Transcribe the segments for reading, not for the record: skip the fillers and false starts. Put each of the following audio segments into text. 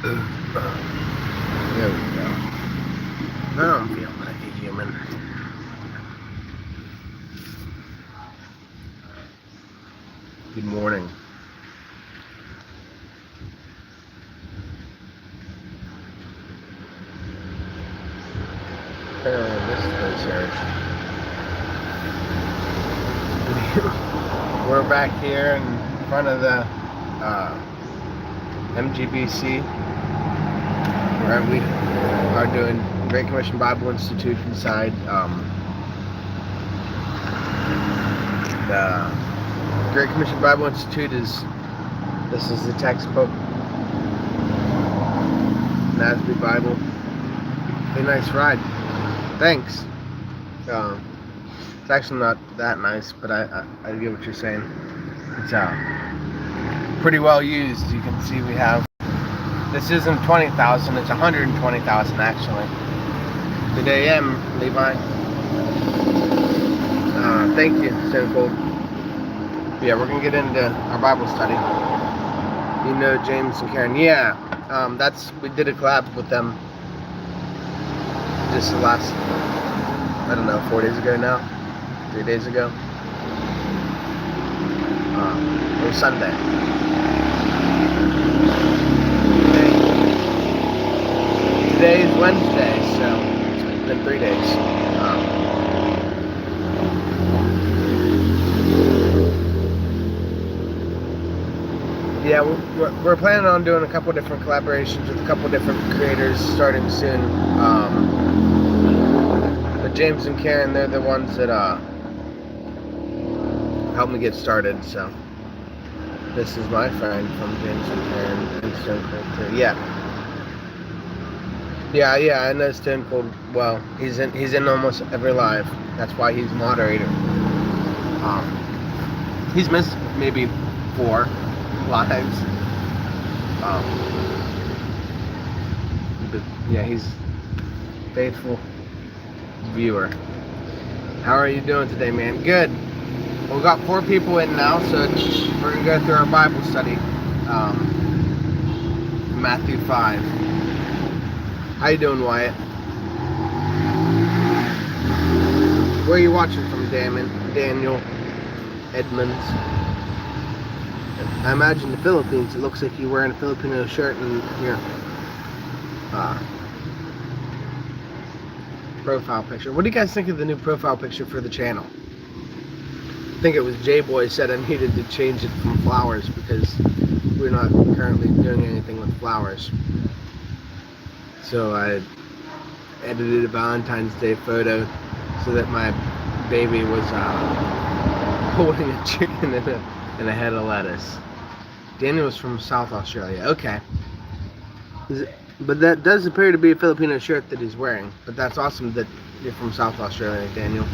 There we go. Now I'm feeling like a human. Good morning. This place here. We're back here in front of the MGBC, where we are doing Great Commission Bible Institute inside the Great Commission Bible Institute. This is the textbook, NASB Bible. A nice ride. Thanks. It's actually not that nice, but I get what you're saying. It's pretty well used. You can see we have, this isn't 20,000, it's 120,000 actually. Good AM, Levi. Thank you, Stone Cold. Yeah, we're gonna get into our Bible study. You know James and Karen. Yeah, we did a collab with them just the last, I don't know, 4 days ago now, 3 days ago. It was Sunday. Today is Wednesday, so it's been 3 days. Yeah, we're planning on doing a couple different collaborations with a couple different creators starting soon. But James and Karen, they're the ones that helped me get started. So this is my friend from James and Karen and Stone Cold too. Yeah, I know Stone Cold well. He's in almost every live. That's why he's moderator. He's missed maybe 4 lives. But yeah, he's faithful viewer. How are you doing today, man? Good. We've got 4 people in now, so we're gonna go through our Bible study. Matthew 5. How you doing, Wyatt? Where are you watching from, Daniel Edmonds? I imagine the Philippines. It looks like you're wearing a Filipino shirt and your profile picture. What do you guys think of the new profile picture for the channel? I think it was J-Boy said I needed to change it from flowers because we're not currently doing anything with flowers. So I edited a Valentine's Day photo so that my baby was holding a chicken and a head of lettuce. Daniel is from South Australia. Okay. But that does appear to be a Filipino shirt that he's wearing. But that's awesome that you're from South Australia, Daniel.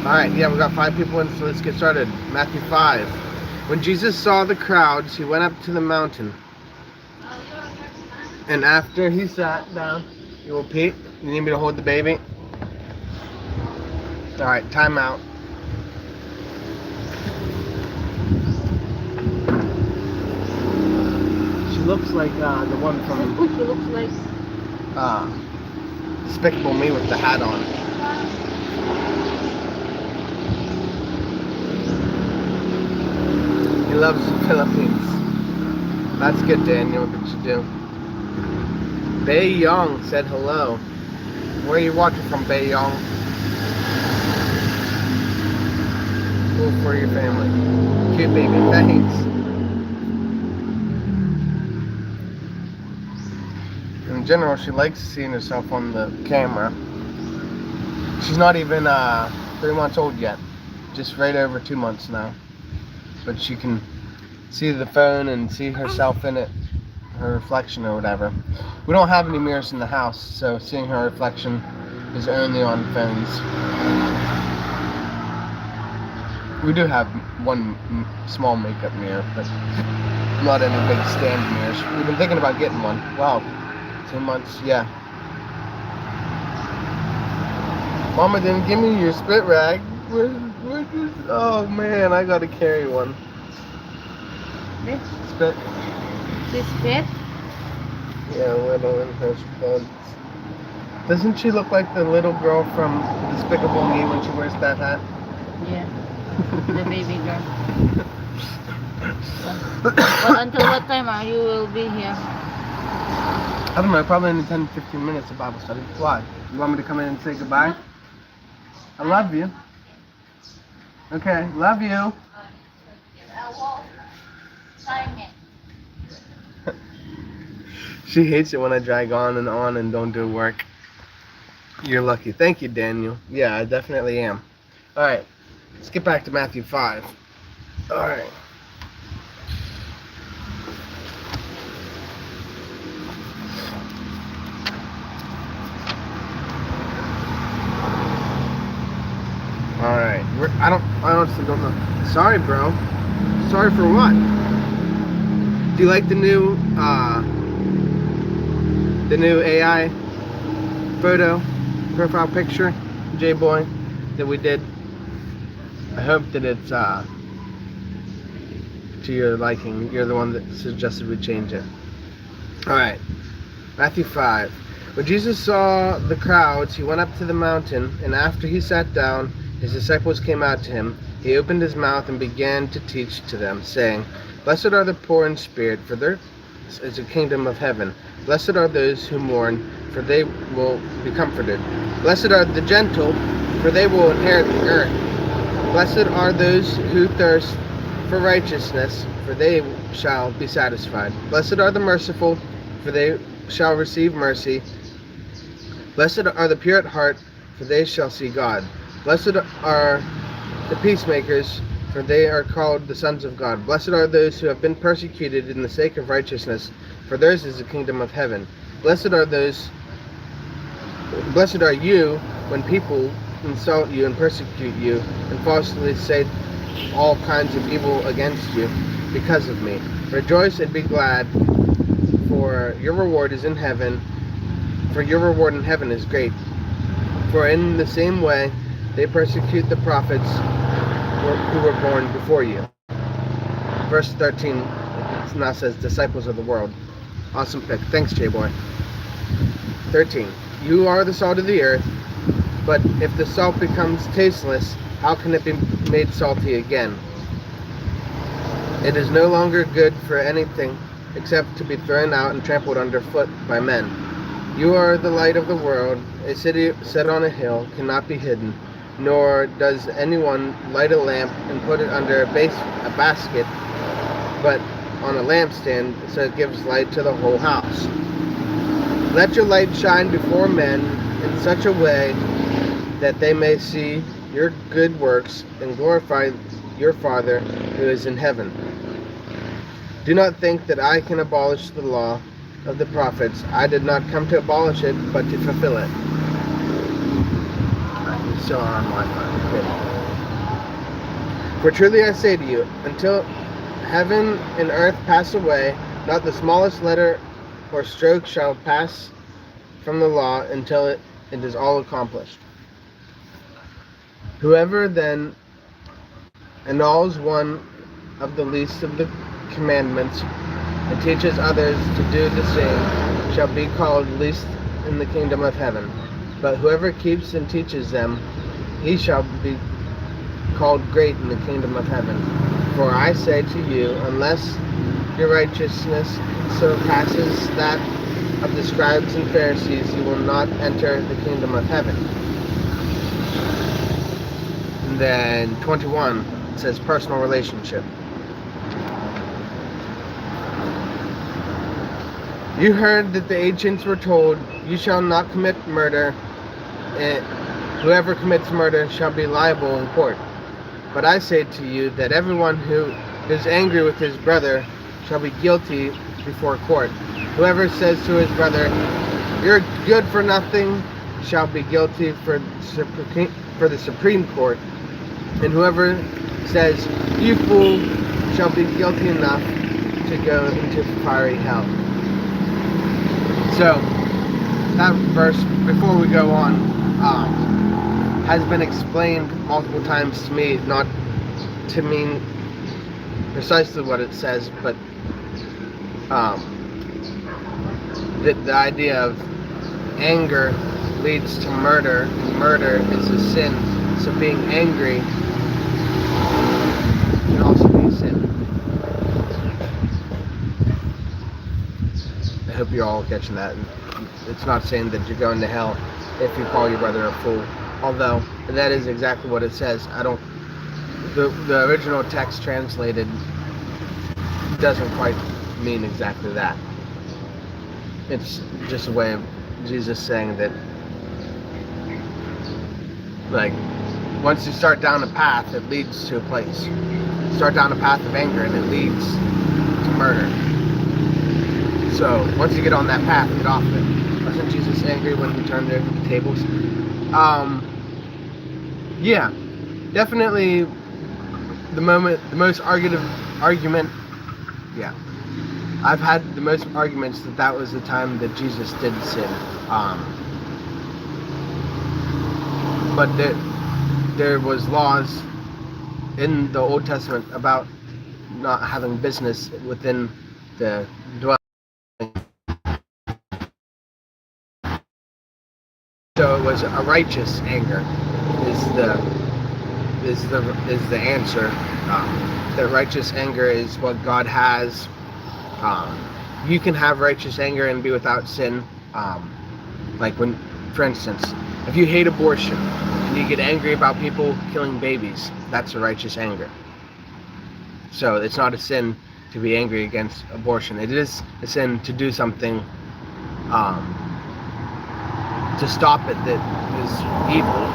Alright, yeah, we got 5 people in, so let's get started. Matthew 5. When Jesus saw the crowds, he went up to the mountain. And after he sat down, you will Pete, you need me to hold the baby? Alright, time out. She looks like the one from She looks like Despicable Me with the hat on. He loves the Philippines. That's good, Daniel, that you do. Bei Young said hello. Where are you watching from, Bei Young? Cool for your family. Cute baby, thanks. In general, she likes seeing herself on the camera. She's not even 3 months old yet. Just right over 2 months now. But she can see the phone and see herself in it, her reflection or whatever. We don't have any mirrors in the house, so seeing her reflection is only on phones. We do have one small makeup mirror, but not any big stand mirrors. We've been thinking about getting one. Wow, 2 months, yeah. Mama didn't give me your spit rag. Oh man, I gotta carry one. This, Spit. this fit? Yeah, little in her bed. Doesn't she look like the little girl from Despicable Me when she wears that hat? Yeah, the baby girl. Well, until what time are you will be here? I don't know, probably in 10-15 minutes of Bible study. Why? You want me to come in and say goodbye? I love you. Okay, love you. She hates it when I drag on and don't do work. You're lucky. Thank you, Daniel. Yeah, I definitely am. Alright, let's get back to Matthew 5. Alright. Alright. I honestly don't know. Sorry, bro. Sorry for what? Do you like the new AI photo profile picture, J-Boy, that we did? I hope that it's to your liking. You're the one that suggested we change it. Alright. Matthew 5. When Jesus saw the crowds, he went up to the mountain, and after he sat down, his disciples came out to him. He opened his mouth and began to teach to them, saying, Blessed are the poor in spirit, for theirs is the kingdom of heaven. Blessed are those who mourn, for they will be comforted. Blessed are the gentle, for they will inherit the earth. Blessed are those who thirst for righteousness, for they shall be satisfied. Blessed are the merciful, for they shall receive mercy. Blessed are the pure at heart, for they shall see God. Blessed are the peacemakers, for they are called the sons of God. Blessed are those who have been persecuted in the sake of righteousness, for theirs is the kingdom of heaven. Blessed are you when people insult you and persecute you and falsely say all kinds of evil against you because of me. Rejoice and be glad, for your reward is in heaven. For your reward in heaven is great. For in the same way they persecute the prophets who were born before you. Verse 13 now says, disciples of the world. Awesome pick. Thanks, J-Boy. 13. You are the salt of the earth, but if the salt becomes tasteless, how can it be made salty again? It is no longer good for anything except to be thrown out and trampled underfoot by men. You are the light of the world. A city set on a hill cannot be hidden, nor does anyone light a lamp and put it under a basket, but on a lampstand, so it gives light to the whole house. Let your light shine before men in such a way that they may see your good works and glorify your Father who is in heaven. Do not think that I can abolish the law of the prophets. I did not come to abolish it, but to fulfill it. So on Wi-Fi. For truly I say to you, until heaven and earth pass away, not the smallest letter or stroke shall pass from the law until it is all accomplished. Whoever then annuls one of the least of the commandments and teaches others to do the same shall be called least in the kingdom of heaven. But whoever keeps and teaches them, he shall be called great in the kingdom of heaven. For I say to you, unless your righteousness surpasses that of the scribes and Pharisees, you will not enter the kingdom of heaven. And then 21 says personal relationship. You heard that the ancients were told, you shall not commit murder, and whoever commits murder shall be liable in court. But I say to you that everyone who is angry with his brother shall be guilty before court. Whoever says to his brother, you're good for nothing, shall be guilty for the Supreme Court. And whoever says, you fool, shall be guilty enough to go into fiery hell. So, that verse, before we go on, has been explained multiple times to me, not to mean precisely what it says, but the idea of anger leads to murder, and murder is a sin. So being angry can also be a sin. I hope you're all catching that. It's not saying that you're going to hell if you call your brother a fool, although that is exactly what it says. The original text translated doesn't quite mean exactly that. It's just a way of Jesus saying that, like, once you start down a path, it leads to a place. Start down a path of anger and it leads to murder. So once you get on that path, get off it. Wasn't Jesus angry when he turned over the tables? Yeah, definitely the most argument. Yeah, I've had the most arguments that was the time that Jesus did sin. But there was laws in the Old Testament about not having business within the dwelling. So it was a righteous anger is the answer. That righteous anger is what God has. You can have righteous anger and be without sin. Like when, for instance, if you hate abortion and you get angry about people killing babies, that's a righteous anger. So it's not a sin to be angry against abortion. It is a sin to do something to stop it that is evil.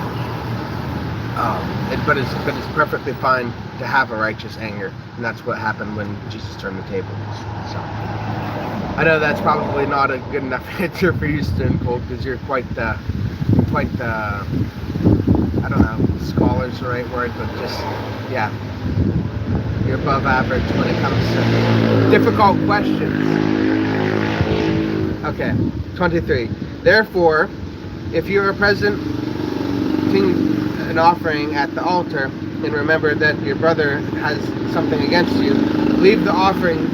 But it's perfectly fine to have a righteous anger, and that's what happened when Jesus turned the table. So I know that's probably not a good enough answer for you, Stone Cold, because you're quite the I don't know, scholar's the right word, but just, yeah, you're above average when it comes to difficult questions. Okay, 23. Therefore, if you are presenting an offering at the altar and remember that your brother has something against you, leave the offering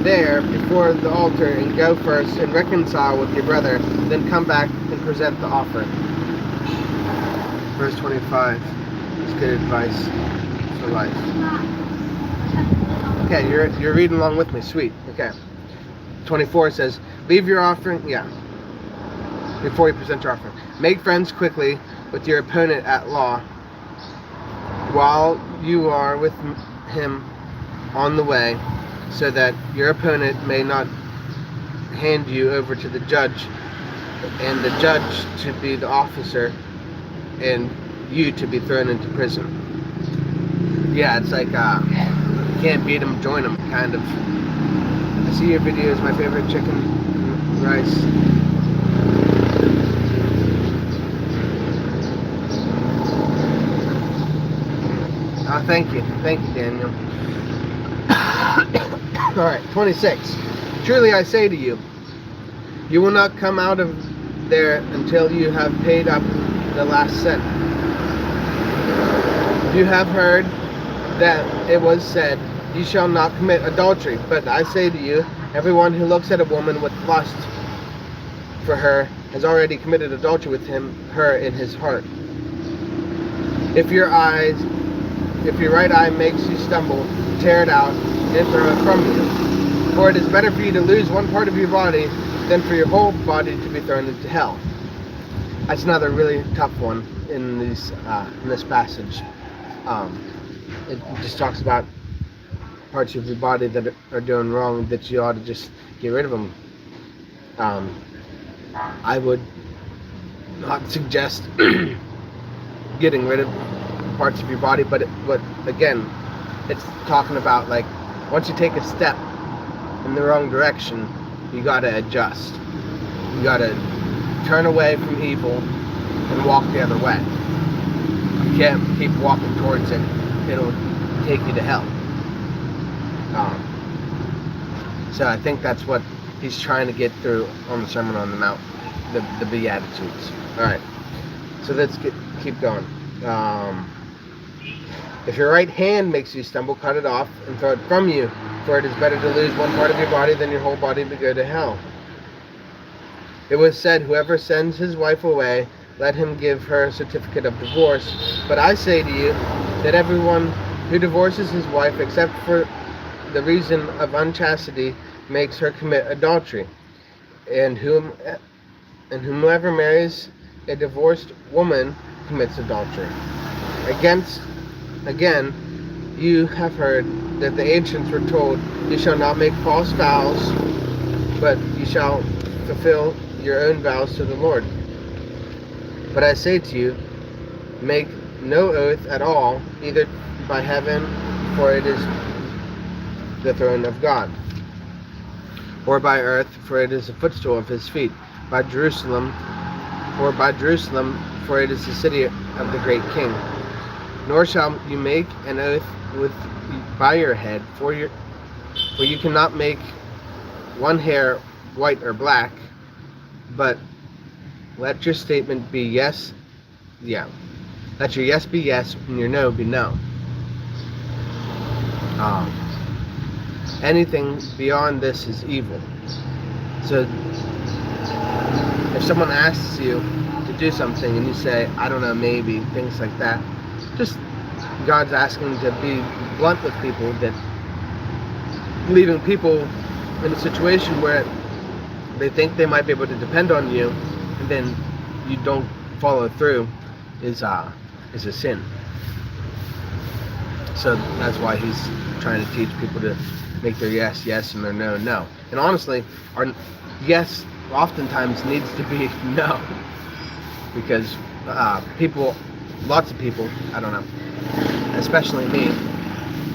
there before the altar and go first and reconcile with your brother, then come back and present the offering. Verse 25 is good advice for life. Okay, you're reading along with me. Sweet. Okay. 24 says, leave your offering, before you present your offering. Make friends quickly with your opponent at law while you are with him on the way, so that your opponent may not hand you over to the judge, and the judge to be the officer, and you to be thrown into prison. Yeah, it's like can't beat them, join them, kind of. I see your videos, my favorite chicken and rice. Oh, thank you, Daniel. Alright, 26. Truly I say to you, you will not come out of there until you have paid up the last cent. You have heard that it was said, you shall not commit adultery. But I say to you, everyone who looks at a woman with lust for her has already committed adultery with her in his heart. If your right eye makes you stumble, tear it out and throw it from you. For it is better for you to lose one part of your body than for your whole body to be thrown into hell. That's another really tough one in this passage. It just talks about parts of your body that are doing wrong, that you ought to just get rid of them. I would not suggest getting rid of parts of your body, but again, it's talking about, like, once you take a step in the wrong direction, you gotta adjust. You gotta turn away from evil and walk the other way. You can't keep walking towards it. It'll take you to hell. So I think that's what he's trying to get through on the Sermon on the Mount, the Beatitudes. Alright, So keep going. If your right hand makes you stumble, cut it off and throw it from you. For it is better to lose one part of your body than your whole body to go to hell. It was said, whoever sends his wife away, let him give her a certificate of divorce. But I say to you that everyone who divorces his wife, except for the reason of unchastity, makes her commit adultery. And whomever marries a divorced woman commits adultery. Again, you have heard that the ancients were told, you shall not make false vows, but you shall fulfill your own vows to the Lord. But I say to you, make no oath at all, either by heaven, for it is the throne of God, or by earth, for it is the footstool of his feet, by Jerusalem, for it is the city of the great King. Nor shall you make an oath by your head, for you cannot make one hair white or black, but let your statement be yes, let your yes be yes, and your no be no. Anything beyond this is evil. So if someone asks you to do something and you say, I don't know, maybe, things like that, just God's asking to be blunt with people, that leaving people in a situation where they think they might be able to depend on you, and then you don't follow through, is a sin. So that's why he's trying to teach people to make their yes yes and their no no. And honestly, our yes oftentimes needs to be no, because lots of people, I don't know, especially me,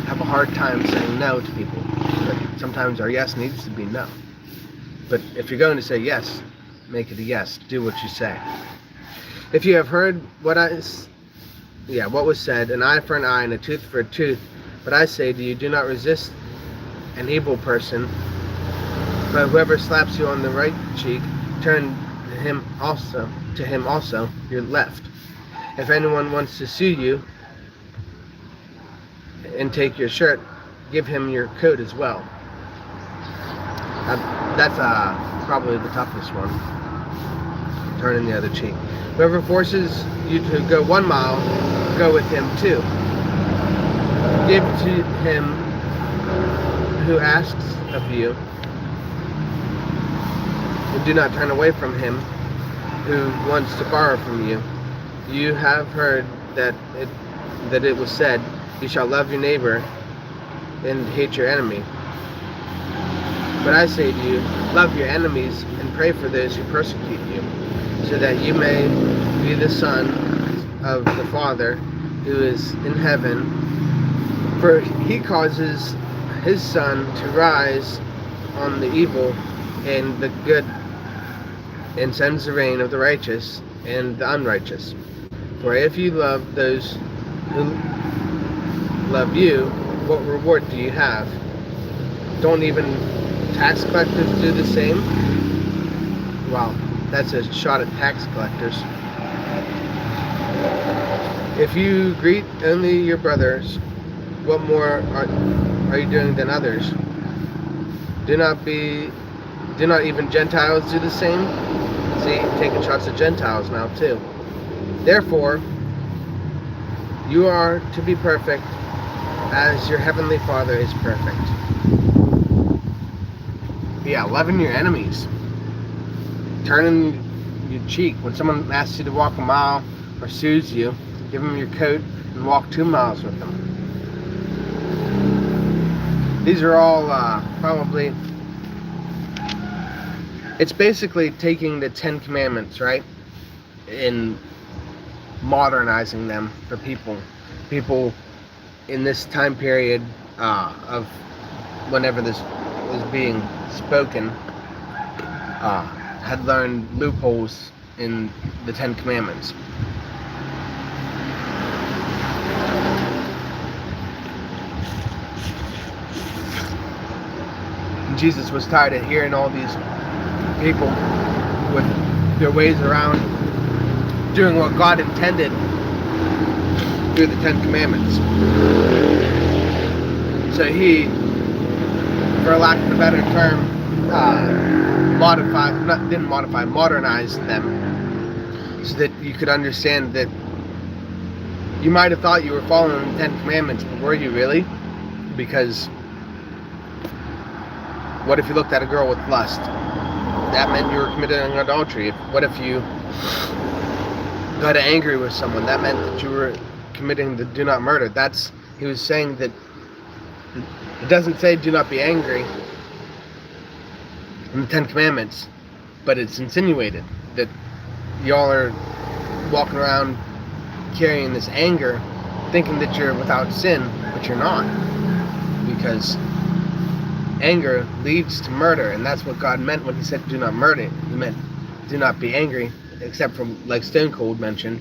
have a hard time saying no to people. But sometimes our yes needs to be no. But if you're going to say yes, make it a yes. Do what you say. If you have heard what was said, an eye for an eye and a tooth for a tooth, but I say to you, do not resist an evil person, but whoever slaps you on the right cheek, turn to him also your left. If anyone wants to sue you and take your shirt, give him your coat as well. That's probably the toughest one. Turning the other cheek. Whoever forces you to go 1 mile, go with him 2. Give to him who asks of you, and do not turn away from him who wants to borrow from you. You have heard that it was said, you shall love your neighbor and hate your enemy. But I say to you, love your enemies and pray for those who persecute you, so that you may be the son of the Father who is in heaven. For he causes his sun to rise on the evil and the good, and sends the rain of the righteous and the unrighteous. For if you love those who love you, what reward do you have? Don't even tax collectors do the same? Wow, that's a shot at tax collectors. If you greet only your brothers, what more are you doing than others? Do not even Gentiles do the same? See, taking shots at Gentiles now too. Therefore, you are to be perfect as your heavenly Father is perfect. Yeah, loving your enemies. Turning your cheek. When someone asks you to walk a mile or sues you, give them your coat and walk 2 miles with them. These are all probably... It's basically taking the 10 Commandments, right? And modernizing them for people. People in this time period of whenever this was being spoken had learned loopholes in the 10 Commandments. Jesus was tired of hearing all these people with their ways around doing what God intended through the Ten Commandments. So he, for lack of a better term, modernized them so that you could understand that you might have thought you were following the Ten Commandments, but were you really? Because what if you looked at a girl with lust? That meant you were committing adultery. What if you got angry with someone? That meant that you were committing the do not murder. He was saying that it doesn't say do not be angry in the Ten Commandments, but it's insinuated that y'all are walking around carrying this anger, thinking that you're without sin, but you're not. Because anger leads to murder, and that's what God meant when he said do not murder. He meant do not be angry, except for, like Stone Cold mentioned,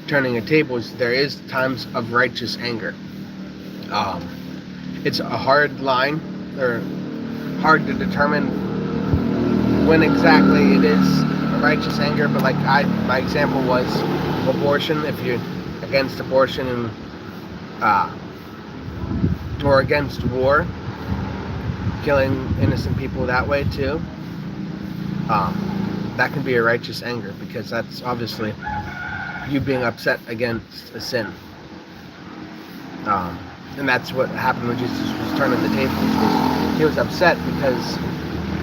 turning a table. There is times of righteous anger. It's a hard line, or hard to determine when exactly it is a righteous anger, but like my example was abortion. If you're against abortion and or against war, killing innocent people that way too, that can be a righteous anger, because that's obviously you being upset against a sin. And that's what happened when Jesus was turning the tables. He was upset because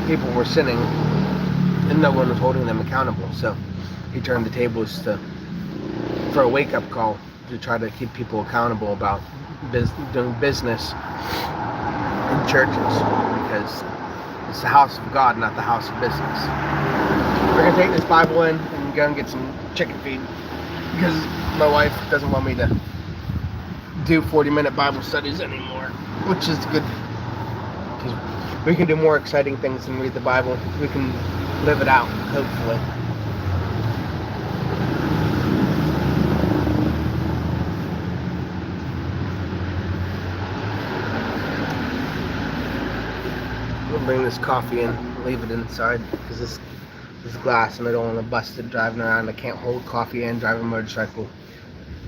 people were sinning and no one was holding them accountable. So he turned the tables for a wake-up call to try to keep people accountable about doing business in churches, because it's the house of God, not the house of business. We're going to take this Bible in and go and get some chicken feed, because my wife doesn't want me to do 40-minute Bible studies anymore, which is good, because we can do more exciting things than read the Bible. We can live it out, hopefully. We'll bring this coffee in, leave it inside, because this glass, and I don't want to bust it driving around. I can't hold coffee and drive a motorcycle.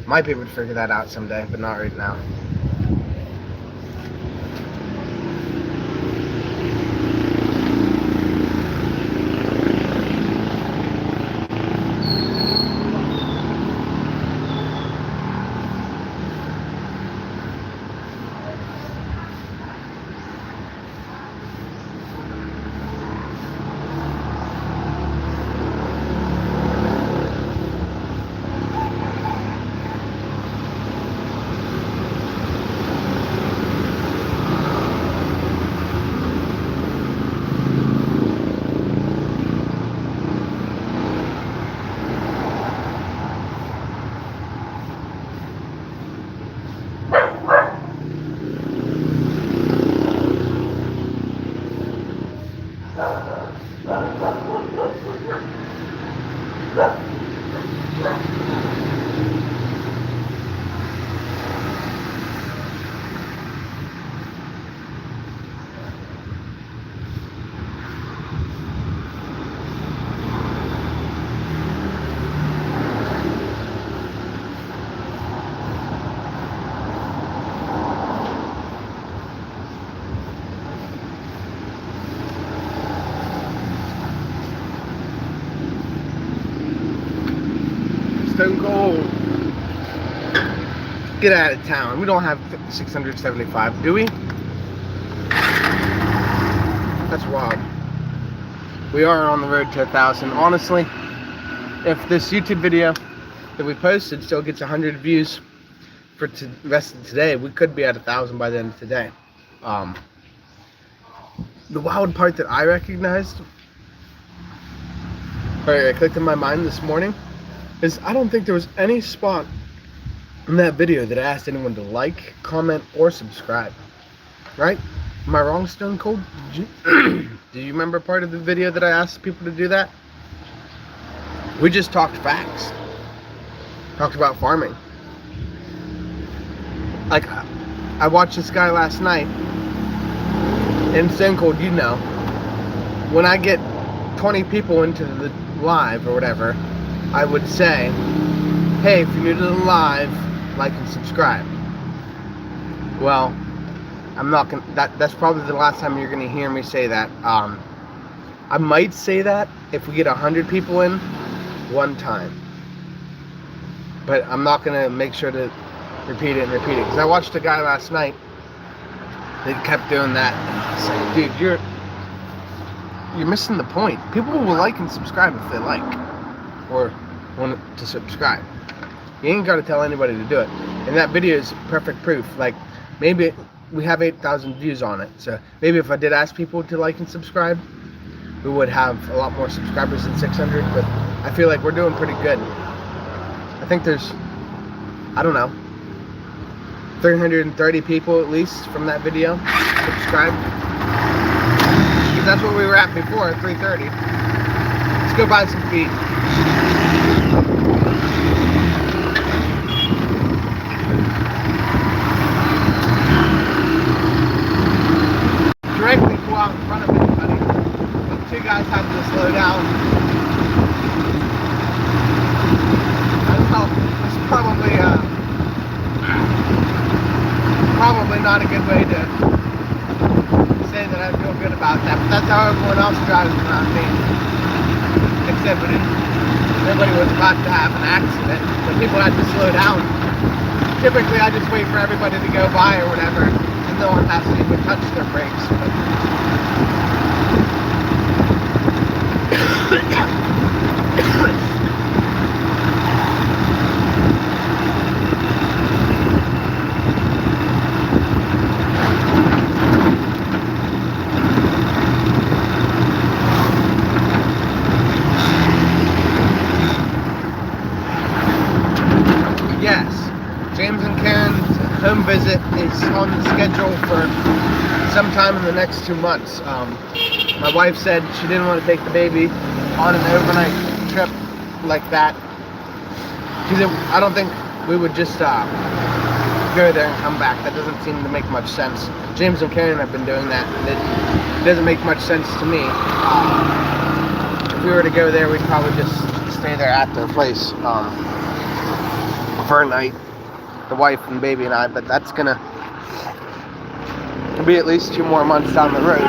Might be able to figure that out someday, but not right now. Stone Cold, get out of town. We don't have 675, do we? That's wild. We are on the road to 1,000. Honestly, if this YouTube video that we posted still gets 100 views for the rest of today, we could be at 1,000 by the end of today. The wild part that I recognized, or I clicked in my mind this morning, is I don't think there was any spot in that video that I asked anyone to like, comment, or subscribe. Right? Am I wrong, Stone Cold? Do you remember part of the video that I asked people to do that? We just talked facts. Talked about farming. Like, I watched this guy last night, and Stone Cold, you know, when I get 20 people into the live or whatever, I would say, hey, if you're new to the live, like and subscribe. Well, I'm not gonna. That's probably the last time you're gonna hear me say that. I might say that if we get 100 people in one time, but I'm not gonna make sure to repeat it because I watched a guy last night that kept doing that. It's like, dude, you're missing the point. People will like and subscribe if they like or want to subscribe. You ain't got to tell anybody to do it. And that video is perfect proof. Like, maybe we have 8,000 views on it, so maybe if I did ask people to like and subscribe, we would have a lot more subscribers than 600, but I feel like we're doing pretty good. I think there's, I don't know, 330 people at least from that video subscribed. Because that's what we were at before, at 330. Let's go buy some feed. Directly go out in front of anybody. The two guys had to slow down. I don't know, it's probably not a good way to say that I feel good about that, but that's how everyone else drives around me. Except when nobody was about to have an accident, but people had to slow down. Typically I just wait for everybody to go by or whatever, and no one has to even touch their brakes. Yes, James and Karen's home visit is on the schedule for sometime in the next 2 months. My wife said she didn't want to take the baby on an overnight trip like that. I don't think we would just go there and come back. That doesn't seem to make much sense. James and Karen have been doing that, and it doesn't make much sense to me. If we were to go there, we'd probably just stay there at their place for a night, the wife and baby and I, but that's gonna be at least 2 more months down the road,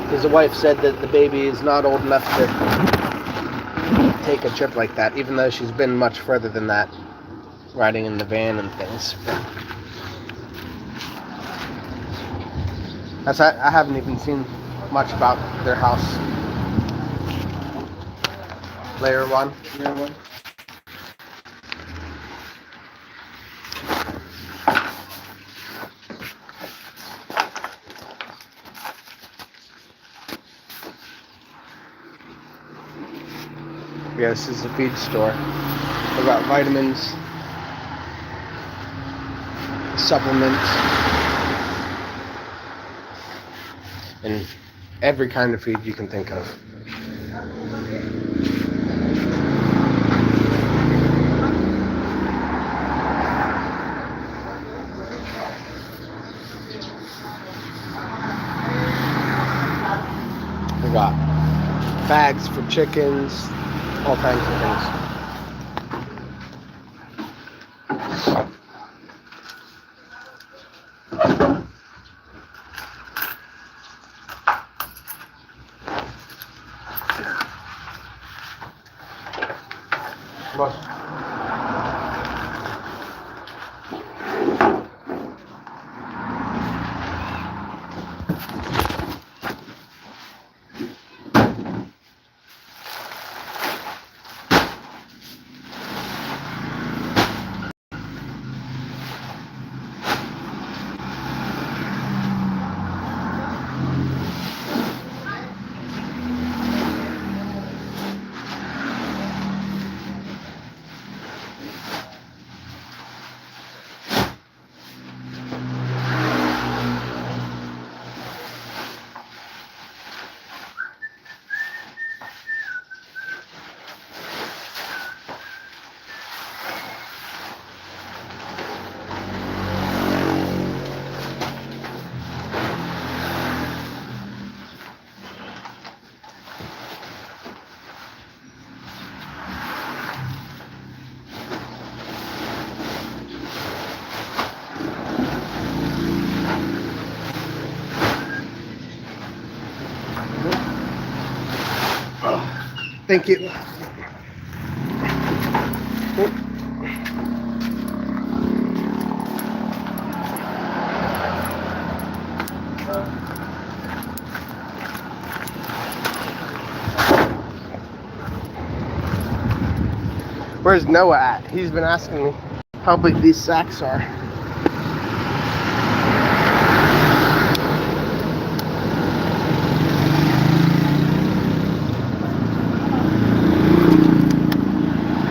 because the wife said that the baby is not old enough to take a trip like that, even though she's been much further than that, riding in the van and things. I haven't even seen much about their house. Layer one. Yeah, this is a feed store. They got vitamins, supplements, and every kind of feed you can think of. We got bags for chickens, all kinds of things. Look. Thank you. Where's Noah at? He's been asking me how big these sacks are.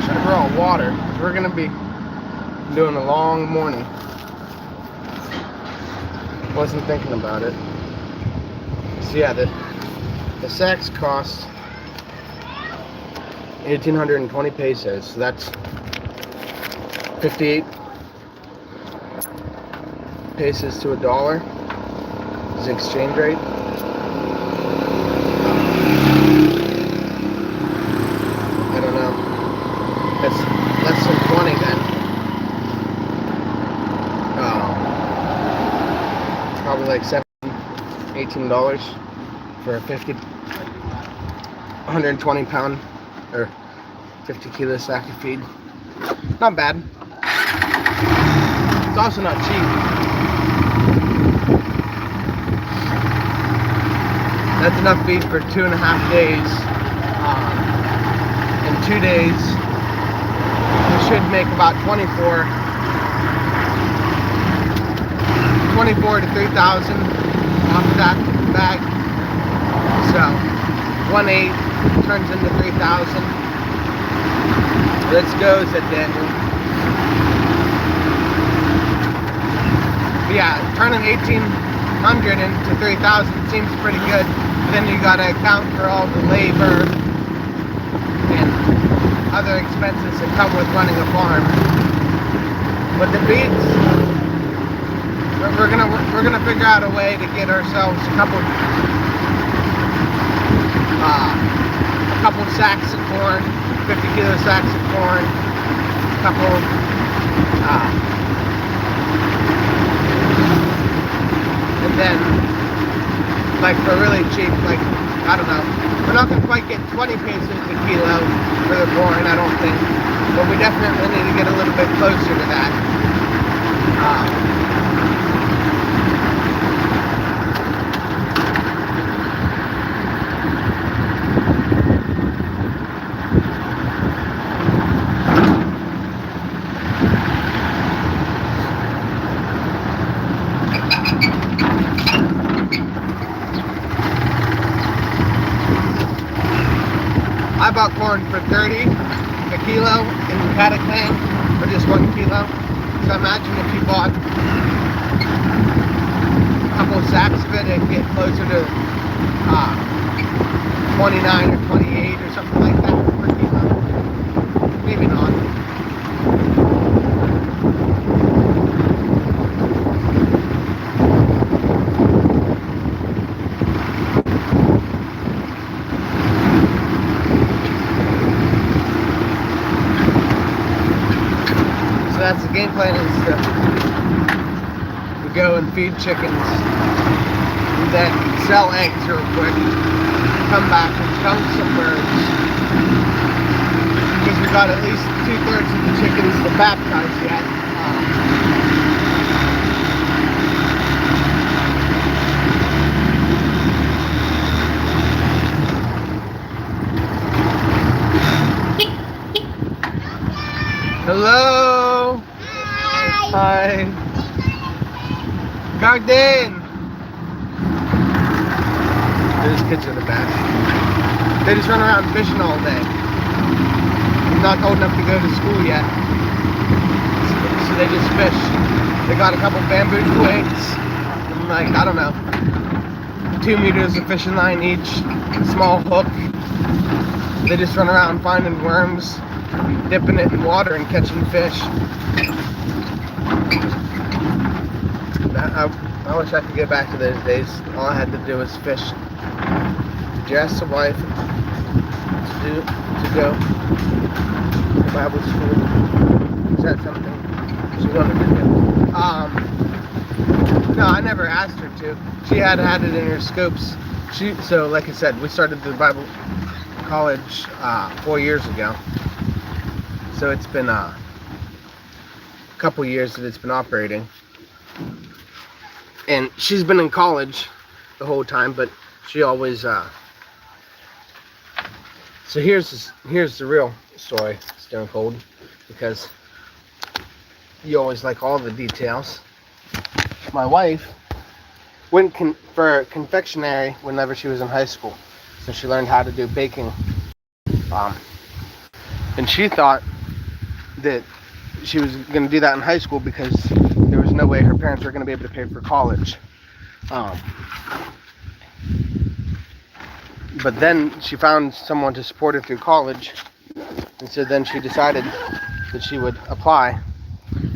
Should have brought water. We're gonna be doing a long morning. Wasn't thinking about it. So yeah, the sacks cost 1,820 pesos. So that's 58 pesos to $1 is the exchange rate. I don't know. That's less than 20 then. Probably like $18 for a 120 pound or 50 kilo sack of feed. Not bad. It's also not cheap. That's enough feed for 2.5 days. In 2 days, we should make about 24 to 3,000 off that bag. So 1/8 turns into 3,000. Let's go, said Daniel. But yeah, turning 1,800 into 3,000 seems pretty good. But then you gotta account for all the labor and other expenses that come with running a farm. But the beets, we're gonna figure out a way to get ourselves a couple sacks of corn, 50 kilo sacks of corn, a couple and then like for really cheap, like I don't know, we're not gonna quite get 20 pesos a kilo for the corn, I don't think, but we definitely need to get a little bit closer to that. I bought corn for 30 a kilo in Aklan for just 1 kilo. So imagine if you bought a couple of sacks of it, it'd get closer to 29 or 28 or something like that per kilo. Maybe not. That's the game plan, is to go and feed chickens and then sell eggs real quick, come back and chunk some birds, because we got at least 2/3 of the chickens to baptize yet. Hello! Hi! Garden! Those kids are the best. They just run around fishing all day. I'm not old enough to go to school yet. So they just fish. They got a couple bamboo twigs and like, I don't know, 2 meters of fishing line each, small hook. They just run around finding worms, dipping it in water and catching fish. I wish I could get back to those days. All I had to do was fish. Jess, the wife, to go to Bible school. Is that something she wanted to do? No, I never asked her to. She had it in her scopes. So like I said, we started the Bible college 4 years ago. So it's been a couple years that it's been operating. And she's been in college the whole time, but she always so here's the real story, Stone Cold, because you always like all the details. My wife went for confectionery whenever she was in high school, so she learned how to do baking. And she thought that she was going to do that in high school because there was no way her parents were going to be able to pay for college. But then she found someone to support her through college, and so then she decided that she would apply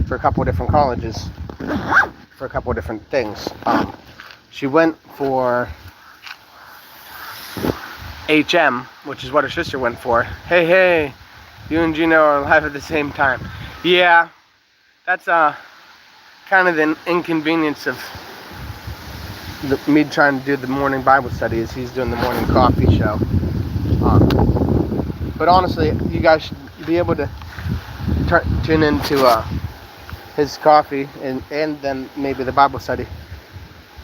for a couple of different colleges for a couple of different things. She went for HM, which is what her sister went for. Hey, you and Gino are live at the same time. Yeah, that's kind of the inconvenience of me trying to do the morning Bible study as he's doing the morning coffee show. But honestly, you guys should be able to tune into his coffee and then maybe the Bible study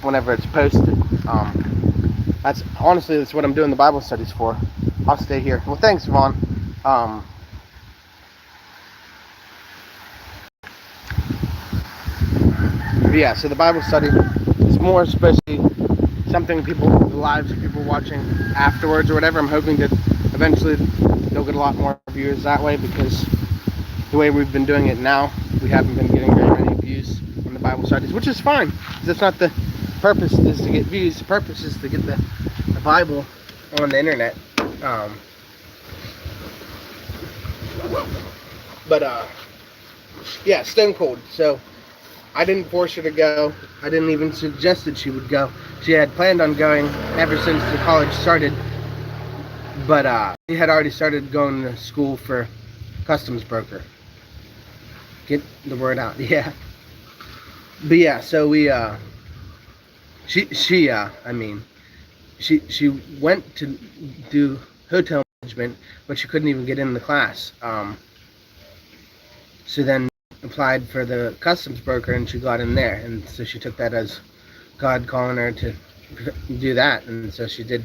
whenever it's posted. That's what I'm doing the Bible studies for. I'll stay here. Well, thanks, Vaughn. Yeah, so the Bible study is more especially something the lives of people watching afterwards or whatever. I'm hoping that eventually they'll get a lot more viewers that way, because the way we've been doing it now, we haven't been getting very many views on the Bible studies, which is fine. That's not the purpose, is to get views. The purpose is to get the Bible on the internet. Yeah, Stone Cold. So I didn't force her to go. I didn't even suggest that she would go. She had planned on going ever since the college started, but she had already started going to school for customs broker. Get the word out, yeah. But yeah, so we she went to do hotel management, but she couldn't even get in the class. So then applied for the customs broker, and she got in there, and so she took that as God calling her to do that, and so she did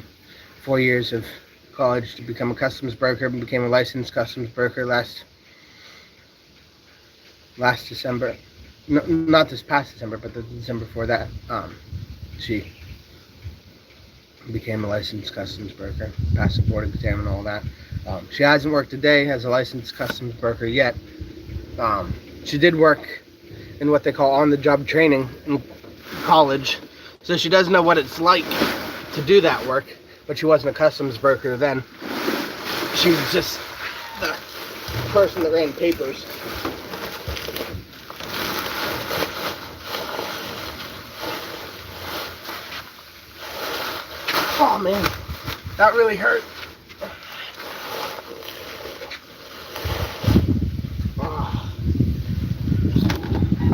4 years of college to become a customs broker, and became a licensed customs broker last December. No, not this past December, but the December before that. She became a licensed customs broker, passed the board exam and all that. She hasn't worked a day as a licensed customs broker yet. She did work in what they call on-the-job training in college, so she does know what it's like to do that work, but she wasn't a customs broker then. She was just the person that ran papers. Oh man, that really hurt.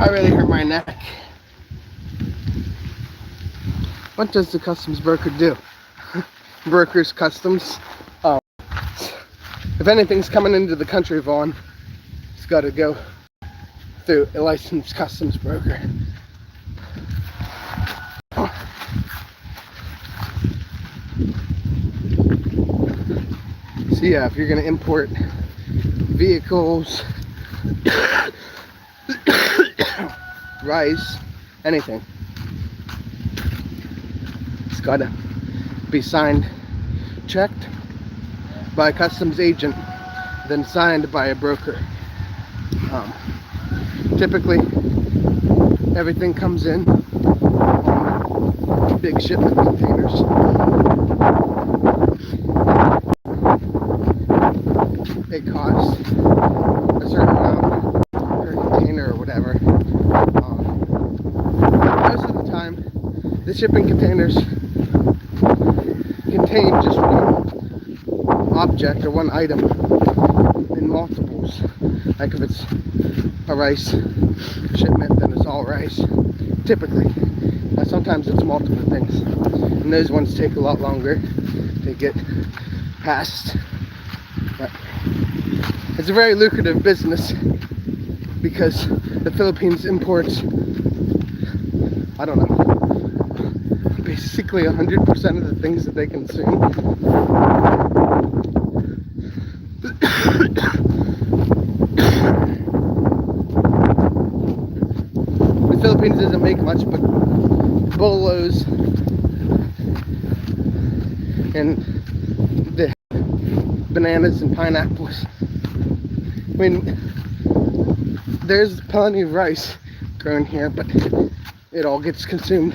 I really hurt my neck. What does the customs broker do? Brokers customs. If anything's coming into the country, Vaughn, it's got to go through a licensed customs broker. So yeah, if you're going to import vehicles, rice, anything, it's got to be signed, checked by a customs agent, then signed by a broker. Typically, everything comes in on big shipment containers. It costs a certain amount per container or whatever. Most of the time, the shipping containers contain just one object or one item in multiples. Like if it's a rice shipment, then it's all rice, typically. Now sometimes it's multiple things, and those ones take a lot longer to get passed. But it's a very lucrative business because the Philippines imports, I don't know, basically 100% of the things that they consume. The Philippines doesn't make much but bolos and the bananas and pineapples. I mean, there's plenty of rice grown here, but it all gets consumed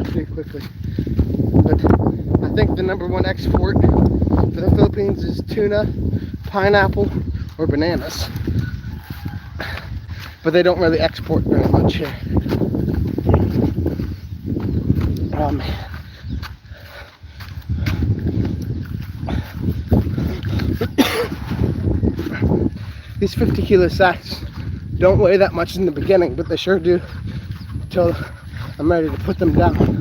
pretty quickly. But I think the #1 export for the Philippines is tuna, pineapple, or bananas. But they don't really export very much here. Oh man. These 50-kilo sacks don't weigh that much in the beginning, but they sure do until I'm ready to put them down.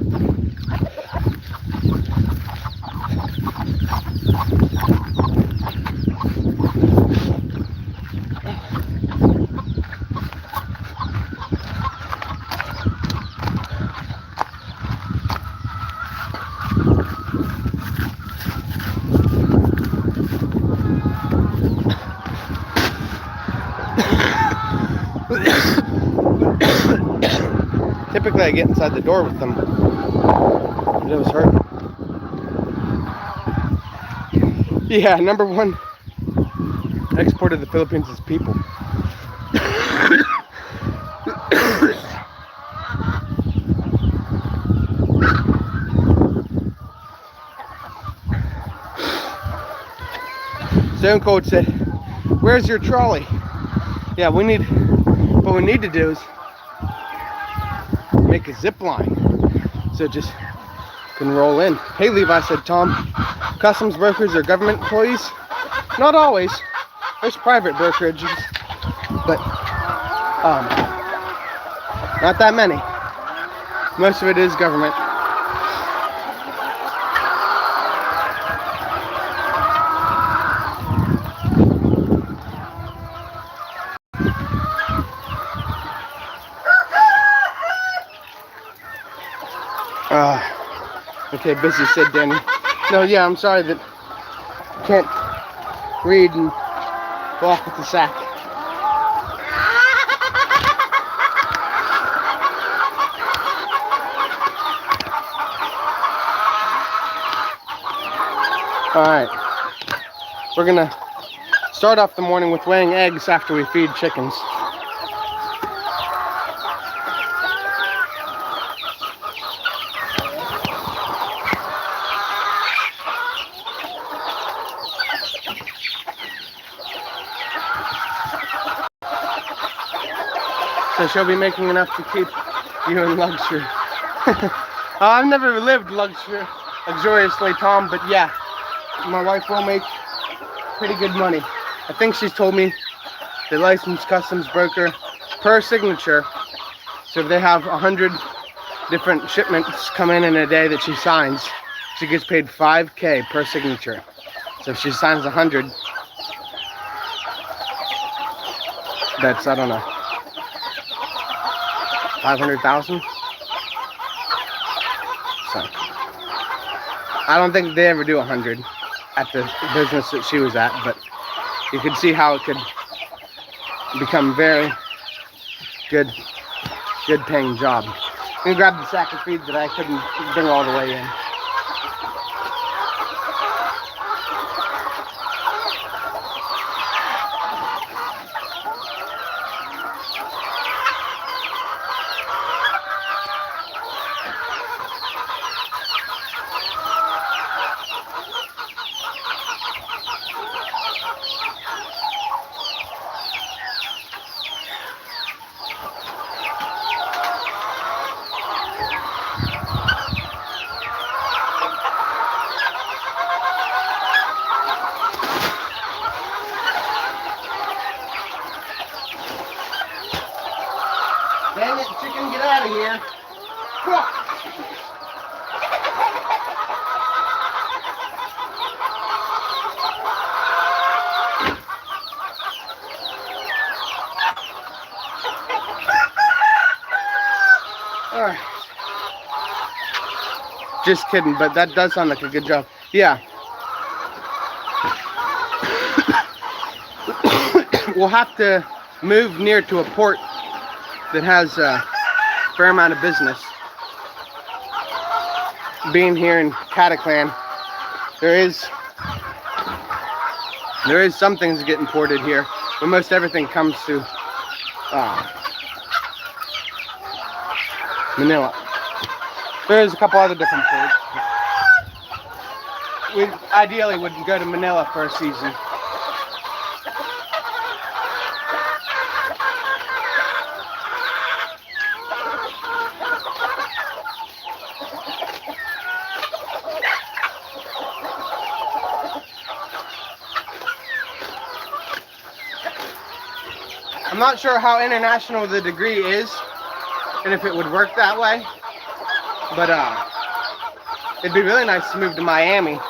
Typically I get inside the door with them, but it was hurt. Yeah, #1 export of the Philippines is people. Stone Cold said, "Where's your trolley?" Yeah, what we need to do is make a zip line so it just can roll in. Hey Levi, said Tom, customs brokers are government employees? Not always. There's private brokerages, but not that many. Most of it is government. Okay, busy, said Danny. No, yeah, I'm sorry that I can't read and walk with the sack. Alright, we're gonna start off the morning with weighing eggs after we feed chickens. So she'll be making enough to keep you in luxury. I've never lived luxuriously, Tom, but yeah, my wife will make pretty good money. I think she's told me the licensed customs broker per signature. So if they have 100 different shipments come in a day that she signs, she gets paid $5,000 per signature. So if she signs 100, that's, I don't know, 500,000. So I don't think they ever do 100 at the business that she was at, but you could see how it could become very good paying job. I'm gonna grab the sack of feed that I couldn't bring all the way in. Dang it, chicken, get out of here. Just kidding, but that does sound like a good job. Yeah. We'll have to move near to a port that has a fair amount of business. Being here in Aklan, there is some things that get imported here, but most everything comes to Manila. There's a couple other different ports. We ideally would go to Manila for a season. I'm not sure how international the degree is and if it would work that way, but it'd be really nice to move to Miami. A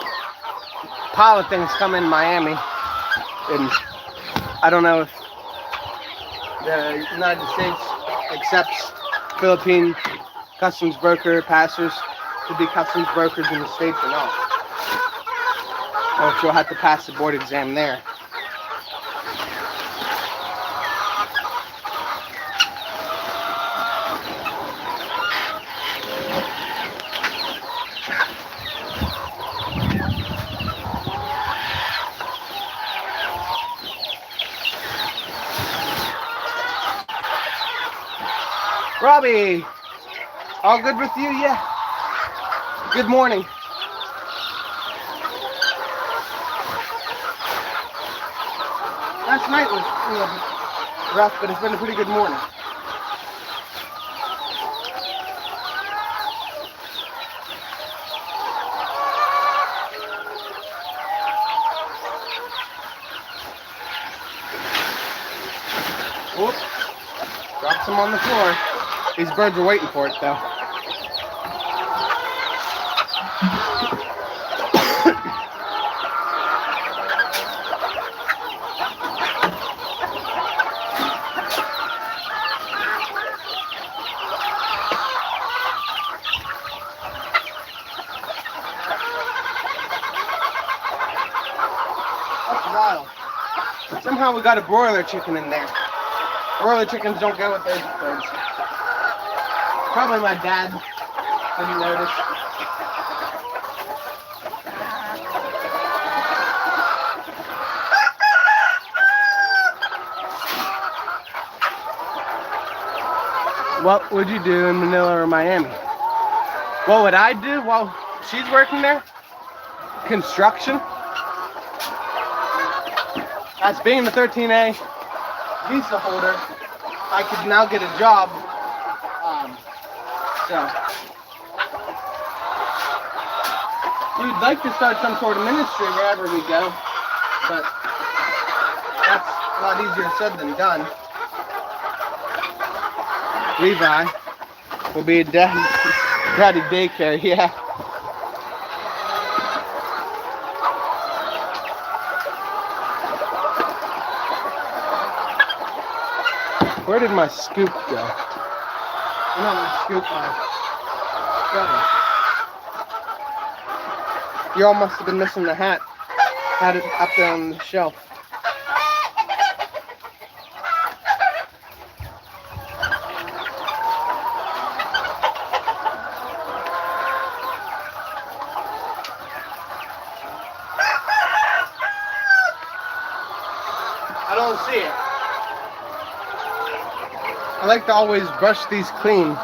pile of things come in Miami, and I don't know if the United States accepts Philippine customs broker passers to be customs brokers in the States or not, or if you'll have to pass the board exam there. Robbie, all good with you? Yeah. Good morning. Last night was rough, but it's been a pretty good morning. Whoop. Dropped some on the floor. These birds are waiting for it, though. That's wild. Somehow we got a broiler chicken in there. Broiler chickens don't go with those birds. Probably my dad didn't notice. What would you do in Manila or Miami? What would I do while she's working there? Construction. As being the 13A visa holder, I could now get a job. So we'd like to start some sort of ministry wherever we go, but that's a lot easier said than done. Levi will be a daddy daycare, yeah. Where did my scoop go? No, my scoop. You all must have been missing the hat. Had it up there on the shelf. I don't see it. I like to always brush these clean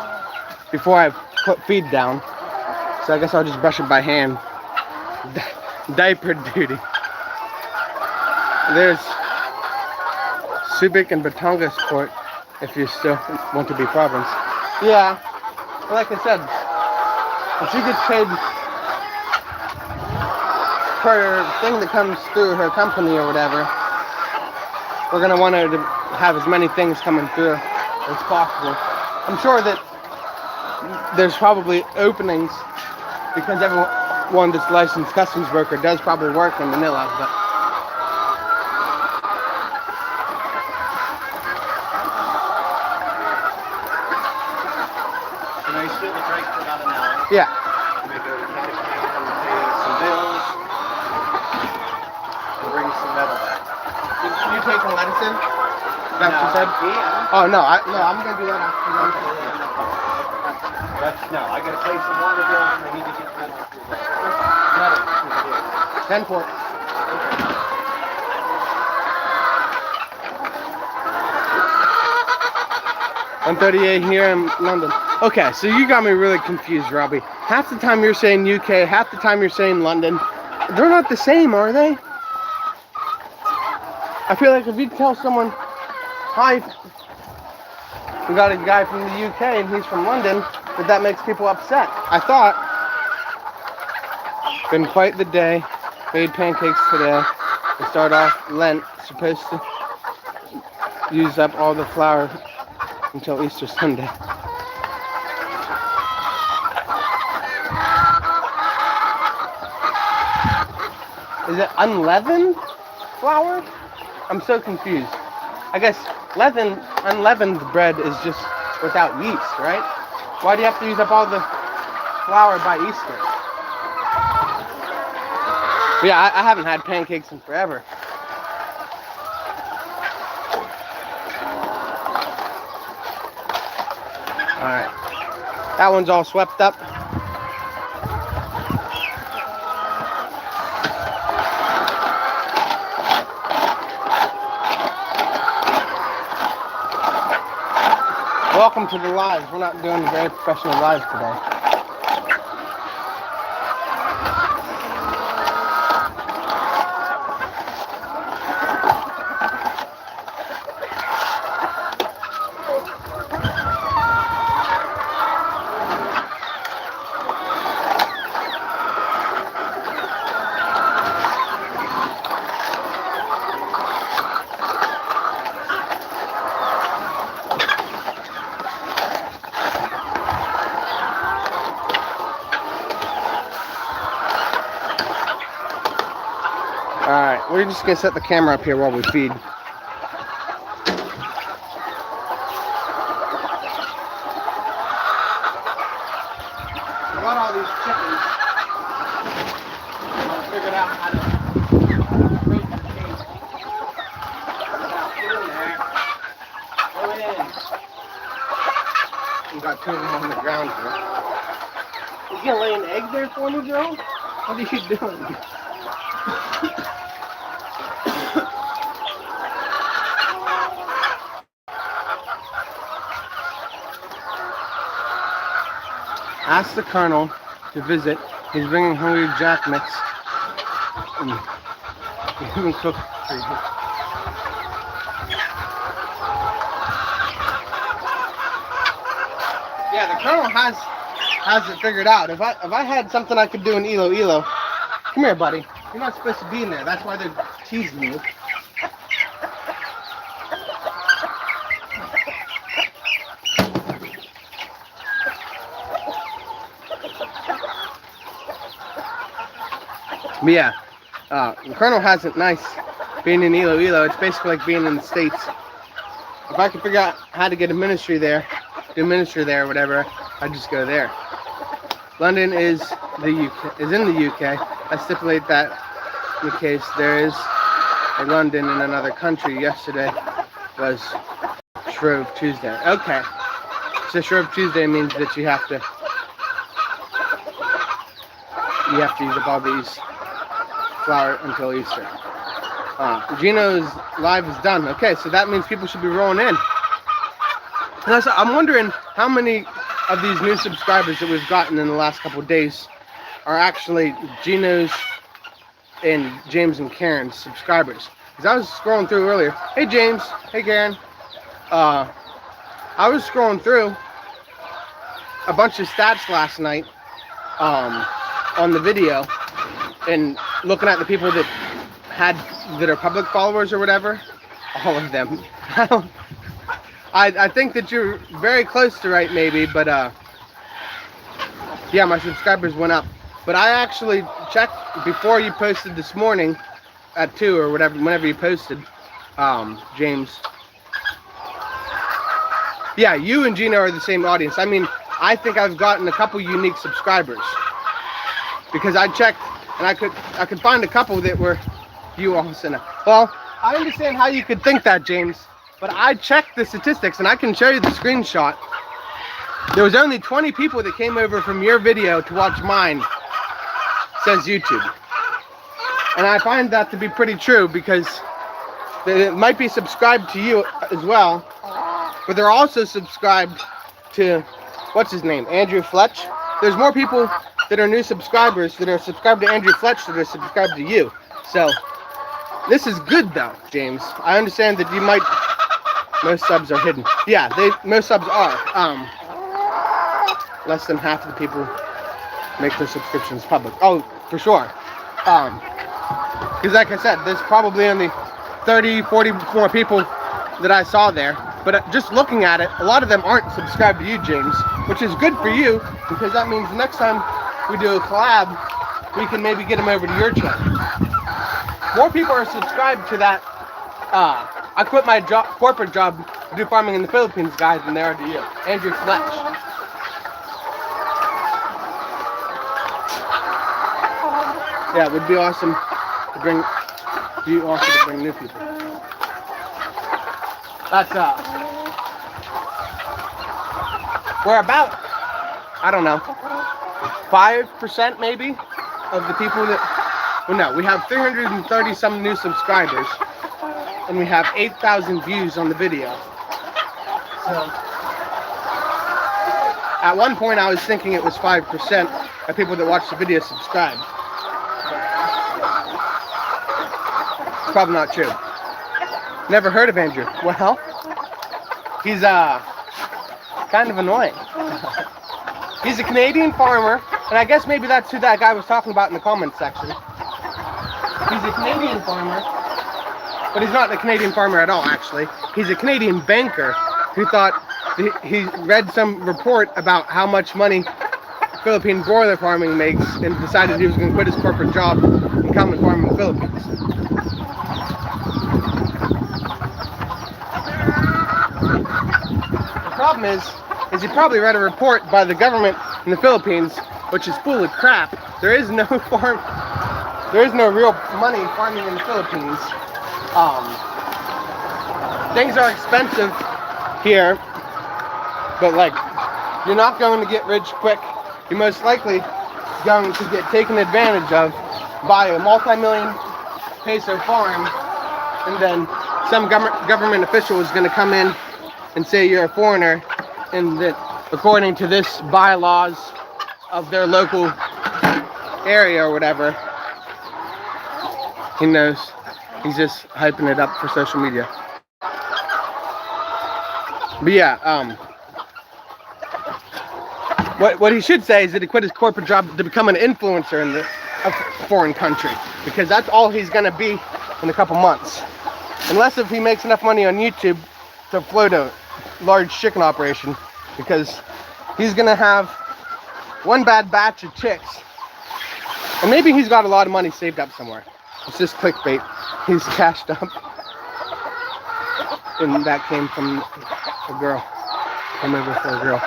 before I put feed down. So I guess I'll just brush it by hand. Diaper duty. There's Subic and Batangas Port if you still want to be province. Yeah, like I said, if she gets paid per thing that comes through her company or whatever, we're going to want her to have as many things coming through as possible. I'm sure that there's probably openings because everyone that's licensed customs broker does probably work in Manila, but Can I sit the break for about an hour? yeah. Make it taking lettuce in? Is that what you said? Yeah. Oh no, I'm gonna do that after lunch. No, I gotta play some water bills and I need to get another. 10 pork. $138 here in London. Okay, so you got me really confused, Robbie. Half the time you're saying UK, half the time you're saying London. They're not the same, are they? I feel like if you tell someone, hi, we got a guy from the UK and he's from London, that makes people upset. I thought, been quite the day. Made pancakes today. We start off Lent, supposed to use up all the flour until Easter Sunday. Is it unleavened flour? I'm so confused. I guess unleavened bread is just without yeast, right? Why do you have to use up all the flour by Easter? But yeah, I haven't had pancakes in forever. Alright. That one's all swept up. Welcome to the lives. We're not doing very professional lives today. Alright, we're just going to set the camera up here while we feed. I got all these chickens. I figured out how to break the cage. Get in there. Go in. We got two of them on the ground here. You going to lay an egg there for me, Joe? What are you doing? Ask the Colonel to visit. He's bringing Hungry Jack mix. And he even cooked for you. Yeah, the Colonel has it figured out. If I had something I could do in Ilo, come here, buddy. You're not supposed to be in there. That's why they're teasing you. But yeah, the Colonel has it nice being in Ilo. It's basically like being in the States. If I could figure out how to get a ministry there, do ministry there or whatever, I'd just go there. London is in the UK. I stipulate that in case there is a London in another country. Yesterday was Shrove Tuesday. Okay, so Shrove Tuesday means that you have to use up all these flour until Easter. Gino's live is done. Okay, so that means people should be rolling in. And I'm wondering how many of these new subscribers that we've gotten in the last couple of days are actually Gino's and James and Karen's subscribers. Because I was scrolling through earlier. Hey James, hey Karen. I was scrolling through a bunch of stats last night on the video and looking at the people that are public followers or whatever. All of them. I think that you're very close to right, maybe, but yeah, my subscribers went up. But I actually checked before you posted this morning at 2 or whatever, whenever you posted, James. Yeah, you and Gina are the same audience. I mean, I think I've gotten a couple unique subscribers because I checked and I could find a couple that were you also. Well, I understand how you could think that, James, but I checked the statistics and I can show you the screenshot. There was only 20 people that came over from your video to watch mine, says YouTube. And I find that to be pretty true because they might be subscribed to you as well, but they're also subscribed to, what's his name, Andrew Fletch. There's more people that are new subscribers that are subscribed to Andrew Fletch that are subscribed to you. So this is good though, James. I understand that you might, most subs are hidden. Yeah, most subs are. Less than half of the people make their subscriptions public. Oh, for sure. Because like I said, there's probably only 30, 40 more people that I saw there. But just looking at it, a lot of them aren't subscribed to you, James, which is good for you because that means next time we do a collab, we can maybe get them over to your channel. More people are subscribed to that I quit my corporate job to do farming in the Philippines guy than they are to you. Andrew Fletch. Yeah, it would be awesome to bring new people. That's we're about, I don't know, 5% maybe of the people that, well no, we have 330 some new subscribers and we have 8,000 views on the video. So at one point I was thinking it was 5% of people that watch the video subscribe. It's probably not true. Never heard of Andrew. Well, he's kind of annoying. He's a Canadian farmer, and I guess maybe that's who that guy was talking about in the comments section. He's a Canadian farmer, but he's not a Canadian farmer at all, actually. He's a Canadian banker who thought he read some report about how much money Philippine broiler farming makes and decided he was going to quit his corporate job and come and farm in the Philippines. The problem is he probably read a report by the government in the Philippines, which is full of crap. There is no real money farming in the Philippines. Things are expensive here, but like, you're not going to get rich quick. You're most likely going to get taken advantage of by a multi-million peso farm, and then some government official is going to come in and say you're a foreigner, and that according to this bylaws of their local area or whatever, he knows. He's just hyping it up for social media. But yeah, what he should say is that he quit his corporate job to become an influencer in a foreign country, because that's all he's going to be in a couple months. Unless if he makes enough money on YouTube to float a large chicken operation, because he's going to have one bad batch of chicks, and maybe he's got a lot of money saved up somewhere. It's just clickbait. He's cashed up, and that came from a girl. Come over for a girl.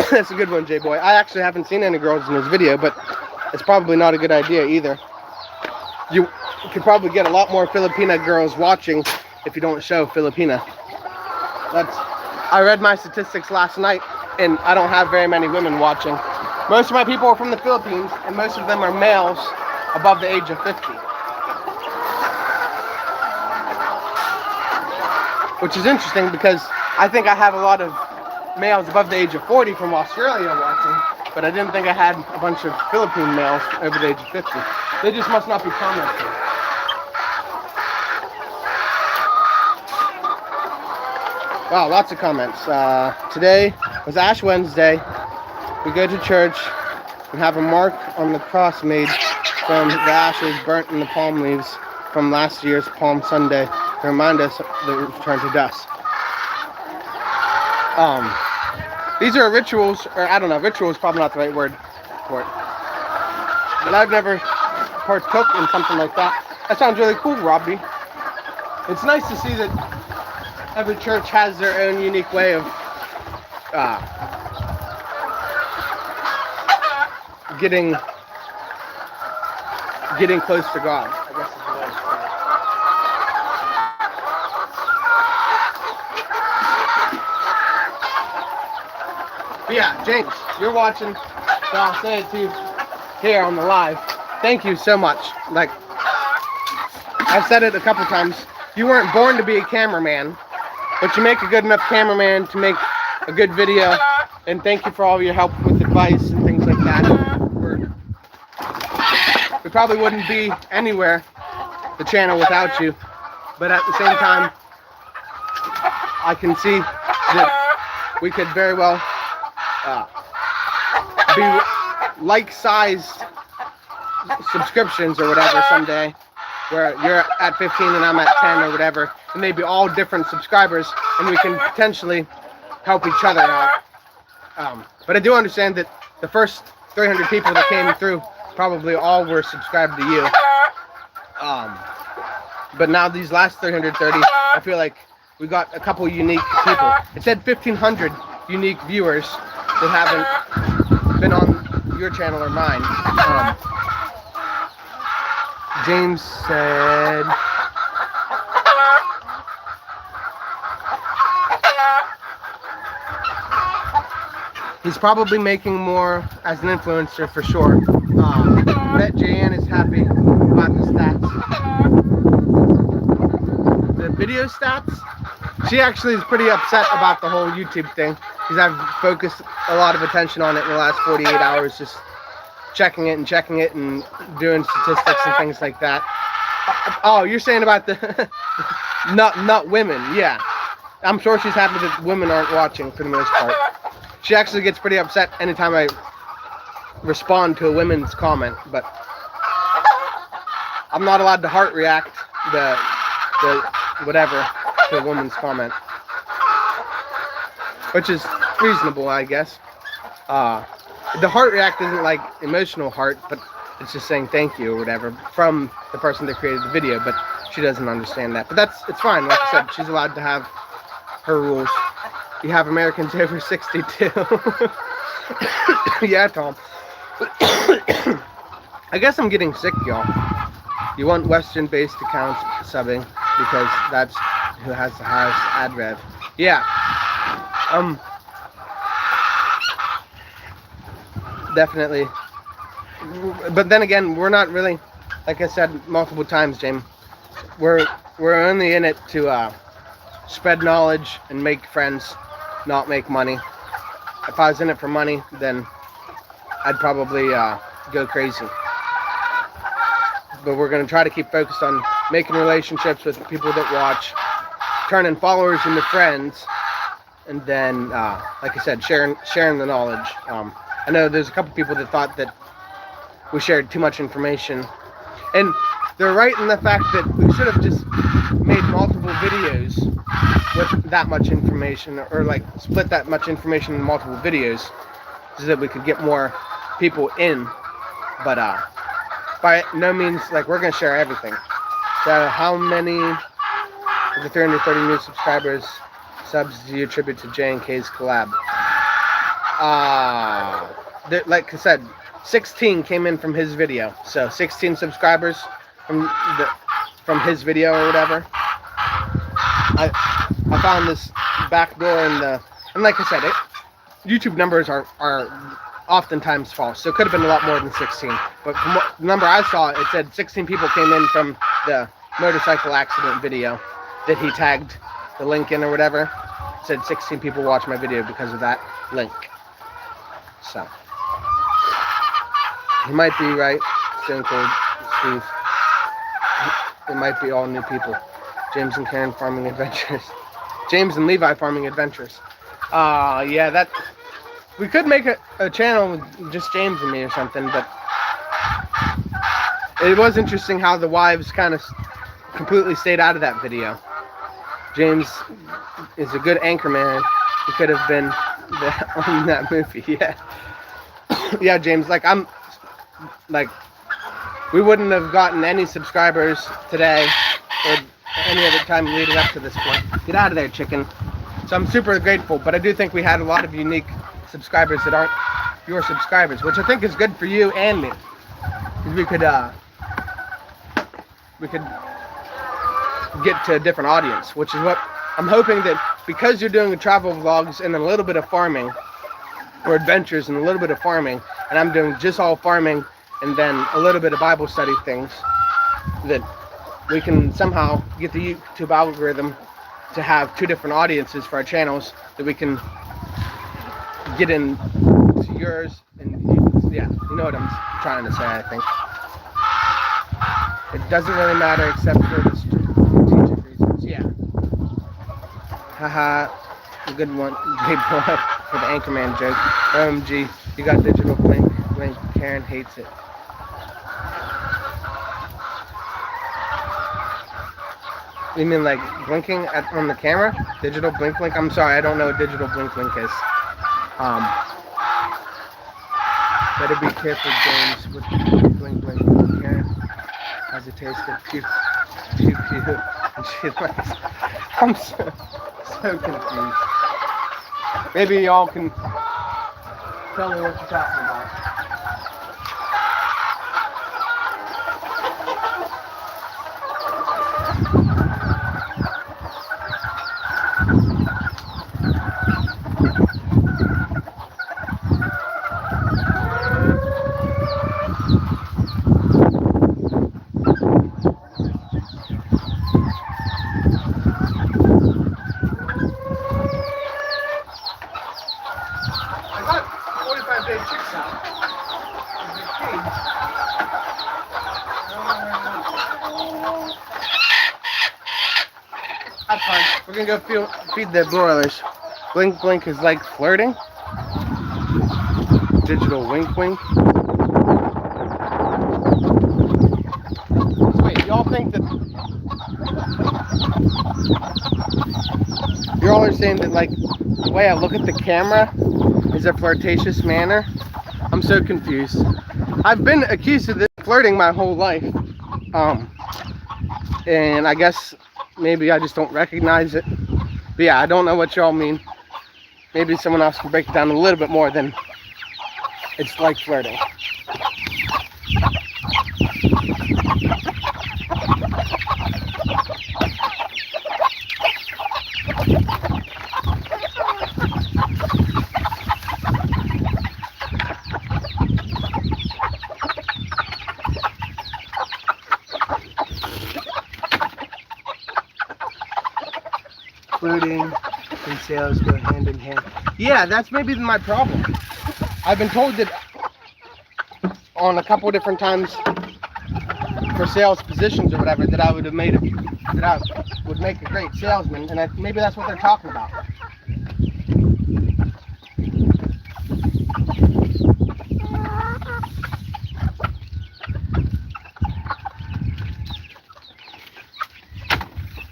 That's a good one, J-Boy. I actually haven't seen any girls in his video, but it's probably not a good idea either. You could probably get a lot more Filipina girls watching if you don't show Filipina. I read my statistics last night, and I don't have very many women watching. Most of my people are from the Philippines, and most of them are males above the age of 50. Which is interesting because I think I have a lot of males above the age of 40 from Australia watching, but I didn't think I had a bunch of Philippine males over the age of 50. They just must not be commenting. Wow, lots of comments. Today was Ash Wednesday. We go to church and have a mark on the cross made from the ashes burnt in the palm leaves from last year's Palm Sunday to remind us that we return to dust. These are rituals, or I don't know, ritual is probably not the right word for it. But I've never partook in something like that. That sounds really cool, Robbie. It's nice to see that every church has their own unique way of getting close to God, I guess is the way to put it. But yeah, James, you're watching, so I'll say it to you here on the live. Thank you so much. Like, I've said it a couple times. You weren't born to be a cameraman, but you make a good enough cameraman to make a good video. And thank you for all your help with advice and things like that. We probably wouldn't be anywhere, the channel, without you. But at the same time, I can see that we could very well be like-sized subscriptions or whatever someday, where you're at 15 and I'm at 10 or whatever, and they'd be all different subscribers, and we can potentially help each other out. But I do understand that the first 300 people that came through probably all were subscribed to you. But now these last 330, I feel like we got a couple unique people. It said 1,500 unique viewers that haven't been on your channel or mine. James said, he's probably making more as an influencer for sure. Bet Jan is happy about the stats. The video stats? She actually is pretty upset about the whole YouTube thing, because I've focused a lot of attention on it in the last 48 hours, just checking it and doing statistics and things like that. Oh, you're saying about the not women? Yeah, I'm sure she's happy that women aren't watching for the most part. She actually gets pretty upset anytime I respond to a women's comment, but I'm not allowed to heart react the whatever to a woman's comment, which is reasonable, I guess. The heart react isn't like emotional heart, but it's just saying thank you or whatever from the person that created the video, but she doesn't understand that. But it's fine. Like I said, she's allowed to have her rules. You have Americans over 62. Yeah, Tom. I guess I'm getting sick, y'all. You want Western-based accounts subbing because that's who has the highest ad rev. Yeah. Definitely. But then again, we're not really, like I said multiple times, James, we're only in it to spread knowledge and make friends, not make money. If I was in it for money, then I'd probably go crazy. But we're going to try to keep focused on making relationships with people that watch, turning followers into friends, and then, like I said, sharing the knowledge. I know there's a couple people that thought that we shared too much information, and they're right in the fact that we should have just made multiple videos with that much information, or like split that much information in multiple videos so that we could get more people in. But by no means, like, we're gonna share everything. So how many of the 330 new subscribers subs do you attribute to J&K's collab? Like I said, 16 came in from his video, so 16 subscribers from his video or whatever. I found this back door and like I said, YouTube numbers are oftentimes false, so it could have been a lot more than 16. But from the number I saw, it said 16 people came in from the motorcycle accident video that he tagged the link in or whatever. It said 16 people watched my video because of that link. So he might be right. Stone Cold Steve. It might be all new people. James and Karen Farming Adventures. James and Levi Farming Adventures. Yeah, that we could make a channel with just James and me or something, but it was interesting how the wives kind of completely stayed out of that video. James is a good anchor man. He could have been on that movie. Yeah. Yeah, James, we wouldn't have gotten any subscribers today or any other time leading up to this point. Get out of there, chicken. So I'm super grateful, but I do think we had a lot of unique subscribers that aren't your subscribers, which I think is good for you and me. We could we could get to a different audience, which is what I'm hoping, that because you're doing travel vlogs and a little bit of farming, or adventures and a little bit of farming, and I'm doing just all farming and then a little bit of Bible study things, that we can somehow get the YouTube algorithm to have two different audiences for our channels, that we can get into yours, and yeah, you know what I'm trying to say, I think. It doesn't really matter except for the strategic reasons, yeah. Haha, a good one, J-Boy, for the Anchorman joke. OMG, you got digital blink, Karen hates it. You mean like blinking on the camera? Digital blink? I'm sorry, I don't know what digital blink is. Better be careful, James, with blink. Karen has a taste of pew. And she likes. I'm so confused. Maybe y'all can tell me what you're talking about. I got 45-day chicks out. That's fine. We're gonna go feed the broilers. Blink is like flirting. Digital wink. Wait, y'all think that y'all are saying that like the way I look at the camera is a flirtatious manner? I'm so confused. I've been accused of this flirting my whole life. And I guess maybe I just don't recognize it. But yeah, I don't know what y'all mean. Maybe someone else can break it down a little bit more than it's like flirting. Flirting and sales go hand in hand. Yeah, that's maybe my problem. I've been told that on a couple different times for sales positions or whatever, that I would have make a great salesman, and maybe that's what they're talking about.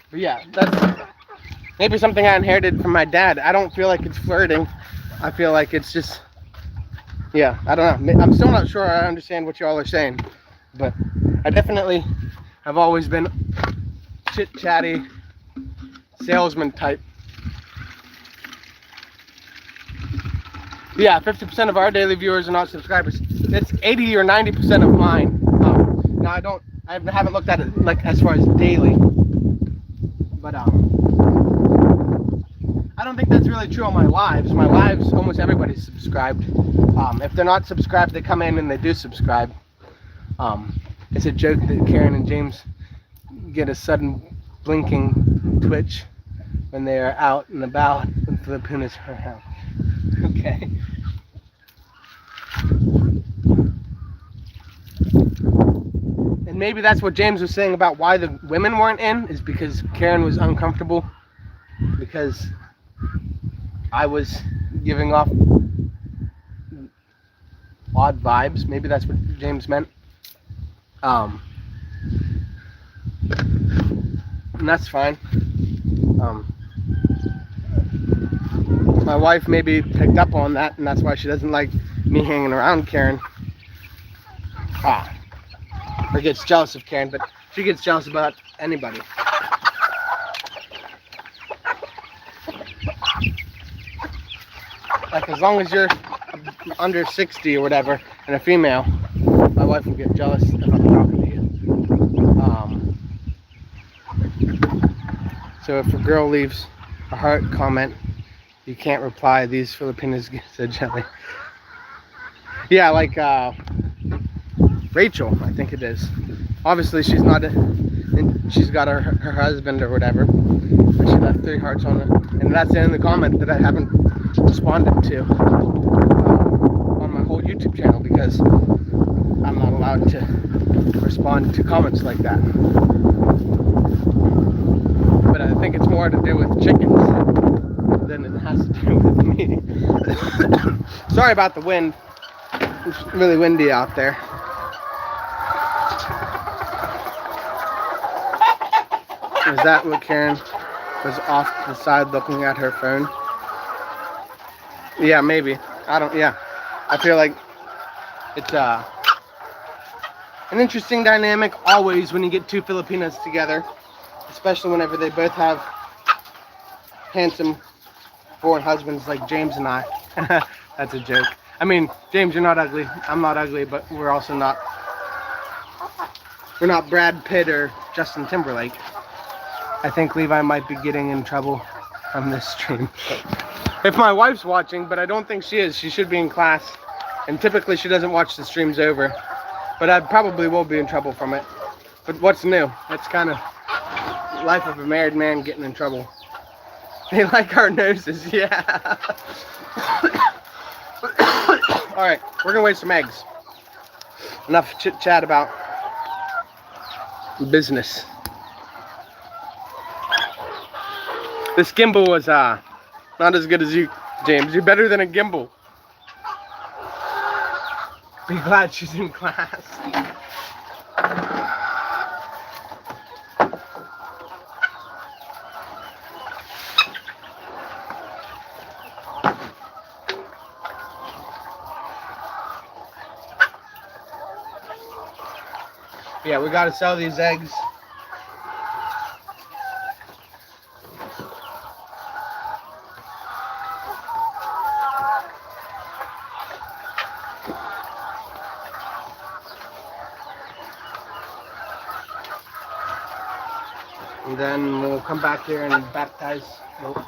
But yeah, that's maybe something I inherited from my dad. I don't feel like it's flirting. I feel like it's just, yeah, I don't know. I'm still not sure I understand what y'all are saying, but I definitely have always been chit-chatty salesman type. Yeah, 50% of our daily viewers are not subscribers. It's 80 or 90% of mine. Now I haven't looked at it like as far as daily, but I don't think that's really true on my lives. My lives, almost everybody's subscribed. If they're not subscribed, they come in and they do subscribe. It's a joke that Karen and James get a sudden blinking twitch when they are out and about when Philippine is around. Okay. And maybe that's what James was saying about why the women weren't in, is because Karen was uncomfortable because I was giving off odd vibes. Maybe that's what James meant. And that's fine. My wife maybe picked up on that, and that's why she doesn't like me hanging around Karen. Or gets jealous of Karen, but she gets jealous about anybody. Like, as long as you're under 60 or whatever and a female, my wife will get jealous if I'm talking to you. So if a girl leaves a heart comment, you can't reply. These Filipinos get so jelly. Yeah, like Rachel, I think it is. Obviously, she's not, and she's got her husband or whatever. But she left 3 hearts on it, and that's the end of the comment that I haven't responded to on my whole YouTube channel because I'm not allowed to respond to comments like that. But I think it's more to do with chickens than it has to do with me. Sorry about the wind. It's really windy out there. Is that what Karen was off to the side looking at her phone? Yeah, maybe. Yeah. I feel like it's an interesting dynamic always when you get 2 Filipinas together, especially whenever they both have handsome foreign husbands like James and I. That's a joke. I mean, James, you're not ugly. I'm not ugly, but we're not Brad Pitt or Justin Timberlake. I think Levi might be getting in trouble on this stream. If my wife's watching, but I don't think she is. She should be in class. And typically she doesn't watch the streams over. But I probably will be in trouble from it. But what's new? That's kind of life of a married man getting in trouble. They like our noses, yeah. Alright, we're gonna weigh some eggs. Enough chit chat about business. This gimbal was not as good as you, James. You're better than a gimbal. Be glad she's in class. Yeah, we gotta sell these eggs. And then we'll come back here and baptize the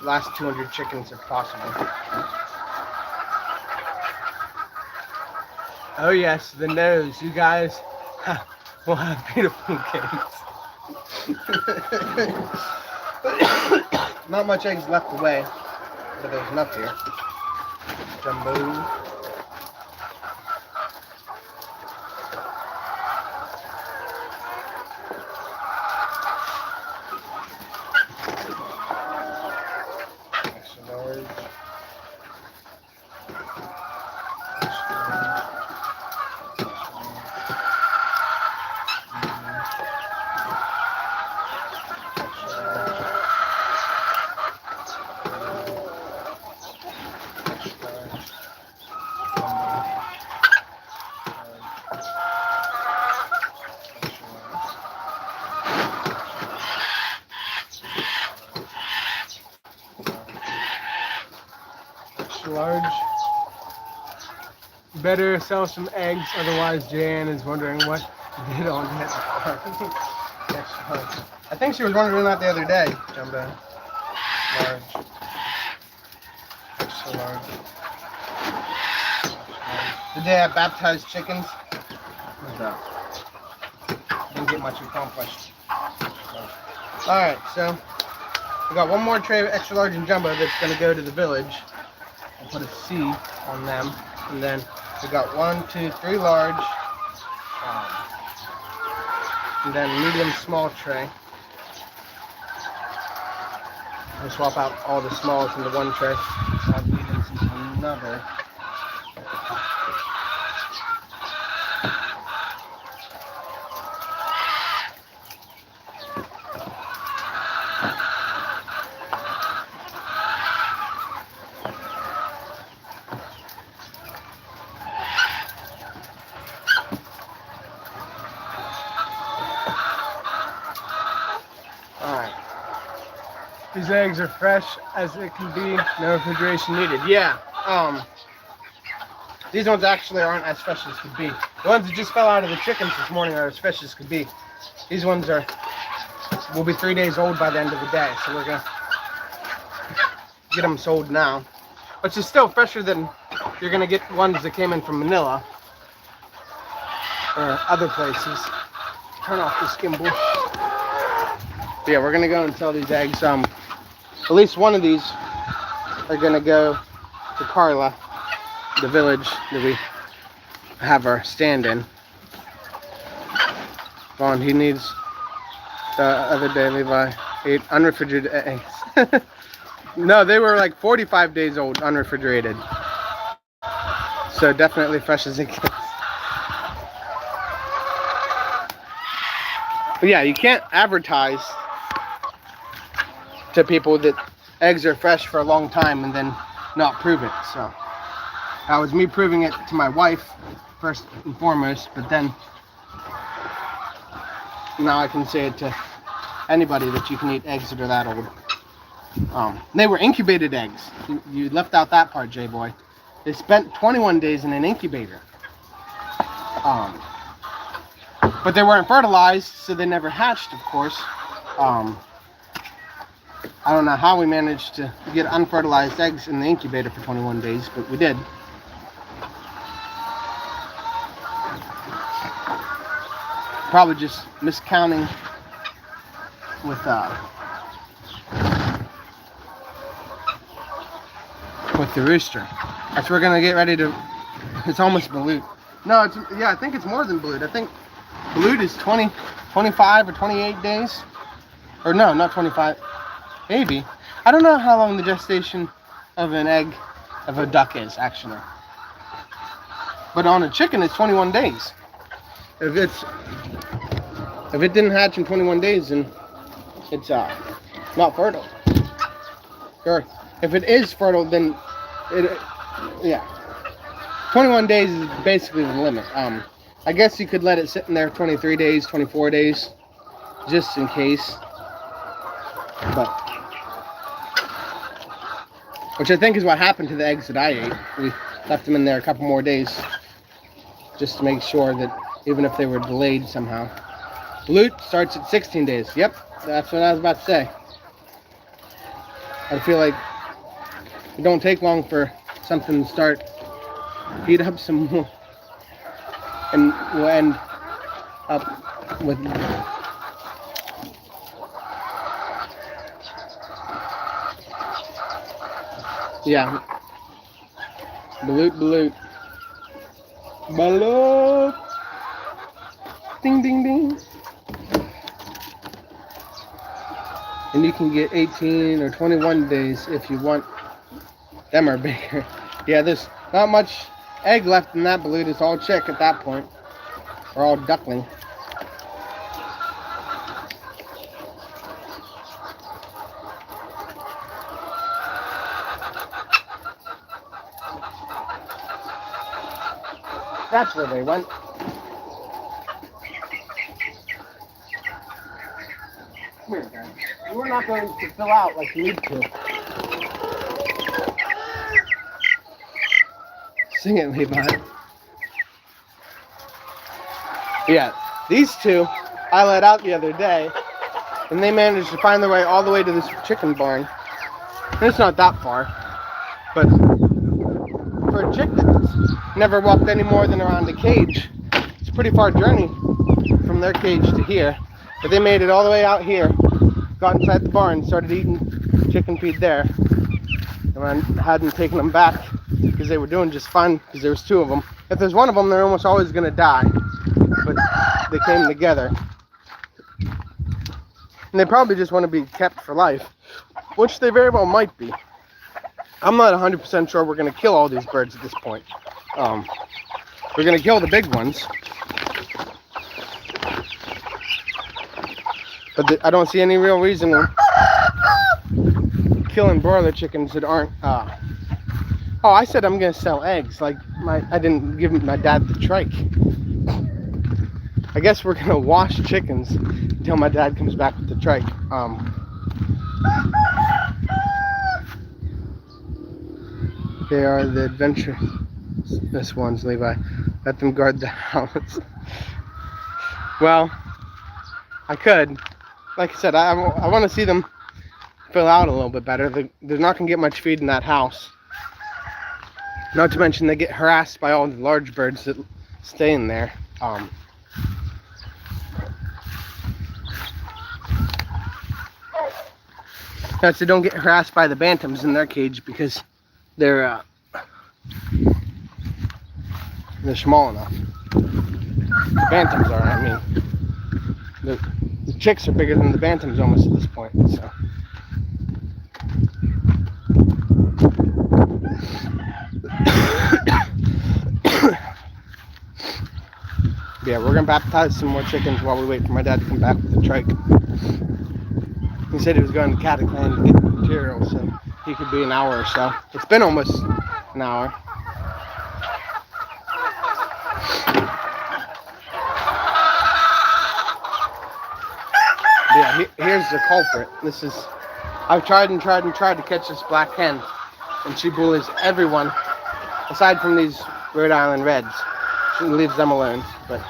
last 200 chickens if possible. Oh yes, the nose. You guys will have beautiful kids. Not much eggs left away, but there's enough here. Jumbo. Large. Better sell some eggs, otherwise Jan is wondering what you did on that farm. I think she was wondering that the other day, Jumbo. Large. Extra large. Did they have baptized chickens? No. Didn't get much accomplished. Alright, so we got one more tray of extra large and jumbo that's going to go to the village. I'll put a C on them, and then we got 1, 2, 3 large, and then medium small tray. I'll swap out all the smalls into one tray. So I'll mediums into another. Alright. These eggs are fresh as it can be, no refrigeration needed. Yeah, these ones actually aren't as fresh as could be. The ones that just fell out of the chickens this morning are as fresh as could be. These ones are will be 3 days old by the end of the day. So we're gonna get them sold now, which is still fresher than you're gonna get ones that came in from Manila or other places. Turn off the gimbal. But yeah, we're gonna go and sell these eggs. At least one of these are gonna go to Carla, the village that we have our stand in. Vaughn, he needs, the other day Levi ate unrefrigerated eggs. No, they were like 45 days old, unrefrigerated. So definitely fresh as it gets. But yeah, you can't advertise to people that eggs are fresh for a long time and then not prove it. So that was me proving it to my wife first and foremost, but then now I can say it to anybody that you can eat eggs that are that old. They were incubated eggs. You left out that part, J-Boy. They spent 21 days in an incubator. But they weren't fertilized, so they never hatched, of course. I don't know how we managed to get unfertilized eggs in the incubator for 21 days, but we did. Probably just miscounting with the rooster. That's we're gonna get ready to. It's almost balut. No, it's, yeah, I think it's more than balut. I think balut is 20, 25 or 28 days. Or no, not 25. Maybe. I don't know how long the gestation of an egg of a duck is actually. But on a chicken, it's 21 days. If it didn't hatch in 21 days, then it's not fertile. Or if it is fertile, then yeah, 21 days is basically the limit. I guess you could let it sit in there 23 days, 24 days, just in case. But which I think is what happened to the eggs that I ate. We left them in there a couple more days just to make sure that even if they were delayed somehow. Balut starts at 16 days. Yep, that's what I was about to say. I feel like it don't take long for something to start heat up some more, and we'll end up with yeah, balut, ding ding ding. And you can get 18 or 21 days if you want. Them are bigger. Yeah, there's not much egg left in that balut. It's all chick at that point. Or all duckling. That's where they went. Come here, guys. We're not going to fill out like you need to. Sing it, Levi. Yeah, these two I let out the other day, and they managed to find their way all the way to this chicken barn. And it's not that far, but for a chick that's never walked any more than around the cage, it's a pretty far journey from their cage to here. But they made it all the way out here, got inside the barn, started eating chicken feed there. And I hadn't taken them back because they were doing just fine, because there was two of them. If there's one of them, they're almost always going to die. But they came together. And they probably just want to be kept for life, which they very well might be. I'm not 100% sure we're going to kill all these birds at this point. We're going to kill the big ones. But I don't see any real reason we're killing broiler chickens that aren't... Oh, I said I'm going to sell eggs. Like, I didn't give my dad the trike. I guess we're going to wash chickens until my dad comes back with the trike. They are the adventurous ones, Levi. Let them guard the house. Well, I could. like I said, I want to see them fill out a little bit better. They're not going to get much feed in that house. Not to mention they get harassed by all the large birds that stay in there. That's they don't get harassed by the bantams in their cage because they're small enough. The bantams are. I mean, the chicks are bigger than the bantams almost at this point. So. Yeah, we're gonna baptize some more chickens while we wait for my dad to come back with the trike. He said he was going to Cataclan to get the material, so he could be an hour or so. It's been almost an hour. Yeah, here's the culprit. I've tried to catch this black hen, and she bullies everyone, aside from these Rhode Island Reds. She leaves them alone, but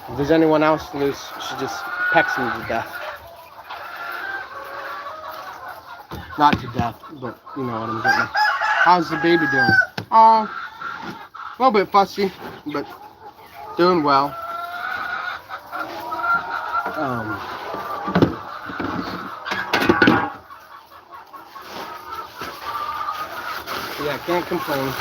if there's anyone else loose, she just pecks them to death. Not to death, but you know what I'm getting at. How's the baby doing? Oh, a little bit fussy, but doing well. Yeah, can't complain.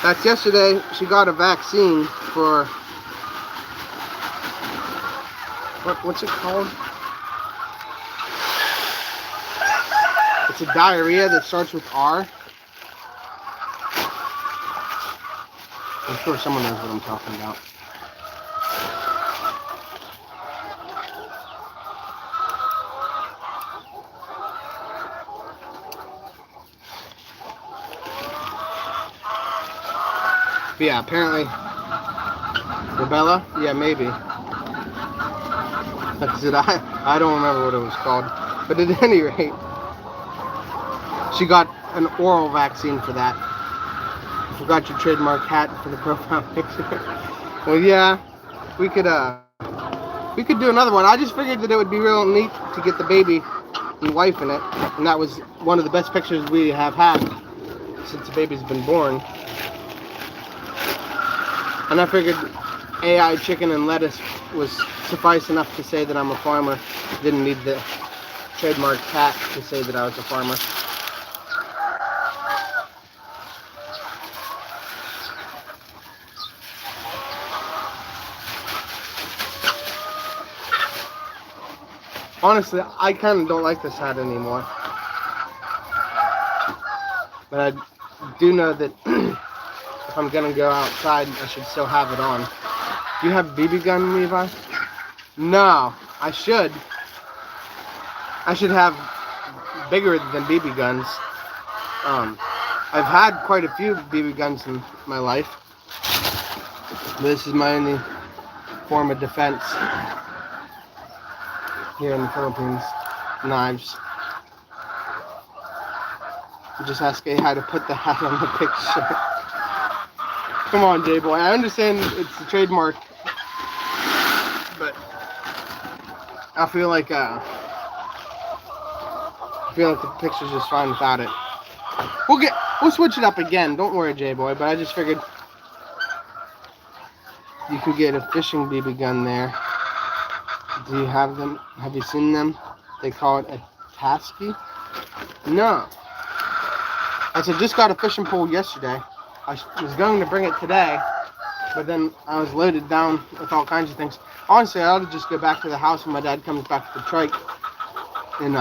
That's yesterday. She got a vaccine for what's it called? It's a diarrhea that starts with R. I'm sure someone knows what I'm talking about. But yeah, apparently, rubella? Yeah, maybe. That's it. I don't remember what it was called. But at any rate, she got an oral vaccine for that. You forgot your trademark hat for the profile picture. Well, yeah, we could do another one. I just figured that it would be real neat to get the baby and wife in it. And that was one of the best pictures we have had since the baby's been born. And I figured AI chicken and lettuce was suffice enough to say that I'm a farmer. Didn't need the trademark hat to say that I was a farmer. Honestly, I kind of don't like this hat anymore. But I do know that if I'm gonna go outside, I should still have it on. Do you have a BB gun, Levi? No, I should. I should have bigger than BB guns. I've had quite a few BB guns in my life. This is my only form of defense here in the Philippines. Knives. Just ask AI to put the hat on the picture. Come on, J-Boy. I understand it's the trademark, but I feel like the picture's just fine without it. We'll switch it up again. Don't worry, J-Boy. But I just figured you could get a fishing BB gun there. Do you have them? Have you seen them? They call it a tasky. No. I said just got a fishing pole yesterday. I was going to bring it today, but then I was loaded down with all kinds of things. Honestly, I ought to just go back to the house when my dad comes back with the trike and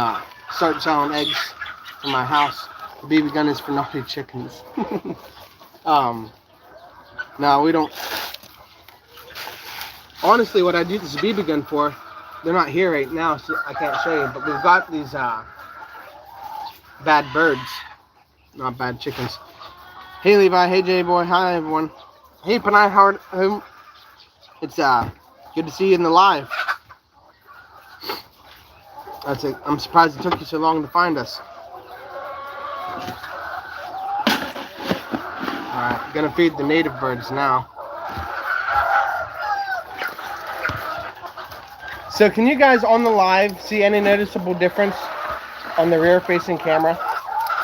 start selling eggs from my house. The BB gun is for naughty chickens. No, we don't. Honestly, what I do this BB gun for, they're not here right now, so I can't show you, but we've got these bad birds, not bad chickens. Hey Levi, hey J-Boy, hi everyone. Hey Panay Hard, it's good to see you in the live. That's it. I'm surprised it took you so long to find us. Alright. Gonna feed the native birds now. So can you guys on the live see any noticeable difference on the rear facing camera?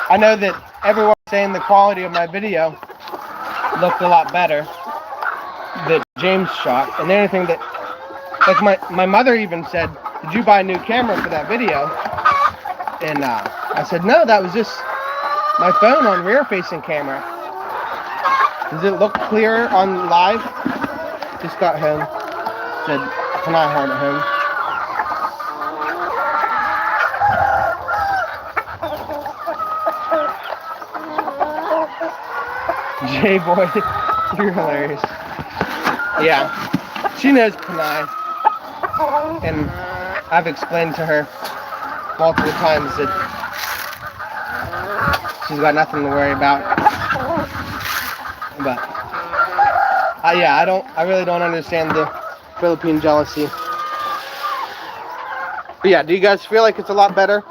I know that everyone's saying the quality of my video looked a lot better that James shot. And the only thing that, like my mother even said, did you buy a new camera for that video? And I said, no, that was just my phone on rear facing camera. Does it look clearer on live? Just got home. Said, can I hard at home? J-Boy, you're hilarious. Yeah, she knows Panay. And I've explained to her multiple times that she's got nothing to worry about. But yeah, I really don't understand the Philippine jealousy. But yeah, do you guys feel like it's a lot better?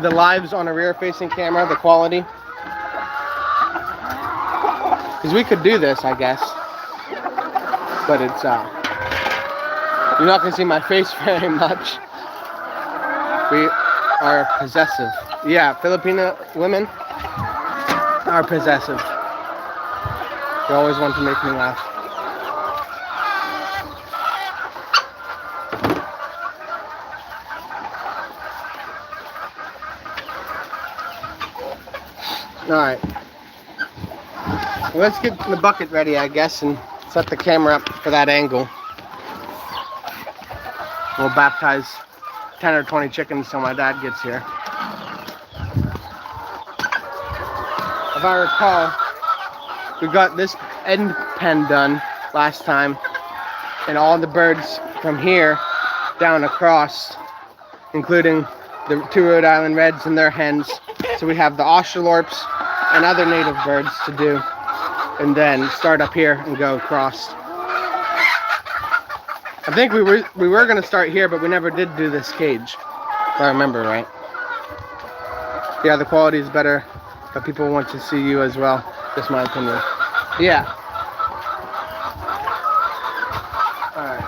The lives on a rear-facing camera, the quality? Because we could do this, I guess. But it's you're not gonna see my face very much. We are possessive. Yeah, Filipino women are possessive. They always want to make me laugh. Alright. Let's get the bucket ready, I guess, and set the camera up for that angle. We'll baptize 10 or 20 chickens till my dad gets here. If I recall, we got this end pen done last time, and all the birds from here down across, including the 2 Rhode Island Reds and their hens. So we have the ocelorps and other native birds to do, and then start up here and go across. I think we were going to start here, but we never did do this cage, if I remember right. Yeah, the quality is better, but people want to see you as well. Just my opinion. Yeah. Alright.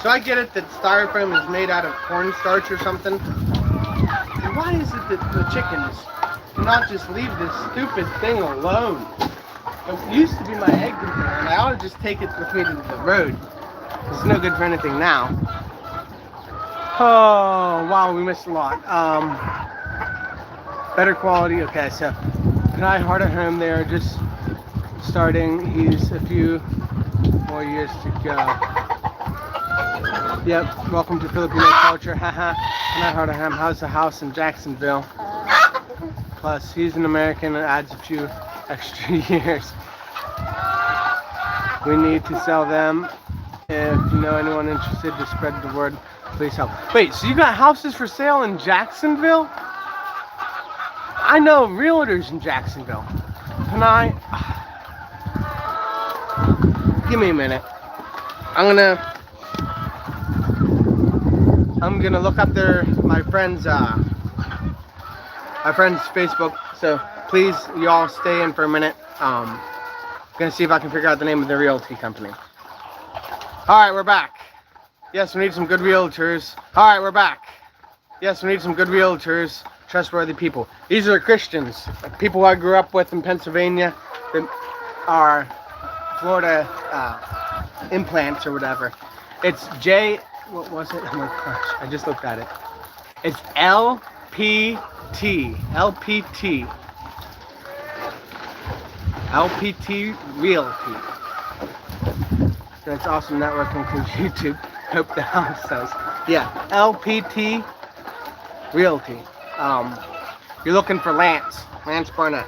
So I get it that styrofoam is made out of cornstarch or something. And why is it that the chickens do not just leave this stupid thing alone? It used to be my egg container, and I ought to just take it with me to the road. It's no good for anything now. Oh, wow, we missed a lot. Better quality. Okay, so Panay hard at home. They are just starting. He's a few more years to go. Yep, welcome to Filipino culture, haha. Panay hard at home. How's the house in Jacksonville? Plus, he's an American and adds a few extra years. We need to sell them. If you know anyone interested to spread the word, please help. Wait, so you got houses for sale in Jacksonville? I know realtors in Jacksonville. Panay, give me a minute. I'm gonna look up my friend's Facebook. So please, y'all stay in for a minute. Gonna see if I can figure out the name of the realty company. All right, we're back. Yes, we need some good realtors. All right, we're back. Yes, we need some good realtors, trustworthy people. These are Christians, people I grew up with in Pennsylvania that are Florida implants or whatever. It's what was it? Oh my gosh, I just looked at it. It's LPT. LPT. LPT Realty. That's awesome networking because YouTube. Hope the house says. Yeah, LPT Realty. You're looking for Lance Barnett.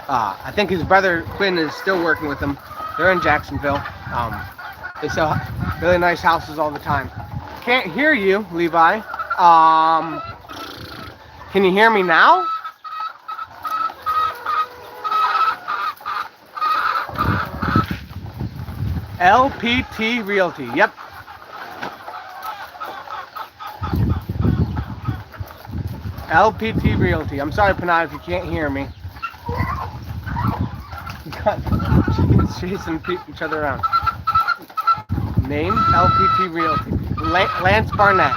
I think his brother Quinn is still working with him. They're in Jacksonville. They sell really nice houses all the time. Can't hear you, Levi. Can you hear me now? LPT Realty. Yep. LPT Realty. I'm sorry, Panay, if you can't hear me. She's chasing each other around. Name LPT Realty. Lance Barnett.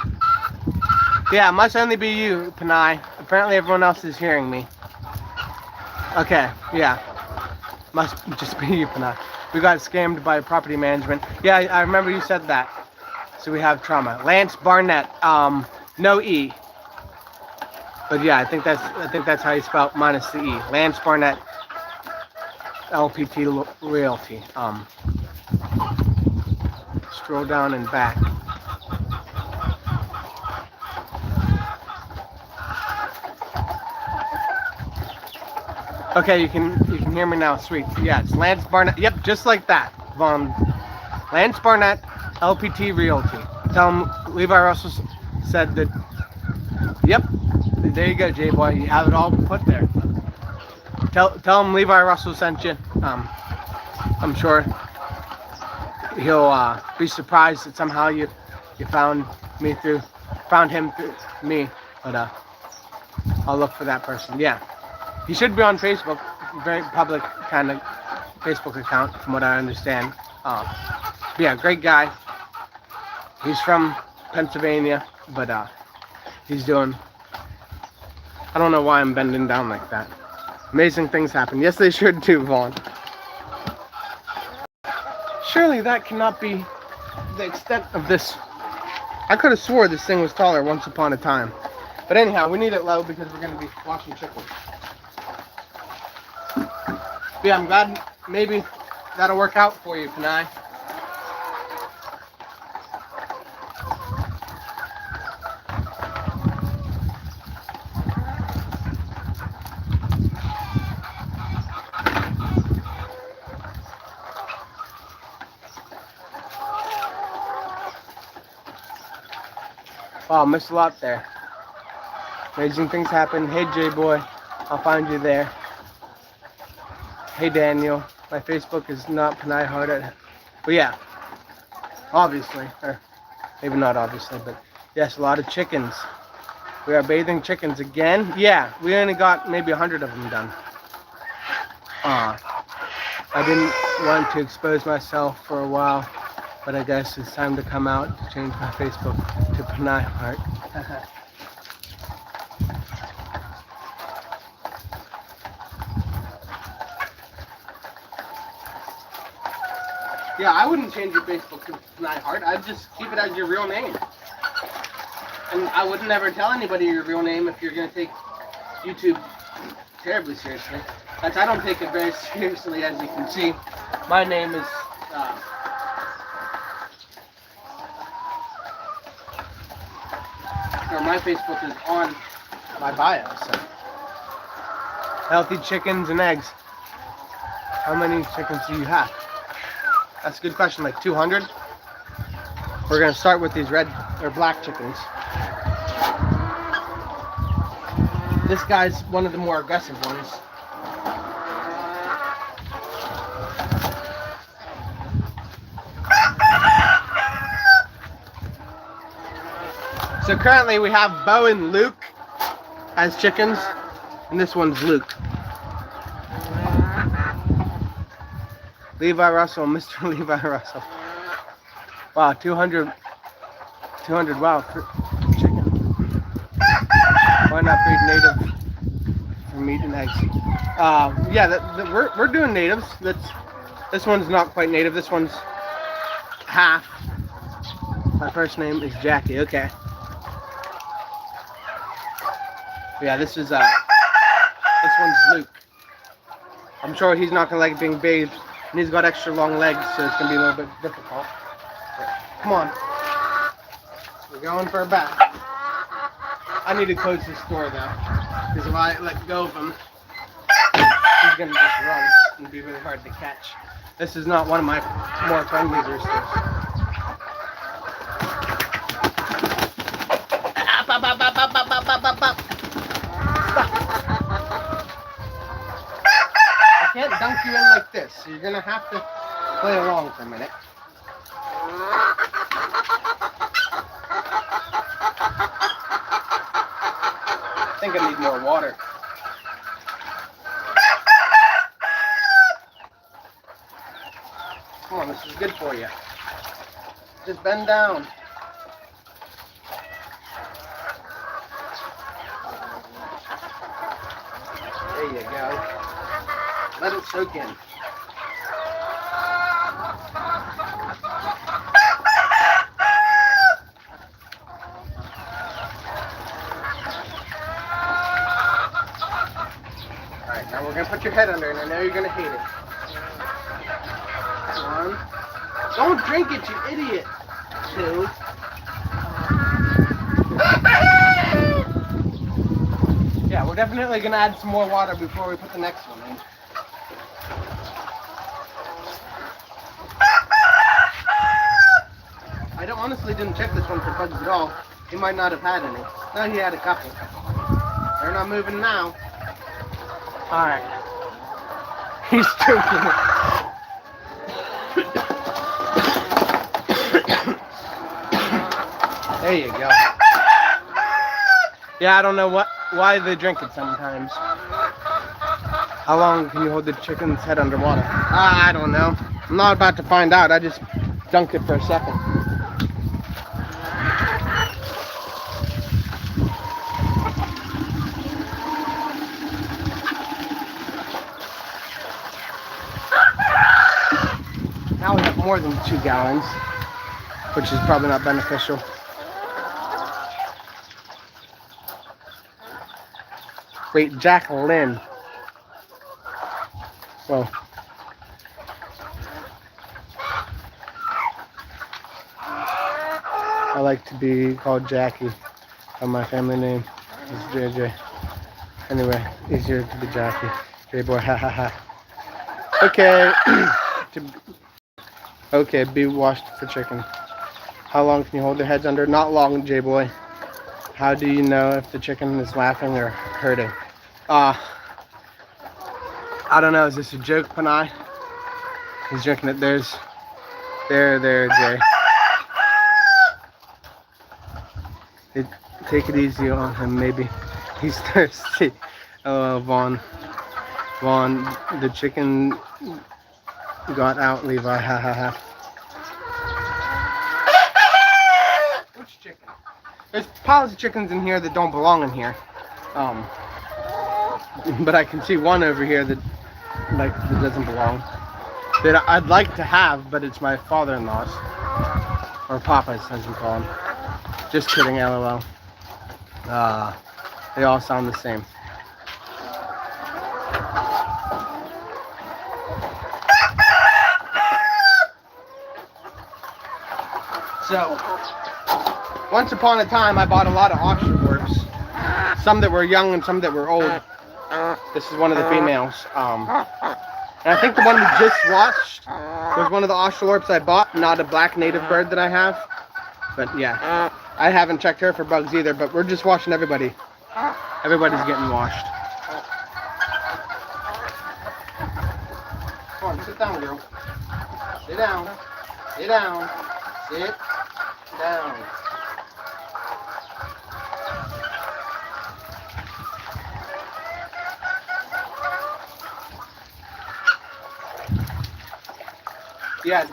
Yeah, it must only be you, Panay. Apparently everyone else is hearing me. Okay, yeah. Must just be you, Panay. We got scammed by property management. Yeah, I remember you said that. So we have trauma. Lance Barnett. No E. But yeah, I think that's how you spell it, minus the E. Lance Barnett. LPT Realty. Scroll down and back. Okay, you can hear me now. Sweet. Yeah, it's Lance Barnett. Yep, just like that, Vaughn. Lance Barnett, LPT Realty. Tell him Levi Russell said that. Yep. There you go, J-Boy. You have it all put there. Tell him Levi Russell sent you. I'm sure he'll be surprised that somehow you found him through me. But I'll look for that person. Yeah, he should be on Facebook. Very public kind of Facebook account, from what I understand. Yeah, great guy. He's from Pennsylvania, but he's doing. I don't know why I'm bending down like that. Amazing things happen. Yes, they should too, Vaughn. Surely that cannot be the extent of this. I could have swore this thing was taller once upon a time. But anyhow, we need it low because we're going to be washing chickens. But yeah, I'm glad maybe that'll work out for you, Panay. Wow, missed a lot there. Amazing things happen. Hey, J-Boy, I'll find you there. Hey, Daniel, my Facebook is not Panay Hard. But yeah, obviously, or maybe not obviously, but yes, a lot of chickens. We are bathing chickens again. Yeah, we only got maybe 100 of them done. I didn't want to expose myself for a while. But I guess it's time to come out to change my Facebook to Panay Heart. Yeah, I wouldn't change your Facebook to Panay Heart. I'd just keep it as your real name. And I would never tell anybody your real name if you're going to take YouTube terribly seriously. I don't take it very seriously, as you can see. My name is... my Facebook is on my bio, so. Healthy chickens and eggs. How many chickens do you have? That's a good question, like 200? We're gonna start with these red or black chickens. This guy's one of the more aggressive ones. So currently we have Bo and Luke as chickens, and this one's Luke. Levi Russell, Mr. Levi Russell. Wow, 200, wow, for chicken. Why not breed native for meat and eggs? Yeah, we're doing natives. This one's not quite native. This one's half. My first name is Jackie. Okay. Yeah, this one's Luke. I'm sure he's not gonna like being bathed, and he's got extra long legs, so it's gonna be a little bit difficult. But, come on, we're going for a bath. I need to close this door though, because if I let go of him, he's gonna just run and be really hard to catch. This is not one of my more friendly roosters. I can't dunk you in like this, so you're gonna have to play along for a minute. I think I need more water. Come on, this is good for you. Just bend down. There you go. Let it soak in. Alright, now we're going to put your head under, and I know you're going to hate it. One. Don't drink it, you idiot. Two. Yeah, we're definitely going to add some more water before we put the next one in. I honestly didn't check this one for bugs at all. He might not have had any. No, he had a couple. They're not moving now. Alright. He's drinking it. There you go. Yeah, I don't know why they drink it sometimes. How long can you hold the chicken's head underwater? I don't know. I'm not about to find out. I just dunked it for a second. Now we have more than 2 gallons, which is probably not beneficial. Wait, Jacqueline. Well, I like to be called Jackie, and my family name is JJ. Anyway, easier to be Jackie. J-boy, ha ha ha. Okay. Okay, be washed for chicken. How long can you hold their heads under? Not long, J-boy. How do you know if the chicken is laughing or hurting? I don't know. Is this a joke, Panay? He's drinking it. There, Jay. Take it easy on him, maybe. He's thirsty. Oh, Vaughn. Vaughn, the chicken got out, Levi. Ha ha ha. Which chicken? There's piles of chickens in here that don't belong in here. But I can see one over here that doesn't belong. That I'd like to have, but it's my father-in-law's. Or Papa's, as we call him. Just kidding, LOL. They all sound the same. So, once upon a time, I bought a lot of Australorps. Some that were young and some that were old. This is one of the females. And I think the one we just watched was one of the Australorps I bought, not a black native bird that I have. But yeah, I haven't checked her for bugs either, but we're just washing everybody. Everybody's getting washed. Come on, sit down, girl. Sit down. Sit down. Sit down. Yeah,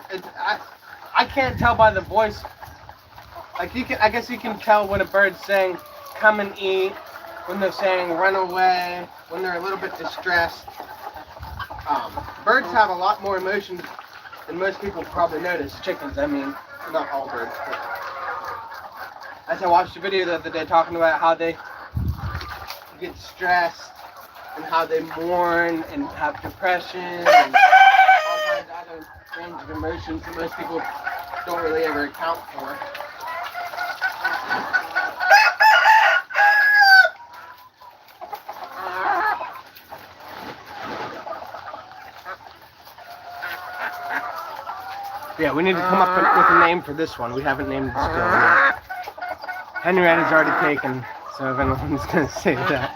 I can't tell by the voice. Like I guess you can tell when a bird's saying "come and eat," when they're saying "run away," when they're a little bit distressed. Birds have a lot more emotions than most people probably notice. Chickens, I mean, not all birds. But as I watched a video the other day talking about how they get stressed and how they mourn and have depression and all kinds of other range of emotions that most people don't really ever account for. Yeah, we need to come up with a name for this one. We haven't named this girl yet. Henrietta's already taken, so if anyone's going to say that.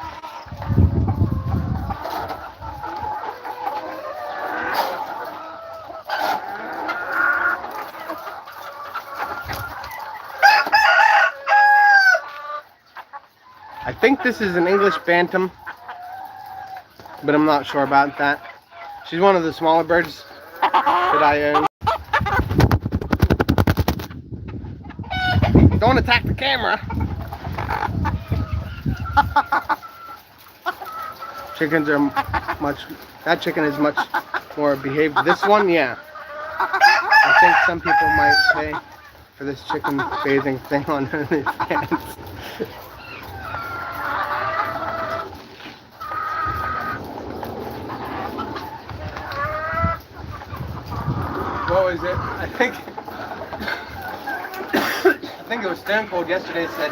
I think this is an English Bantam, but I'm not sure about that. She's one of the smaller birds that I own. Don't attack the camera. Chickens are that chicken is much more behaved. This one, yeah. I think some people might pay for this chicken bathing thing on OnlyFans. What was it? I think it was Stone Cold yesterday said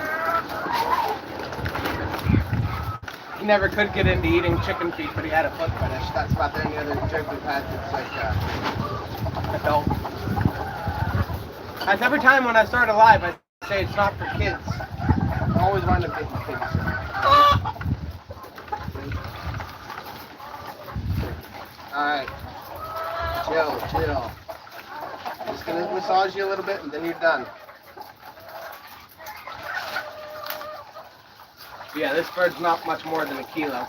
he never could get into eating chicken feet, but he had a foot fetish. That's about the only other joke we've had that's like adult. That's every time when I start a live, I say it's not for kids. I always wind up getting kids. Alright. Chill. I'm just gonna massage you a little bit and then you're done. Yeah, this bird's not much more than a kilo.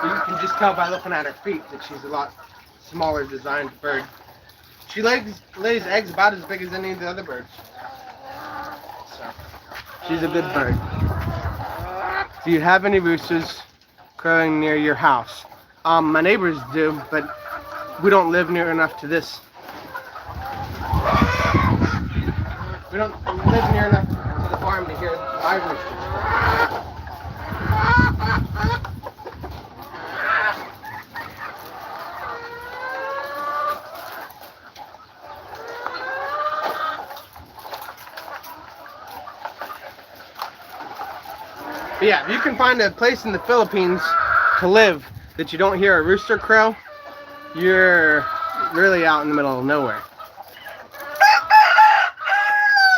You can just tell by looking at her feet that she's a lot smaller designed bird. She lays eggs about as big as any of the other birds. So, she's a good bird. Do you have any roosters crowing near your house? My neighbors do, but we don't live near enough to this. We don't live near enough to the farm to hear my roosters. But yeah, if you can find a place in the Philippines to live that you don't hear a rooster crow, you're really out in the middle of nowhere.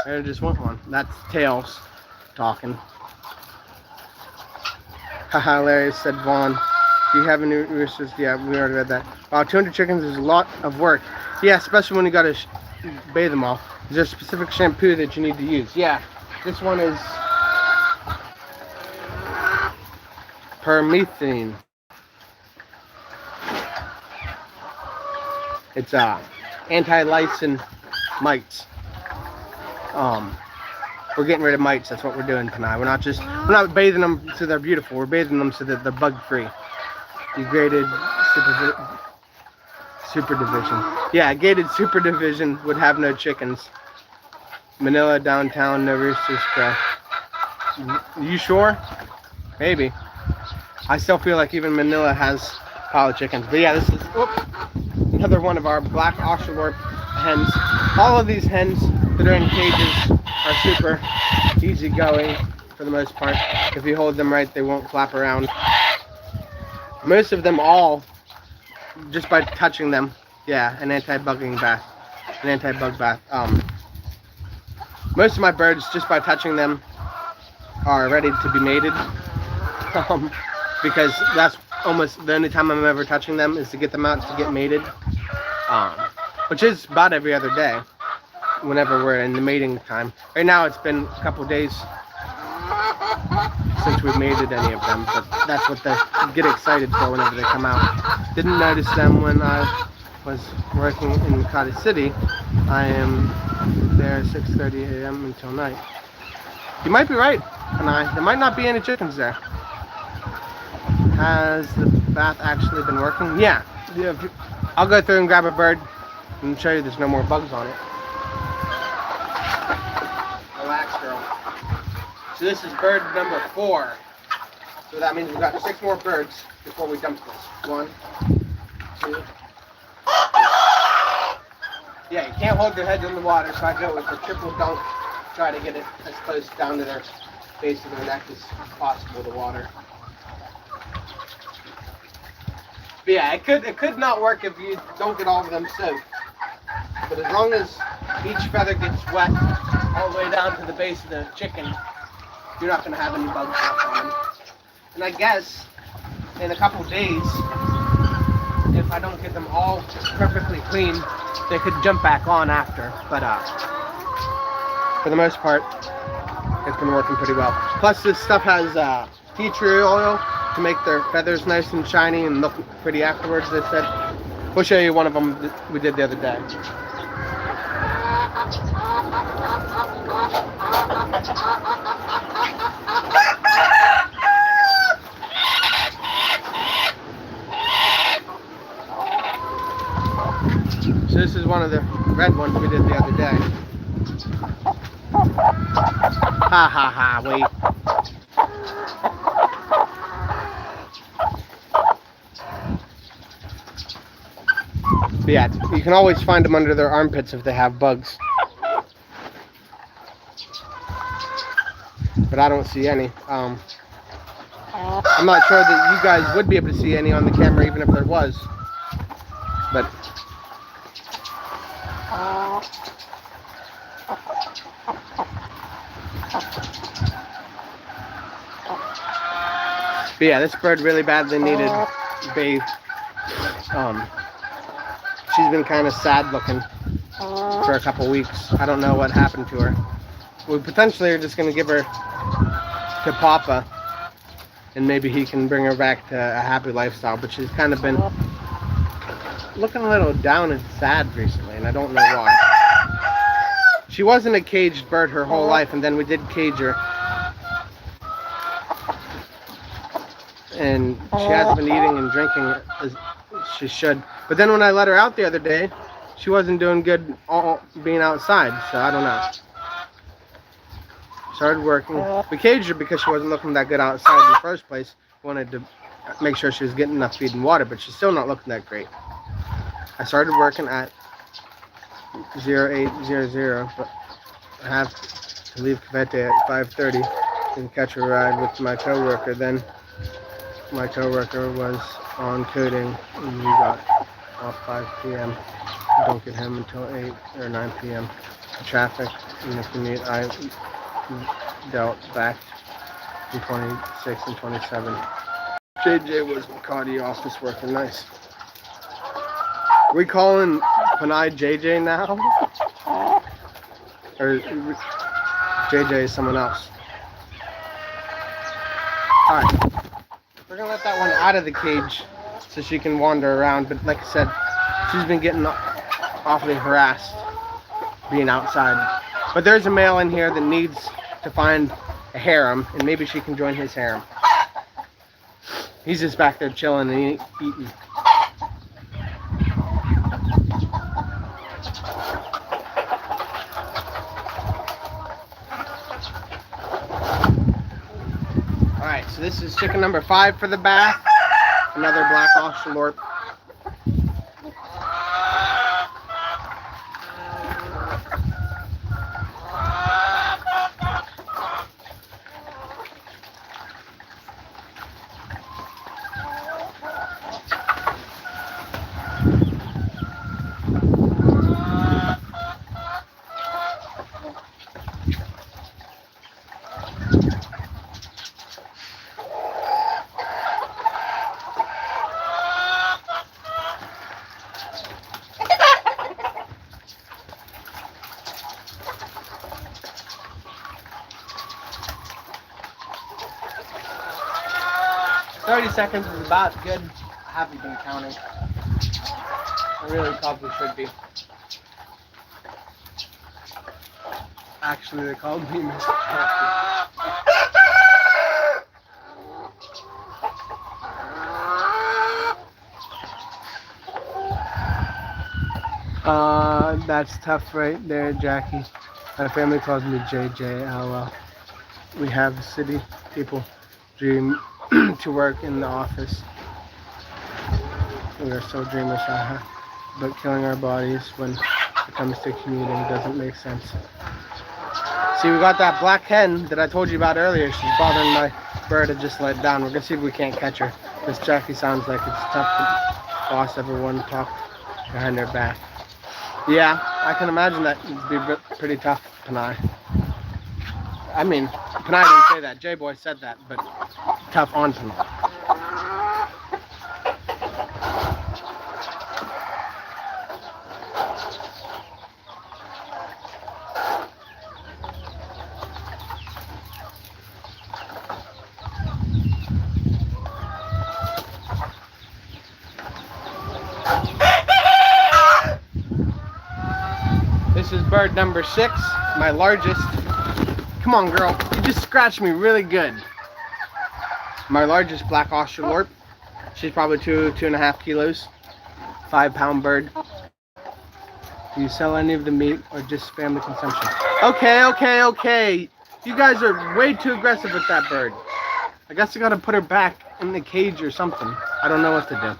I just want one. That's Tails talking. Haha, hilarious, said Vaughn. Do you have any roosters? Yeah, we already read that. Wow, 200 chickens is a lot of work. Yeah, especially when you gotta bathe them all. Is there a specific shampoo that you need to use? Yeah, this one is permethrin. It's anti-lice mites. We're getting rid of mites. That's what we're doing tonight. We're not bathing them so they're beautiful. We're bathing them so that they're bug-free. Degraded super division. Yeah, gated super division would have no chickens. Manila downtown, no roosters crow. You sure? Maybe. I still feel like even Manila has pile of chickens. But yeah, this is another one of our black Australorp hens. All of these hens that are in cages are super easygoing for the most part. If you hold them right, they won't flap around. Most of them all, just by touching them, yeah, an anti-bugging bath, an anti-bug bath. Most of my birds, just by touching them, are ready to be mated. Because that's almost the only time I'm ever touching them is to get them out to get mated. Which is about every other day, whenever we're in the mating time. Right now it's been a couple days since we've mated any of them, but that's what they get excited for whenever they come out. Didn't notice them when I was working in Cottage City. I am there 6:30 a.m. until night. You might be right, and there might not be any chickens there. Has the bath actually been working? Yeah. I'll go through and grab a bird and show you there's no more bugs on it. Relax, girl. So this is bird number 4. So that means we've got 6 more birds before we dump this. 1, 2. Yeah, you can't hold their heads in the water, so I go with the triple dunk. Try to get it as close down to their base of their neck as possible, the water. But yeah, it could not work if you don't get all of them soaked. But as long as each feather gets wet all the way down to the base of the chicken, you're not going to have any bugs left on them. And I guess in a couple days, if I don't get them all perfectly clean, they could jump back on after. But for the most part, it's been working pretty well. Plus this stuff has tea tree oil to make their feathers nice and shiny and look pretty afterwards, they said. We'll show you one of them that we did the other day. So this is one of the red ones we did the other day. Ha ha ha, wait. But yeah, you can always find them under their armpits if they have bugs. But I don't see any. I'm not sure that you guys would be able to see any on the camera even if there was. But yeah, this bird really badly needed bathe. She's been kind of sad looking for a couple weeks. I don't know what happened to her. We potentially are just going to give her to Papa, and maybe he can bring her back to a happy lifestyle. But she's kind of been looking a little down and sad recently, and I don't know why. She wasn't a caged bird her whole life, and then we did cage her. And she hasn't been eating and drinking as she should. But then when I let her out the other day, she wasn't doing good all being outside, so I don't know. Started working. We caged her because she wasn't looking that good outside in the first place. Wanted to make sure she was getting enough feed and water, but she's still not looking that great. I started working at 0800, but I have to leave Cavite at 5:30 and catch a ride with my coworker. Then my coworker was on coding and we got off 5 p.m. Don't get him until 8 or 9 p.m. The traffic in the commute I dealt back in 26 and 27. JJ was caught the office working nice. We calling Panay JJ now? Or JJ is someone else? Alright. We're gonna let that one out of the cage so she can wander around, but like I said, she's been getting awfully harassed being outside. But there's a male in here that needs to find a harem, and maybe she can join his harem. He's just back there chilling and eating. Alright, so this is chicken number 5 for the bath. Another black ocelot. $30 seconds is about good. I haven't been counting. I really probably should be. Actually, they called me Mr. Captain. That's tough right there, Jackie. My family calls me JJ, LOL. we have city people dream to work in the office. We are so dreamers, but killing our bodies when it comes to commuting doesn't make sense. See, we got that black hen that I told you about earlier. She's bothering my bird. I just let down. We're gonna see if we can't catch her. This Jackie sounds like it's tough to boss everyone talk behind their back. Yeah, I can imagine that would be pretty tough, Panay. I mean, Panay didn't say that. J-Boy said that, but tough on Panay. This is bird number 6, my largest. Come on, girl. You just scratched me really good. My largest black Australorp. She's probably 2.5 kilos. 5-pound bird. Do you sell any of the meat or just family consumption? Okay. You guys are way too aggressive with that bird. I guess I gotta put her back in the cage or something. I don't know what to do.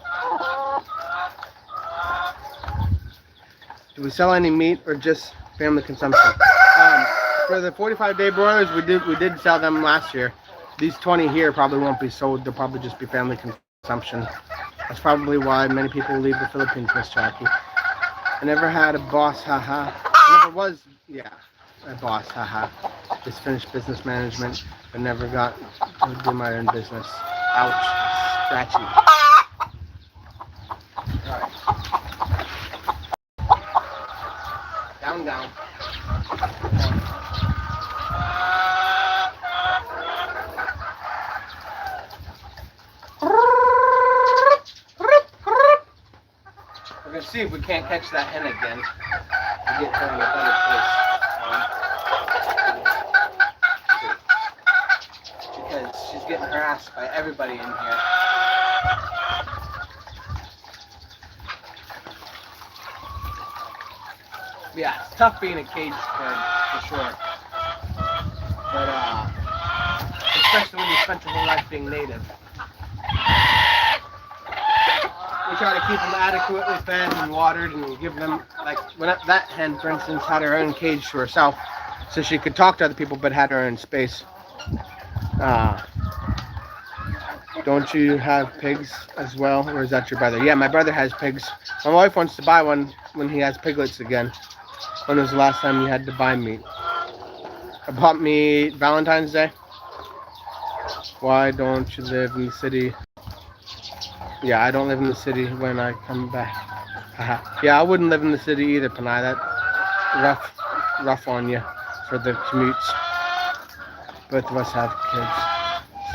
Do we sell any meat or just family consumption? For the 45-day broilers, we did sell them last year. These 20 here probably won't be sold. They'll probably just be family consumption. That's probably why many people leave the Philippines, Miss Jackie. I never had a boss, haha. I never was, yeah, a boss, haha. Just finished business management, but never got to do my own business. Ouch, scratchy. All right. Down. We're gonna see if we can't catch that hen again and get her in a better place. Because she's getting harassed by everybody in here. Yeah, it's tough being a cage bird, for sure. But, especially when you spent your whole life being native. We try to keep them adequately fed and watered and give them, like, when that hen, for instance, had her own cage to herself, so she could talk to other people but had her own space. Don't you have pigs as well, or is that your brother? Yeah, my brother has pigs. My wife wants to buy one when he has piglets again. When was the last time you had to buy meat? I bought meat Valentine's Day. Why don't you live in the city? Yeah, I don't live in the city when I come back. Yeah, I wouldn't live in the city either, Panay. That rough on you for the commutes. Both of us have kids,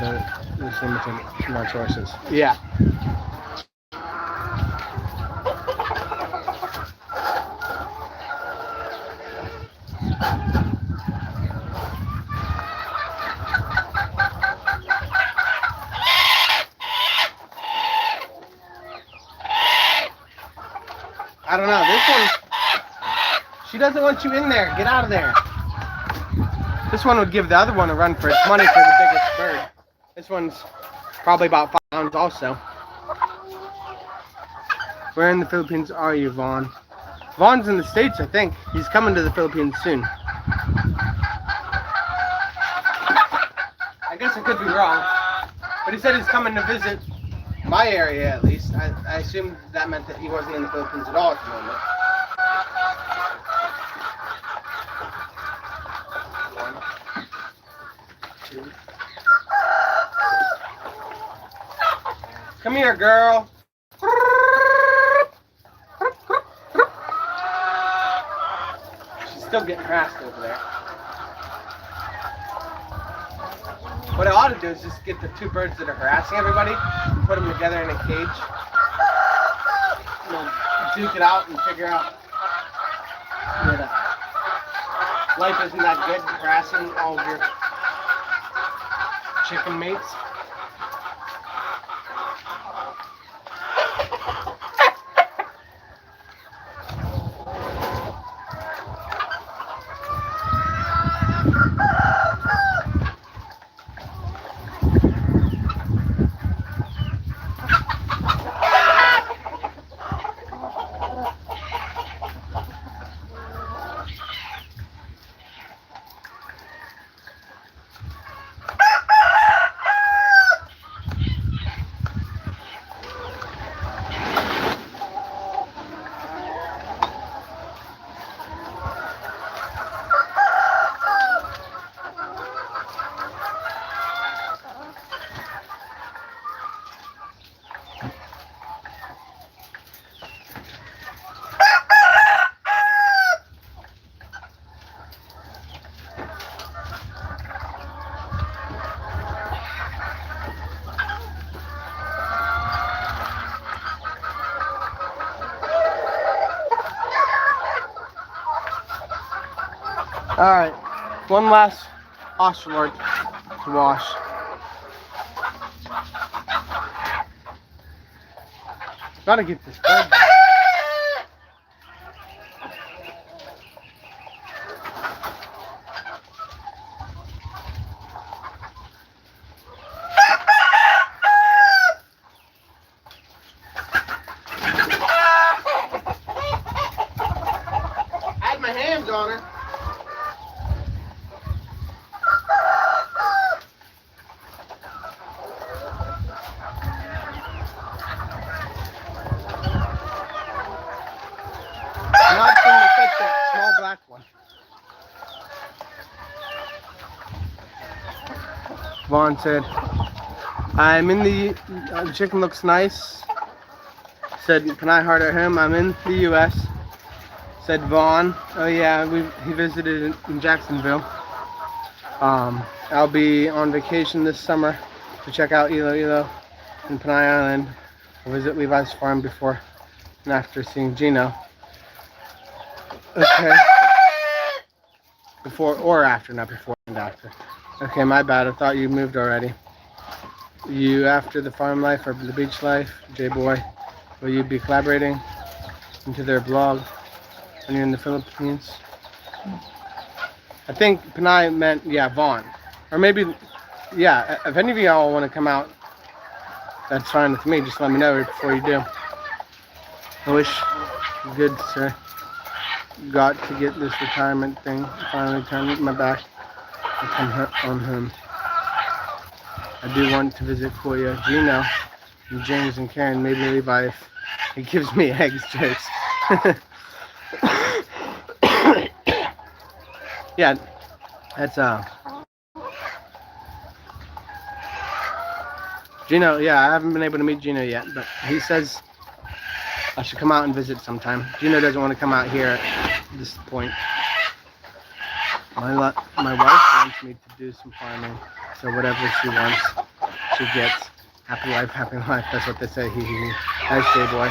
so there's limited our choices. Yeah. I don't know, this one, she doesn't want you in there. Get out of there. This one would give the other one a run for its money for the biggest bird. This one's probably about 5 pounds also. Where in the Philippines are you, Vaughn? Vaughn's in the States, I think. He's coming to the Philippines soon. I guess I could be wrong, but he said he's coming to visit my area at least. I assumed that meant that he wasn't in the Philippines at all at the moment. Come here, girl. She's still getting harassed over there. What I ought to do is just get the 2 birds that are harassing everybody and put them together in a cage. You know, duke it out and figure out that life isn't that good harassing all of your chicken mates. Alright, one last ocelot to wash. Gotta get this bird. I had my hands on her. Not going to catch that small black one. Vaughn said, I'm in the chicken looks nice. Said, can I heart at him? I'm in the U.S. Said Vaughn. Oh yeah, he visited in Jacksonville. I'll be on vacation this summer to check out Ilo and Panay Island. I'll visit Levi's farm before and after seeing Gino. Okay. Before or after, not before and after. Okay, my bad. I thought you moved already. You after the farm life or the beach life, J-Boy? Will you be collaborating into their blog when you're in the Philippines? I think Panay meant, yeah, Vaughn. Or maybe, yeah, if any of y'all want to come out, that's fine with me. Just let me know before you do. I wish you good, sir. Got to get this retirement thing finally turned my back and come on home. I do want to visit Koya, Gino, and James and Karen, maybe Levi if he gives me eggs, jokes. Yeah, that's Gino. Yeah, I haven't been able to meet Gino yet, but he says I should come out and visit sometime. Gino doesn't want to come out here at this point. My wife wants me to do some farming, so whatever she wants, she gets. Happy life, happy life. That's what they say. Nice J-Boy.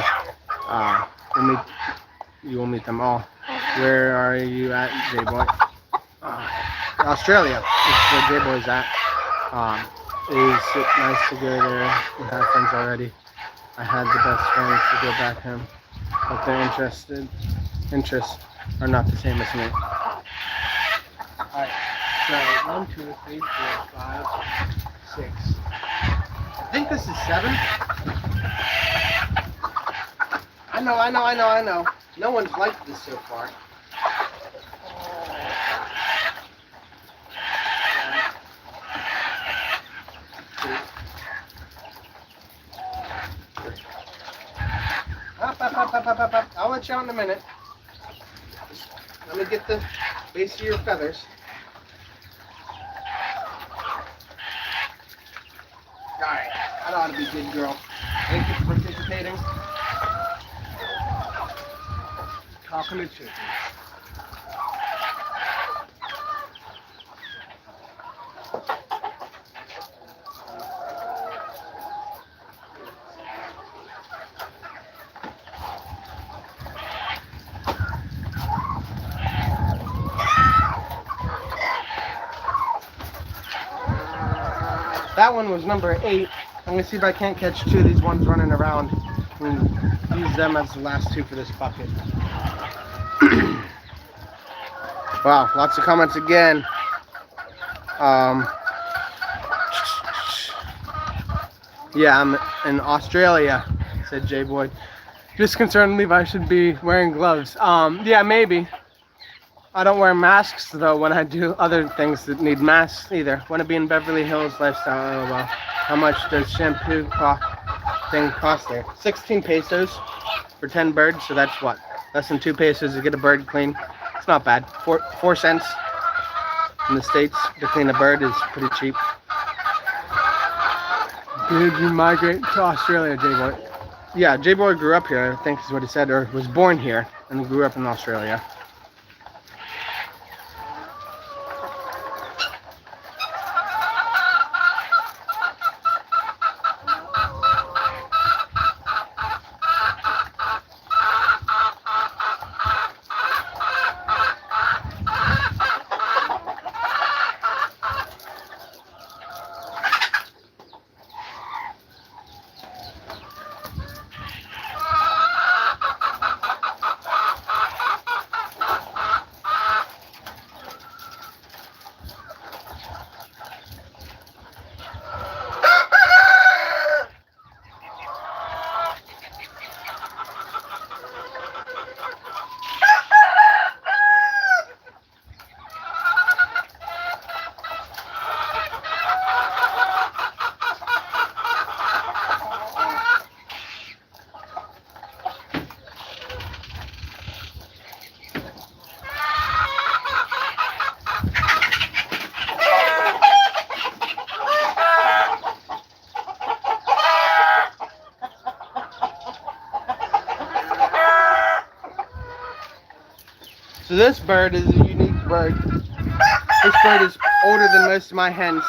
You will meet them all. Where are you at, J-Boy? Australia. That's where J-Boy's at. Is it nice to go there? We have friends already. I had the best friends to go back home, but their interests are not the same as me. Alright, so 1, 2, 3, 4, 5, 6. I think this is 7. I know. No one's liked this so far. Up. I'll let you out in a minute. Let me get the base of your feathers. Alright, that ought to be good, girl. Thank you for participating. Talking to chickens. That one was number 8. I'm going to see if I can't catch 2 of these ones running around and use them as the last 2 for this bucket. Wow, lots of comments again. Yeah, I'm in Australia, said J-Boy. Just concerned Levi should be wearing gloves. Yeah, maybe. I don't wear masks though when I do other things that need masks either. Want to be in Beverly Hills lifestyle, LOL. How much does shampoo thing cost there? 16 pesos for 10 birds, so that's what? Less than 2 pesos to get a bird clean. It's not bad. 4 cents in the States to clean a bird is pretty cheap. Did you migrate to Australia, J-Boy? Yeah, J-Boy grew up here, I think is what he said, or was born here and grew up in Australia. So this bird is a unique bird. This bird is older than most of my hens,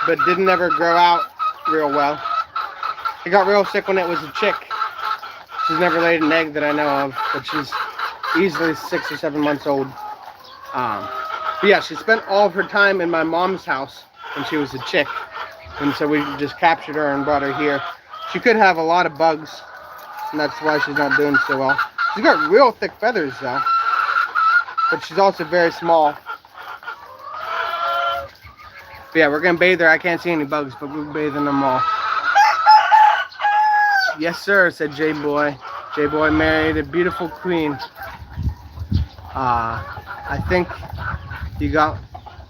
but didn't ever grow out real well. It got real sick when it was a chick. She's never laid an egg that I know of, but she's easily 6 or 7 months old. But yeah, she spent all of her time in my mom's house when she was a chick. And so we just captured her and brought her here. She could have a lot of bugs, and that's why she's not doing so well. She's got real thick feathers though, but she's also very small. But yeah, we're gonna bathe her. I can't see any bugs, but we're bathing them all. Yes, sir, said J-Boy. J-Boy married a beautiful queen. I think you got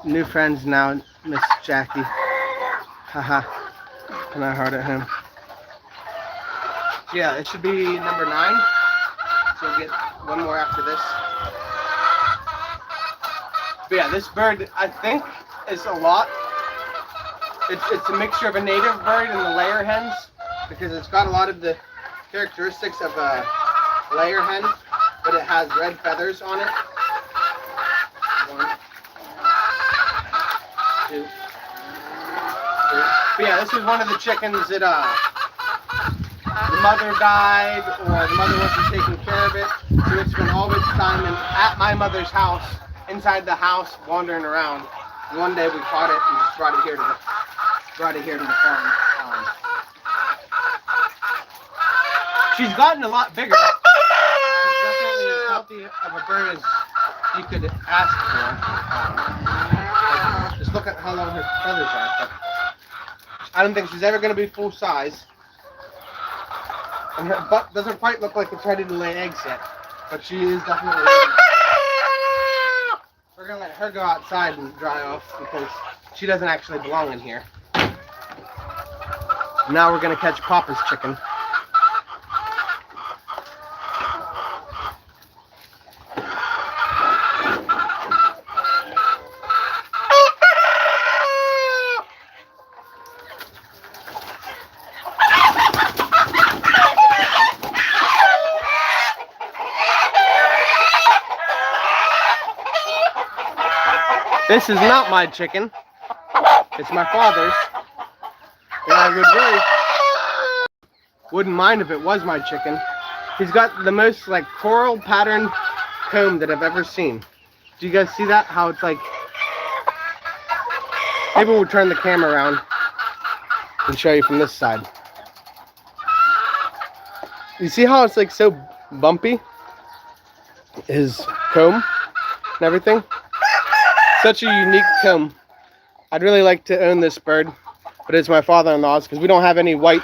new friends now, Miss Jackie. Haha. And I heard at him. Yeah, it should be number 9. So we'll get one more after this. But yeah, this bird, I think, is a lot. It's a mixture of a native bird and the layer hens, because it's got a lot of the characteristics of a layer hen, but it has red feathers on it. 1, 2, 3. But yeah, this was one of the chickens that the mother died, or the mother wasn't taking care of it, so it spent all of its time at my mother's house, inside the house, wandering around. And one day we caught it and just brought it here to the farm. She's gotten a lot bigger. She's definitely as healthy of a bird as you could ask for. Just look at how long her feathers are. But I don't think she's ever going to be full size. And her butt doesn't quite look like it's ready to lay eggs yet. But she is definitely ready. We're going to let her go outside and dry off because she doesn't actually belong in here. Now we're going to catch Papa's chicken. This is not my chicken. It's my father's. And I wouldn't mind if it was my chicken. He's got the most like coral pattern comb that I've ever seen. Do you guys see that? How it's like... Maybe we'll turn the camera around and show you from this side. You see how it's like so bumpy? His comb and everything. Such a unique comb. I'd really like to own this bird, but it's my father-in-law's because we don't have any white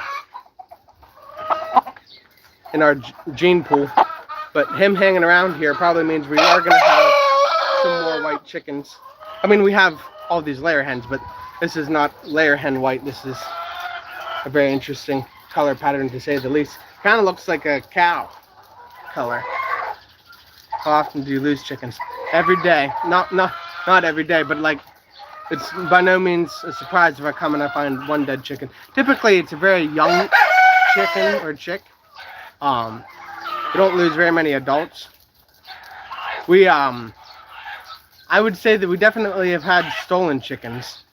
in our gene pool. But him hanging around here probably means we are going to have some more white chickens. I mean, we have all these layer hens, but this is not layer hen white. This is a very interesting color pattern, to say the least. Kind of looks like a cow color. How often do you lose chickens? Every day. Not every day, but like, it's by no means a surprise if I come and I find one dead chicken. Typically, it's a very young chicken or chick. We don't lose very many adults. I would say that we definitely have had stolen chickens.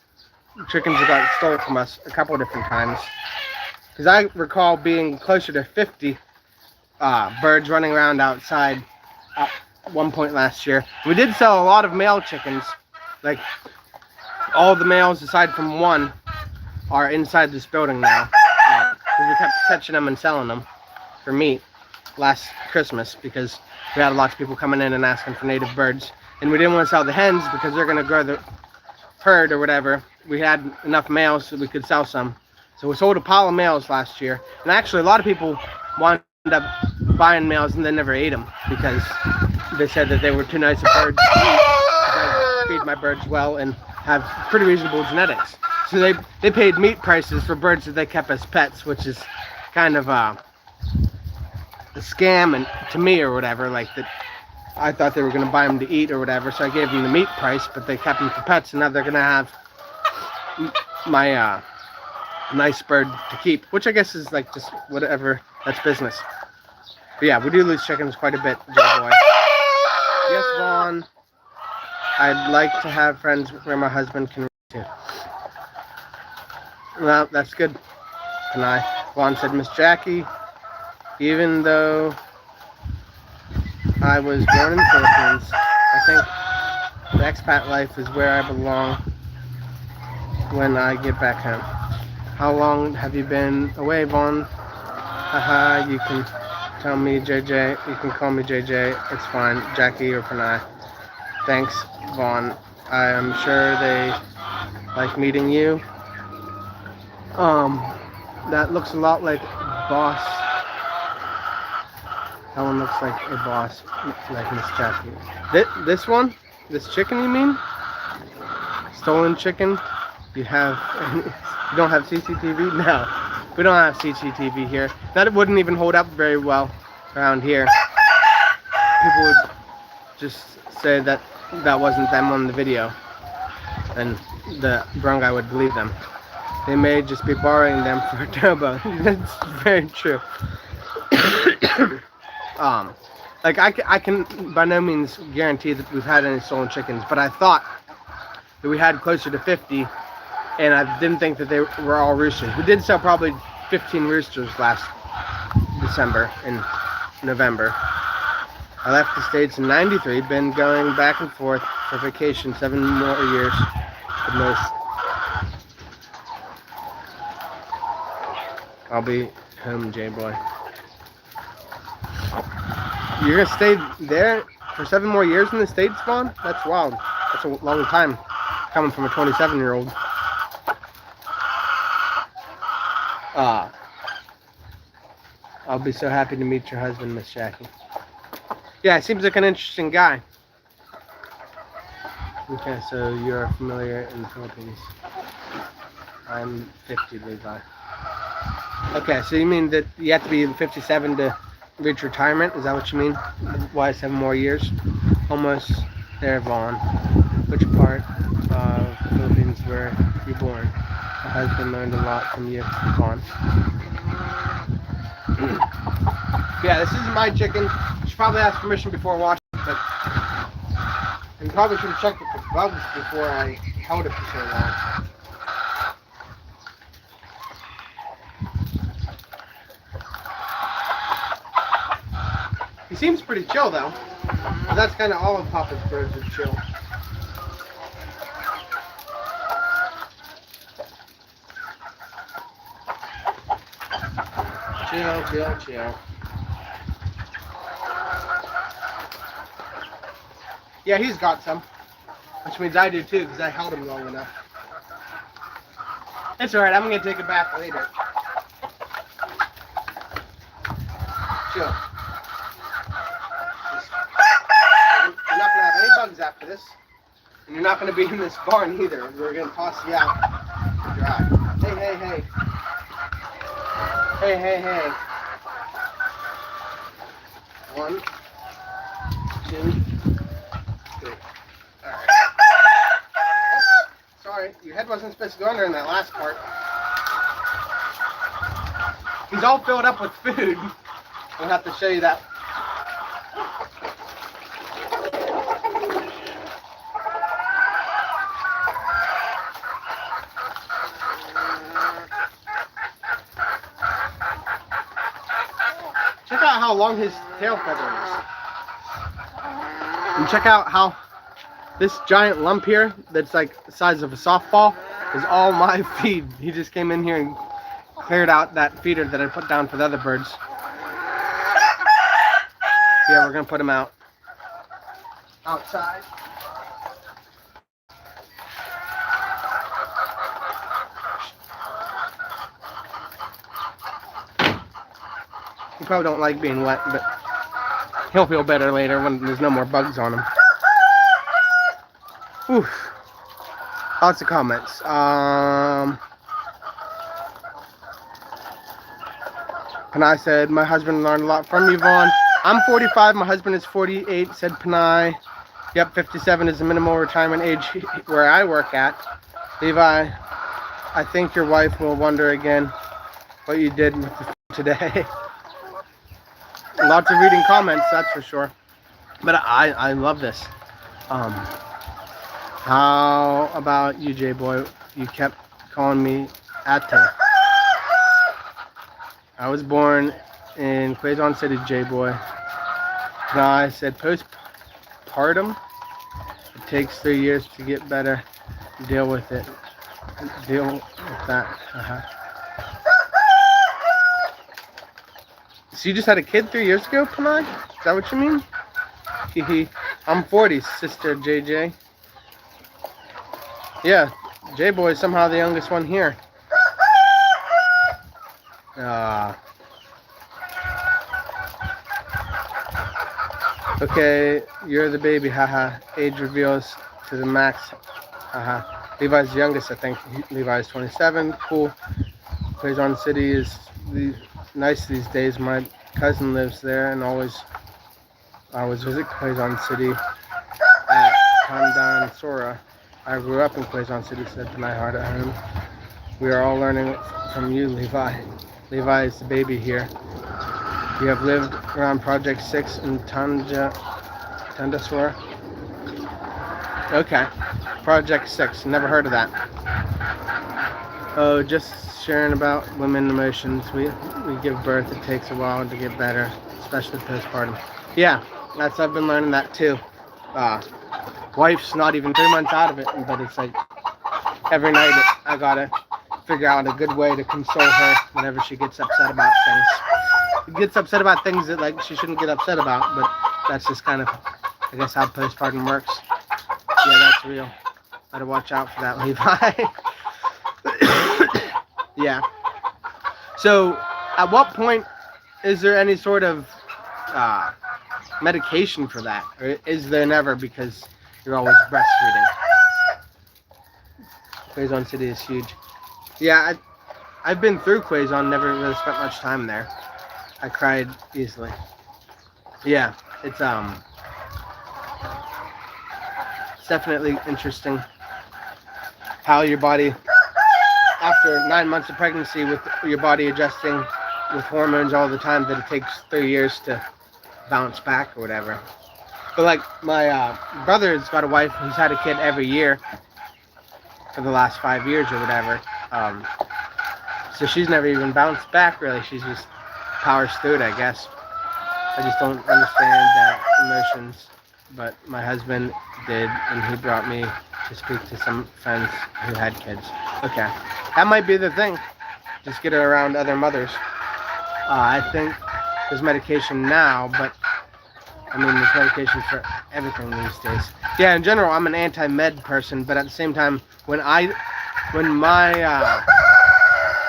Chickens that got stolen from us a couple of different times. Because I recall being closer to 50 birds running around outside at one point last year. We did sell a lot of male chickens. Like, all the males aside from one are inside this building now. We kept catching them and selling them for meat last Christmas because we had lots of people coming in and asking for native birds. And we didn't want to sell the hens because they're going to grow the herd or whatever. We had enough males so we could sell some. So we sold a pile of males last year. And actually, a lot of people wound up buying males and they never ate them because they said that they were too nice of birds to eat. I feed my birds well and have pretty reasonable genetics. So they paid meat prices for birds that they kept as pets, which is kind of a scam and to me or whatever. Like, that I thought they were going to buy them to eat or whatever, so I gave them the meat price, but they kept them for pets, and now they're going to have my nice bird to keep, which I guess is like just whatever, that's business. But yeah, we do lose chickens quite a bit, J-Boy. Yes, Vaughn. Vaughn, I'd like to have friends where my husband can read to. Well, that's good. And Vaughn said, Miss Jackie, even though I was born in the Philippines, I think the expat life is where I belong when I get back home. How long have you been away, Vaughn? Haha, you can tell me JJ, you can call me JJ, it's fine, Jackie or Panay. Thanks, Vaughn. I am sure they like meeting you. That looks a lot like Boss. That one looks like a boss, like Miss Jackie. This one? This chicken, you mean? Stolen chicken? You don't have CCTV? No, we don't have CCTV here. That wouldn't even hold up very well around here. People would just say that wasn't them on the video, and the brown guy would believe them. They may just be borrowing them for a turbo. That's very true. Like I can by no means guarantee that we've had any stolen chickens, but I thought that we had closer to 50, and I didn't think that they were all roosters. We did sell probably 15 roosters last December and November. I left the States in '93, been going back and forth for vacation 7 more years at most. I'll be home, J-Boy. You're gonna stay there for 7 more years in the States, Vaughn? That's wild. That's a long time coming from a 27-year-old. I'll be so happy to meet your husband, Miss Jackie. Yeah, seems like an interesting guy. Okay, so you're familiar in the Philippines. I'm 50, Levi. Okay, so you mean that you have to be 57 to reach retirement? Is that what you mean? Why 7 more years? Almost there, Vaughn. Which part of the Philippines were you born? My husband learned a lot from you, Vaughn. Yeah, this isn't my chicken. You should probably ask permission before washing it, but and probably should have checked it for bugs before I held it for so long. He seems pretty chill though. But that's kind of all of Papa's birds are chill. Chill. Yeah, he's got some. Which means I do too, because I held him long enough. It's alright, I'm going to take it back later. Chill. You're not going to have any bugs after this. And you're not going to be in this barn either. We're going to toss you out to dry. Hey. Hey. 1, 2, 3. Alright. Oh, sorry, your head wasn't supposed to go under in that last part. He's all filled up with food. I'll have to show you that. Check out how long his tail feather is. And check out how this giant lump here that's like the size of a softball is all my feed. He just came in here and cleared out that feeder that I put down for the other birds. Yeah, we're gonna put him out outside. He probably don't like being wet, but he'll feel better later when there's no more bugs on him. Oof. Lots of comments. Panay said, my husband learned a lot from you, Vaughn. I'm 45, my husband is 48, said Panay. Yep, 57 is the minimal retirement age where I work at. Levi, I think your wife will wonder again what you did with the food today. Lots of reading comments, that's for sure. But I love this. How about you, J-Boy? You kept calling me Atta. I was born in Quezon City, J-Boy. Now I said postpartum. It takes 3 years to get better. Deal with it. Deal with that. So you just had a kid 3 years ago, Panay? Is that what you mean? Hehe. I'm 40, sister JJ. Yeah, J-Boy is somehow the youngest one here. Okay, you're the baby, haha. Age reveals to the max, haha. Levi's the youngest, I think. Levi's 27, cool. Quezon City is nice these days. My cousin lives there and always visit Quezon City at Pandan Sora. I grew up in Quezon City, said Panay Hard at home. We are all learning from you, Levi. Levi is the baby here. You have lived around Project 6 in Tandaswara. Okay. Project 6. Never heard of that. Oh, just sharing about women emotions. We give birth. It takes a while to get better, especially postpartum. Yeah, I've been learning that too. Wife's not even 3 months out of it, but it's like every night I gotta figure out a good way to console her whenever she gets upset about things. Gets upset about things that like she shouldn't get upset about, but that's just kind of, I guess, how postpartum works. Yeah, that's real. Gotta watch out for that, Levi. Yeah. So, at what point is there any sort of medication for that, or is there never because you're always breastfeeding? Quezon City is huge. Yeah, I've been through Quezon, never really spent much time there. I cried easily. Yeah, it's definitely interesting how your body, after 9 months of pregnancy, with your body adjusting with hormones all the time, that it takes 3 years to bounce back or whatever. But like my brother's got a wife who's had a kid every year for the last 5 years or whatever. So she's never even bounced back really. She's just powers through it, I guess. I just don't understand emotions. But my husband did, and he brought me to speak to some friends who had kids. Okay, that might be the thing. Just get her around other mothers. I think there's medication now, but I mean there's medication for everything these days. Yeah, in general, I'm an anti-med person, but at the same time, when my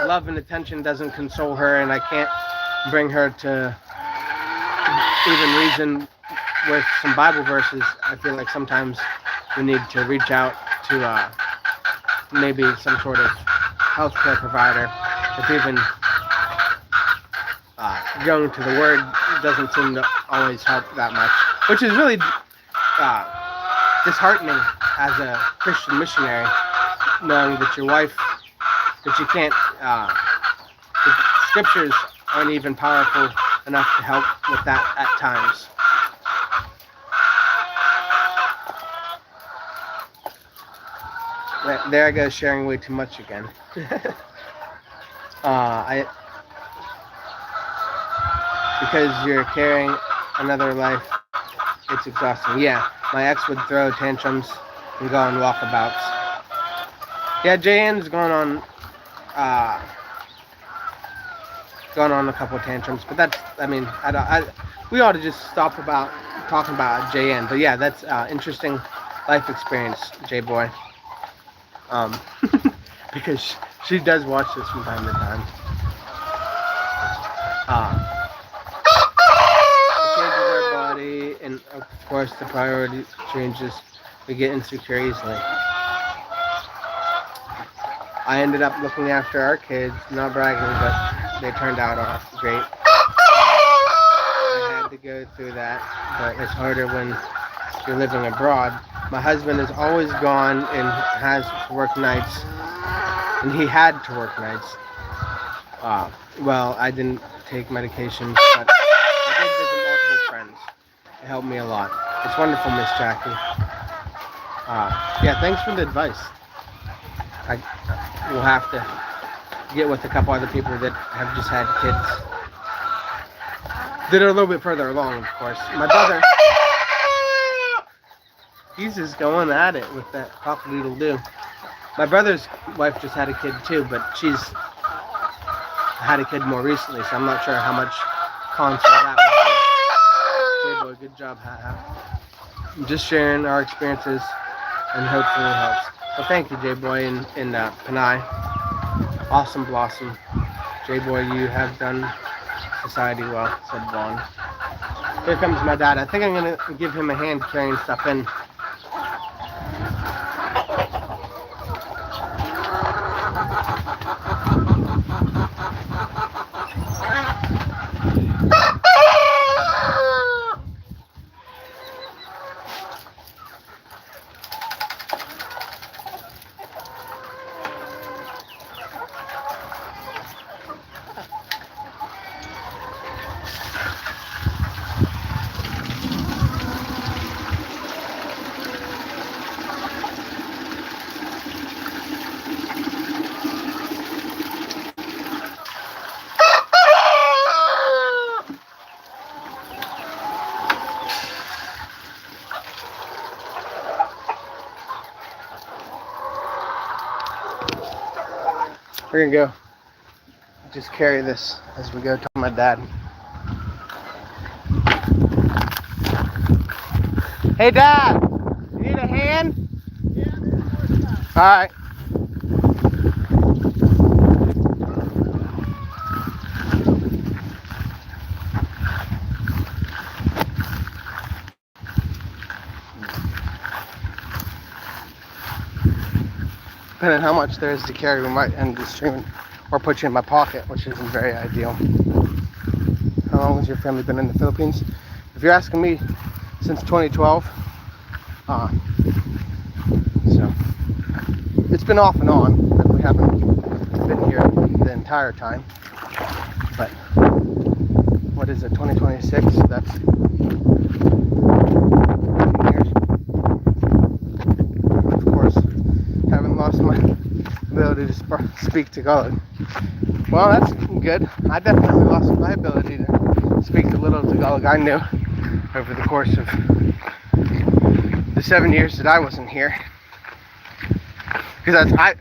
love and attention doesn't console her, and I can't bring her to even reason with some Bible verses, I feel like sometimes we need to reach out to maybe some sort of healthcare provider. If even going to the Word doesn't seem to always help that much, which is really disheartening as a Christian missionary, knowing that your wife, that you can't, the scriptures aren't even powerful enough to help with that at times. There I go, sharing way too much again. Because you're carrying another life, it's exhausting. Yeah, my ex would throw tantrums and go on walkabouts. Yeah, JN's going on a couple of tantrums, but that's, I mean, we ought to just stop about talking about JN. But yeah, that's interesting life experience, J-Boy. Because she does watch this from time to time. It changes our body, and of course the priority changes. We get insecure easily. I ended up looking after our kids, not bragging, but they turned out great. I had to go through that, but it's harder when you're living abroad. My husband is always gone and has to work nights, and he had to work nights. Well, I didn't take medication, but I did visit multiple friends. It helped me a lot. It's wonderful, Miss Jackie. Yeah, thanks for the advice. I will have to get with a couple other people that have just had kids that are a little bit further along, of course. My brother, he's just going at it with that cock-a-doodle-doo. My brother's wife just had a kid too, but she's had a kid more recently, so I'm not sure how much console that would be. J-Boy, good job, I'm just sharing our experiences and hopefully it helps. Well, thank you, J-Boy and Panay. Awesome blossom. J-Boy, you have done society well, said Vaughn. Here comes my dad. I think I'm going to give him a hand carrying stuff in. We're gonna go just carry this as we go to my dad. Hey Dad, you need a hand? Yeah. Alright. Depending on how much there is to carry, we might end the stream or put you in my pocket, which isn't very ideal. How long has your family been in the Philippines? If you're asking me, since 2012. So it's been off and on, but we haven't been here the entire time. But what is it, 2026? That's 15 years. Of course, haven't lost my ability to speak Tagalog. Well, that's good. I definitely lost my ability to speak the little Tagalog I knew over the course of the 7 years that I wasn't here. Because I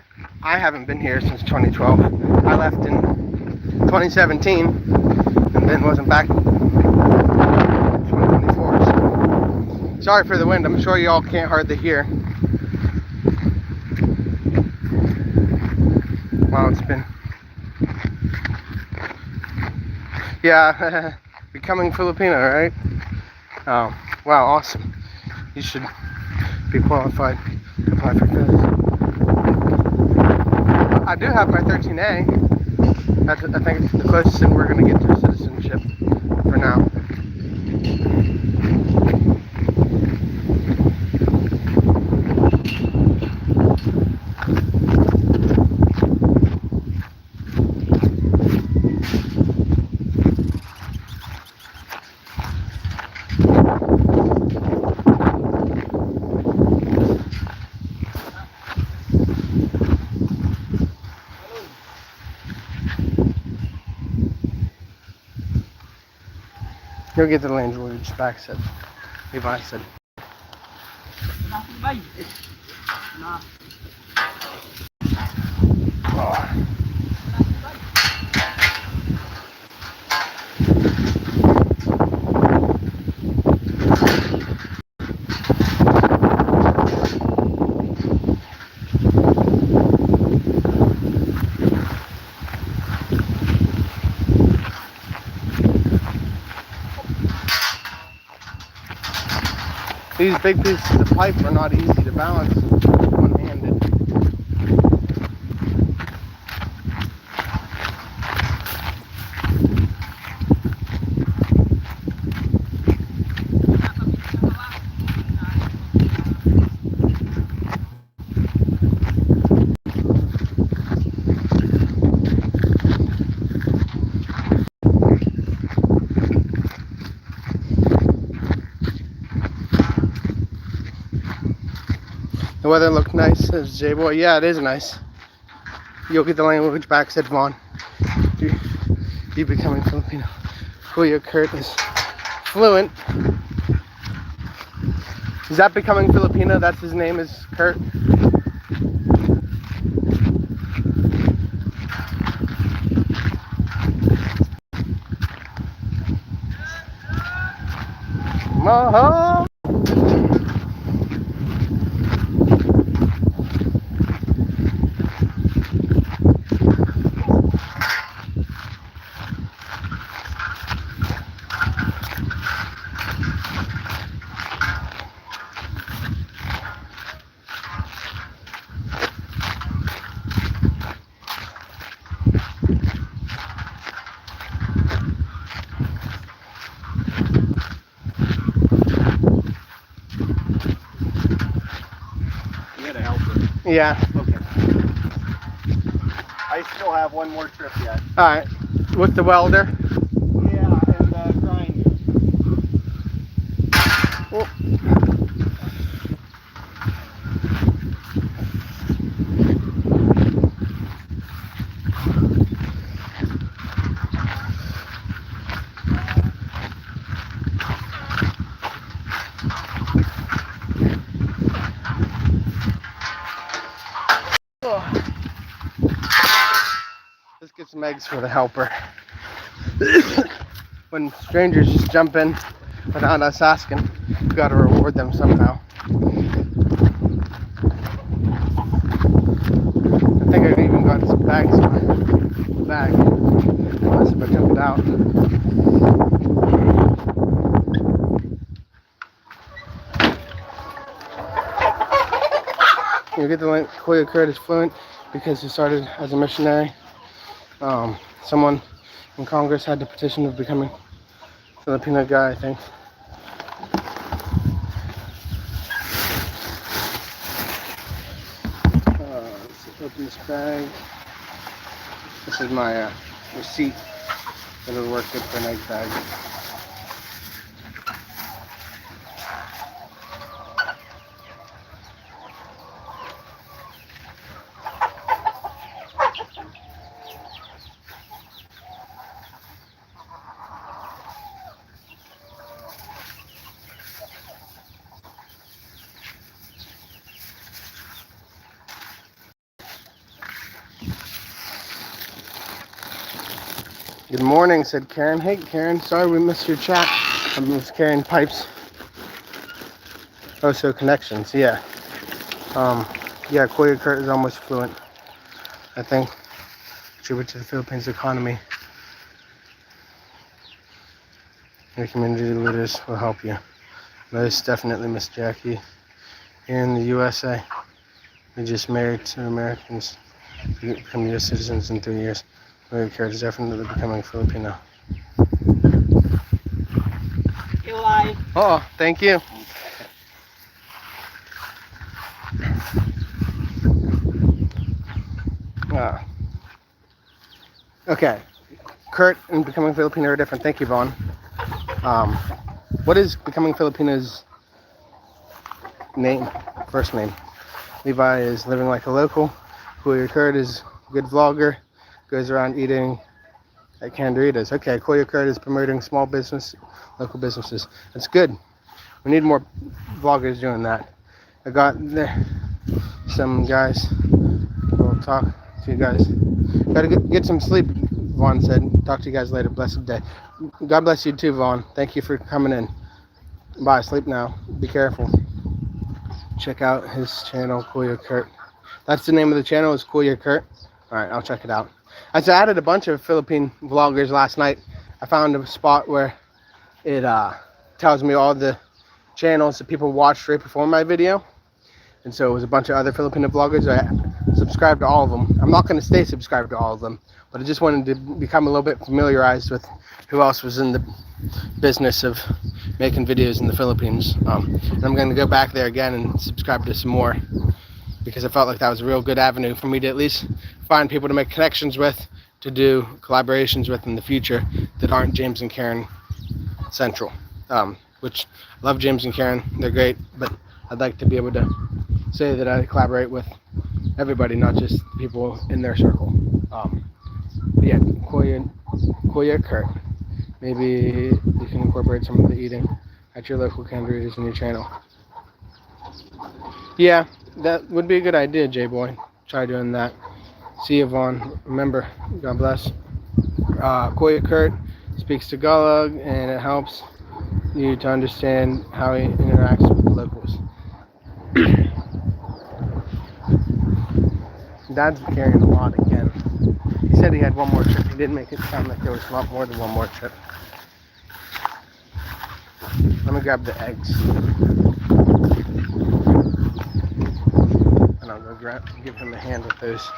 haven't been here since 2012. I left in 2017 and then wasn't back in 2024. So sorry for the wind. I'm sure y'all can't hardly hear. Wow, it's been... Yeah, becoming Filipino, right? Oh, wow, awesome. You should be qualified to apply for this. I do have my 13A. I think it's the closest thing we're going to get to citizenship for now. You'll get the Land Rover's back, said Levi said. Oh. These big pieces of pipe are not easy to balance one-handed. The weather looked nice, says J-Boy. Yeah, it is nice. You'll get the language back, said Vaughn. You becoming Filipino. Kuya Kurt is fluent. Is that becoming Filipino? That's his name, is Kurt. Maho! You had a helper. Yeah. Okay. I still have one more trip yet. Alright. With the welder. Yeah, and grind. Oh. Let's get some eggs for the helper. When strangers just jump in without us asking, we gotta reward them somehow. I think I've even got some bags in my bag. Unless if I took it out. You get the link. Kuya Kurt is fluent because he started as a missionary. Someone in Congress had the petition of becoming Filipino guy, I think. Let's open this bag. This is my receipt. It'll work good for an egg bag. Good morning, said Karen. Hey, Karen, sorry we missed your chat. I was carrying pipes. Oh, so connections, yeah. Yeah, Kuya Kurt is almost fluent, I think. Contribute to the Philippines economy. Your community leaders will help you. Most definitely, Miss Jackie. Here in the USA, we just married 2 Americans who become U.S. citizens in 3 years. Kuya Kurt is definitely becoming Filipino. Eli. Oh, thank you. Okay, Kurt and becoming Filipino are different. Thank you, Vaughn. What is becoming Filipino's name? First name. Levi is living like a local. Kuya Kurt is a good vlogger. Goes around eating at Canderitas. Okay, Kuya Kurt is promoting small business, local businesses. That's good. We need more vloggers doing that. I got there some guys. We'll talk to you guys. Gotta get some sleep, Vaughn said. Talk to you guys later. Blessed day. God bless you too, Vaughn. Thank you for coming in. Bye. Sleep now. Be careful. Check out his channel, Kuya Kurt. That's the name of the channel, is Kuya Kurt. Alright, I'll check it out. I added a bunch of Philippine vloggers last night. I found a spot where it tells me all the channels that people watched right before my video. And so it was a bunch of other Filipino vloggers. I subscribed to all of them. I'm not going to stay subscribed to all of them, but I just wanted to become a little bit familiarized with who else was in the business of making videos in the Philippines. And I'm going to go back there again and subscribe to some more, because I felt like that was a real good avenue for me to at least find people to make connections with, to do collaborations with in the future that aren't James and Karen central. Which I love James and Karen, they're great, but I'd like to be able to say that I collaborate with everybody, not just people in their circle. But yeah, Koya Kurt. Maybe you can incorporate some of the eating at your local canned in your channel. Yeah, that would be a good idea, J-Boy. Try doing that. See Yvonne. Remember, God bless. Koya Kurt speaks Tagalog, and it helps you to understand how he interacts with the locals. Dad's carrying a lot again. He said he had one more trip. He didn't make it sound like there was a lot more than one more trip. Let me grab the eggs. And I'll go give him a hand with those.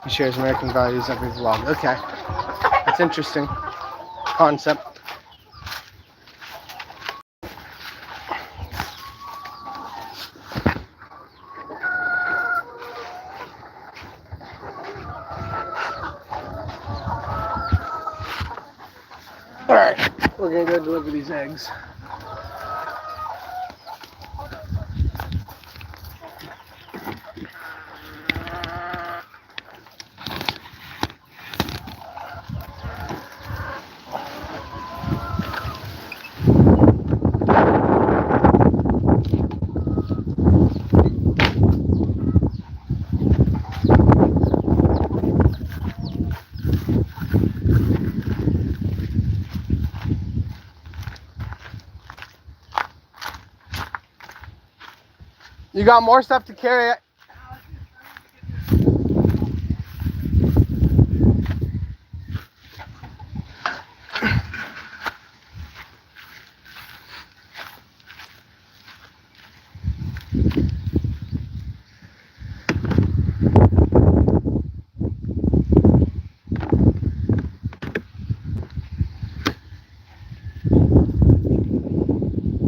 He shares American values every vlog. Okay. That's interesting concept. Alright, we're gonna go deliver these eggs. You got more stuff to carry?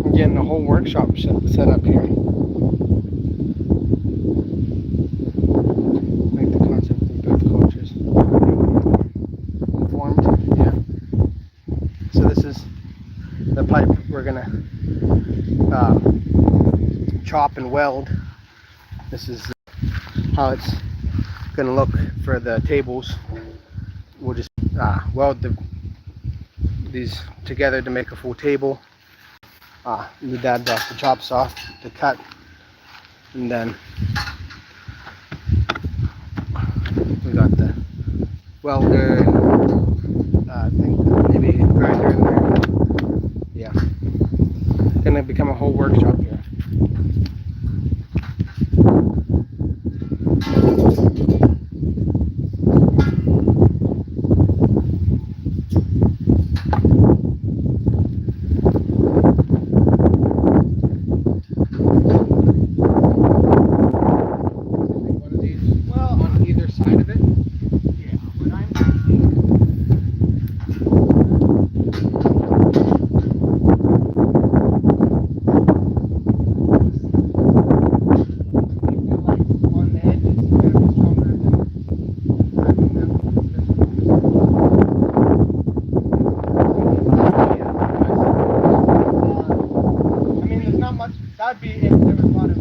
I'm getting the whole workshop set up here. Like the concept of both cultures. Informed, yeah. So this is the pipe we're gonna chop and weld. This is how it's gonna look for the tables. We'll just weld these together to make a full table. The dad brought the chop saw to cut, and then we got the welder and I think maybe a grinder in there. Yeah, gonna become a whole workshop here. That'd be if there was a lot of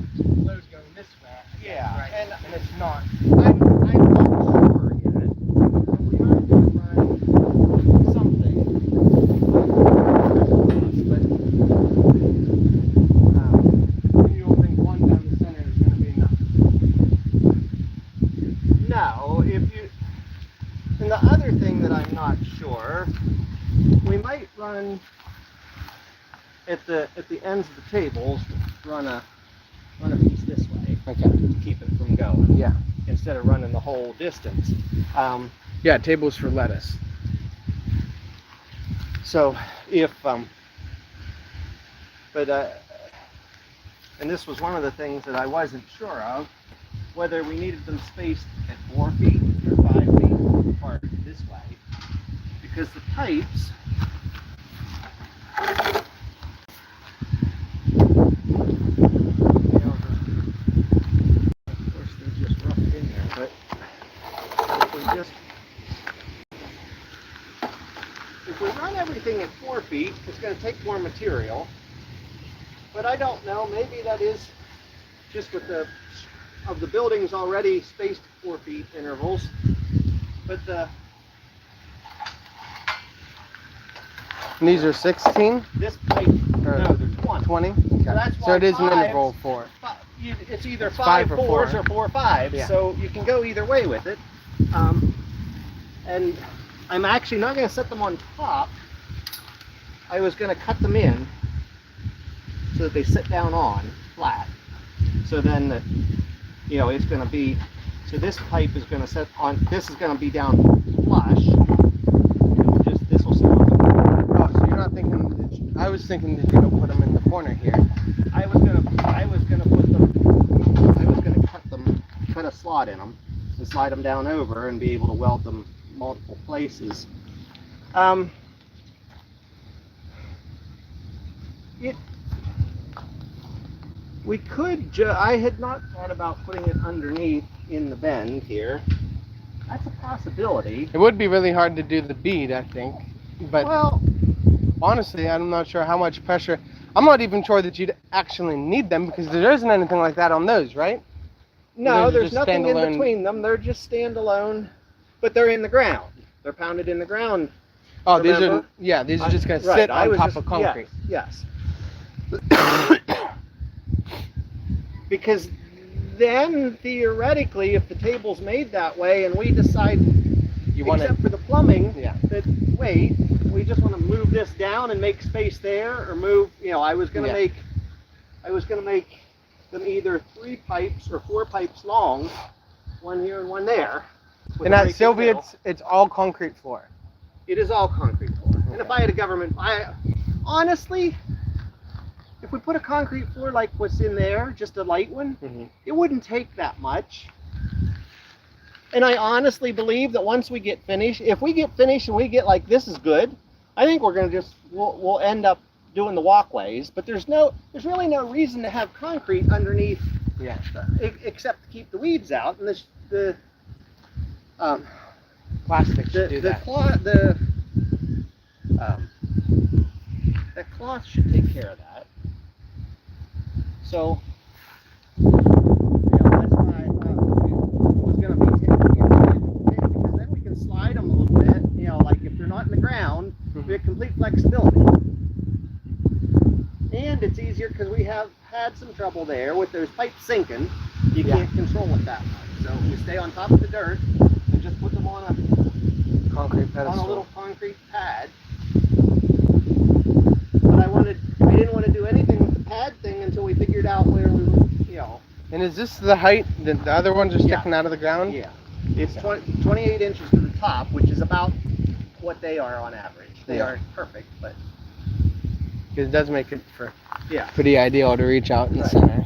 loads going this way. Yeah, right. And it's not. I'm not sure yet. We are going to run something. But you don't think one down the center is going to be enough? No, if you. And the other thing that I'm not sure, we might run at the ends of the tables, run a piece this way. Okay. To keep it from going. Yeah. Instead of running the whole distance. Yeah, tables for lettuce. So if and this was one of the things that I wasn't sure of, whether we needed them spaced at 4 feet or 5 feet apart this way, because the pipes if we run everything at 4 feet, it's going to take more material. But I don't know, maybe that is just with the buildings already spaced 4 feet intervals. But And these are 16 this pipe, or no, there's 20. 20. Okay. that's So why it is an fives- interval of 4. It's either five 5 or fours four. or 4 fives, Yeah. so you can go either way with it. And I'm actually not going to set them on top. I was going to cut them in so that they sit down on flat. So then, it's going to be, so this pipe is going to set on, this is going to be down flush. This will sit on. Oh, so you're not thinking, I was thinking that you're going to put them in the corner here. I was gonna put them. I was gonna cut a slot in them, and slide them down over, and be able to weld them multiple places. We could. I had not thought about putting it underneath in the bend here. That's a possibility. It would be really hard to do the bead, I think. But Well, honestly, I'm not sure how much pressure. I'm not even sure that you'd actually need them because there isn't anything like that on those, right? no, Those are there's just nothing in standalone- between them. They're just standalone, but they're in the ground. They're pounded in the ground. Oh, these are, Remember? yeah, these are just going to Right, sit I on was top just- of concrete. Yes. Because then theoretically, if the table's made that way and we decide, You want except to, for the plumbing, yeah. that wait, we just want to move this down and make space there, or move. I was going to Yeah. make them either 3 pipes or 4 pipes long, one here and one there. with And a at break in the Sylvia, middle. it's all concrete floor. It is all concrete floor. And if I had a government, honestly, if we put a concrete floor like what's in there, just a light one, it wouldn't take that much. And I honestly believe that once we get finished, if we get finished and we get like this is good, I think we're gonna we'll end up doing the walkways. But there's really no reason to have concrete underneath, Yeah. except to keep the weeds out. And the Plastic should do that. That cloth should take care of that. So, that's why I thought it was going to be 10 because then we can slide them a little bit. Like if they're not in the ground, we have complete flexibility. And it's easier because we have had some trouble there with those pipes sinking. You can't control it that much. So we stay on top of the dirt and just put them on a Concrete pedestal. on a little concrete pad. But I didn't want to do anything with the pad thing until we figured out where we were, And is this the height that the other ones are Yeah. sticking out of the ground? Yeah. It's 28 inches to the top, which is about what they are on average. They Yeah. aren't perfect, but Because it does make it for yeah. pretty ideal to reach out in the Right. center.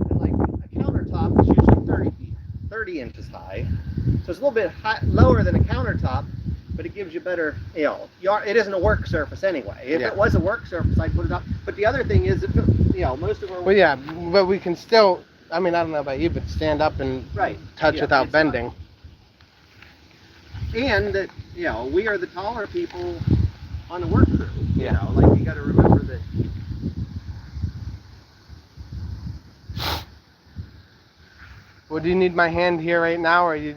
And like a countertop is usually 30 inches high. So it's a little bit lower than a countertop, but it gives you better, it isn't a work surface anyway. If Yeah. it was a work surface, I'd put it up. But the other thing is, most of our Well, yeah, but we can still, I mean, I don't know about you, but stand up and Right. touch Yeah, without it's not- bending. And that, we are the taller people on the work crew. Yeah. Like you got to remember that. Well, do you need my hand here right now, or are you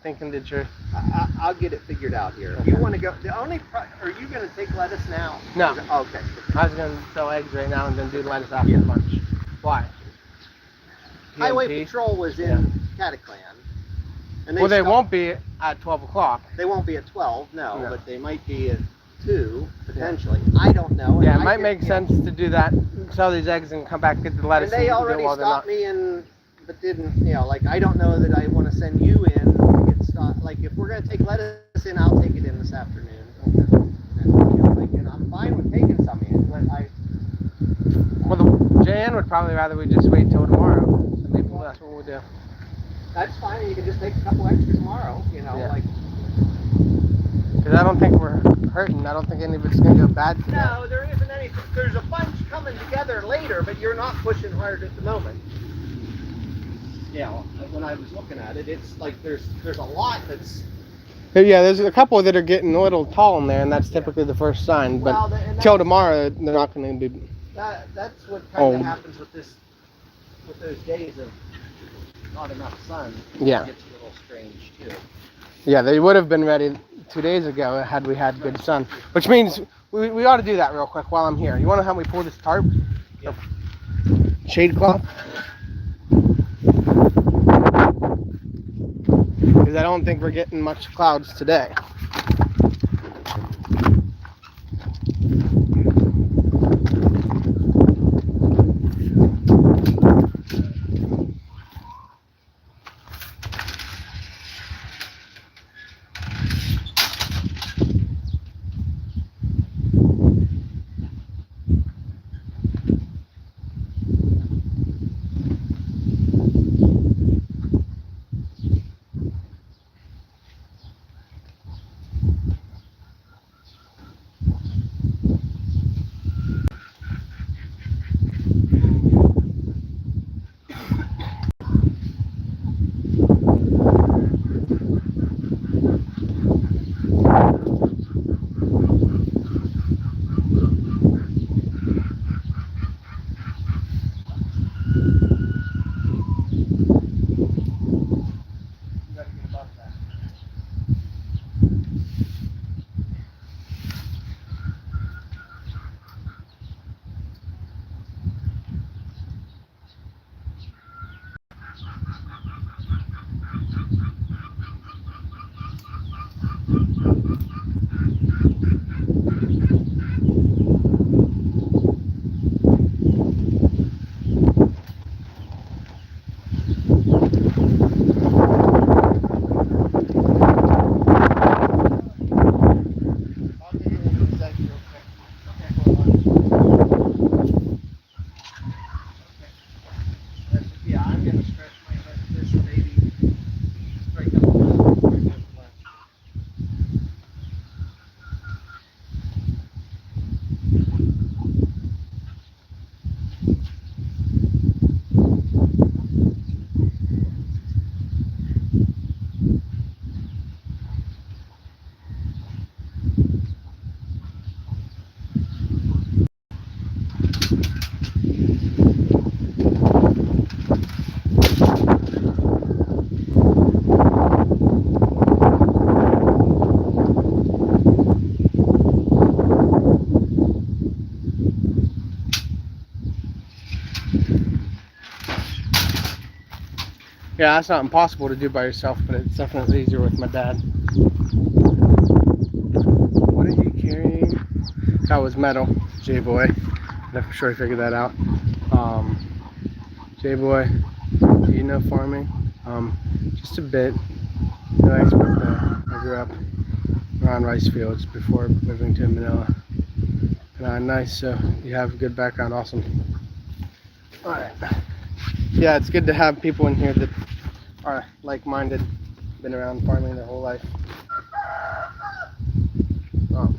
thinking that you're... I'll get it figured out here. Okay. You want to go? Are you going to take lettuce now? No. Okay. I was going to sell eggs right now and then do lettuce after lunch. Why? Highway PMP? Patrol was in Cataclan. And Well, they stopped- won't be at 12 o'clock. They won't be at 12, no, No. but they might be at 2 potentially. I don't know. And Yeah, it I might did- make sense to do that, sell these eggs and come back, get the lettuce. And they do it already while they're stopped not- me but didn't, like I don't know that I want to send you in to get stopped. Like if we're going to take lettuce in, I'll take it in this afternoon. And I'm fine with taking some in, but Well, the JN would probably rather we just wait till tomorrow. So maybe that's what we'll do. that's fine. You can just take a couple extra tomorrow, Yeah. like. Because I don't think we're hurting. I don't think any of it's going to go bad today. No, there isn't anything. There's a bunch coming together later, but you're not pushing hard at the moment. When I was looking at it, it's like there's a lot that's. But yeah, there's a couple that are getting a little tall in there, and that's typically the first sign. But Well, and till tomorrow, they're not going to be... that's what kind of Oh. happens with this with those days of not enough sun, Yeah. it gets a little strange too. Yeah, they would have been ready 2 days ago had we had good sun. Which means we ought to do that real quick while I'm here. You want to help me pull this tarp? Yep. Shade cloth? Because I don't think we're getting much clouds today. Yeah, I'm gonna stretch my fish maybe straighten up a little before I go for lunch. Yeah, that's not impossible to do by yourself, but it's definitely easier with my dad. What are you carrying? That was metal, J-Boy. I'm sure I figured that out. J-Boy, do you know farming? Just a bit. No expert though. I grew up around rice fields before moving to Manila. Nice, so you have a good background, awesome. Alright. Yeah, it's good to have people in here that are like-minded, been around farming their whole life. Oh.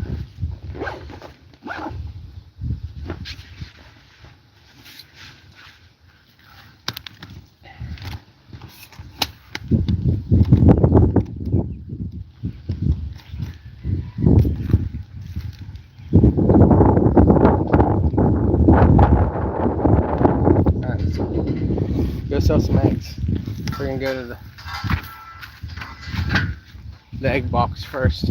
Go sell some eggs. We're gonna go to the egg box first.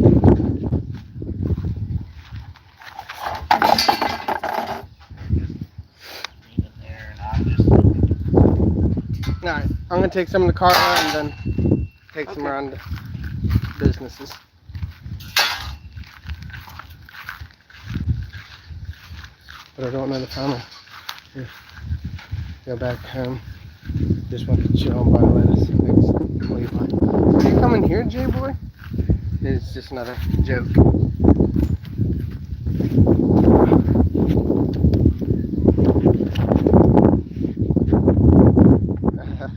Alright, I'm gonna take some in the car and then take some around the businesses. But I don't know the farmer. Here. Go back home. Just want to chill and buy lettuce and things. Are you coming here, J-Boy? It's just another joke.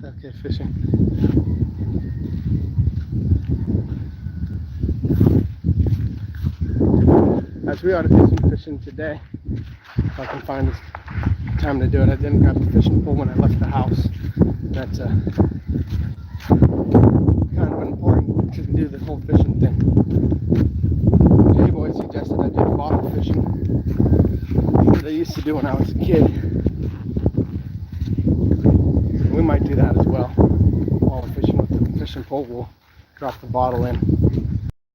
Okay, fishing. As we ought to do some fishing today. If I can find this time to do it. I didn't grab the fishing pole when I left the house. That's kind of important to do the whole fishing thing. J-Boy suggested I do bottle fishing that I used to do when I was a kid. full, we'll drop the bottle in.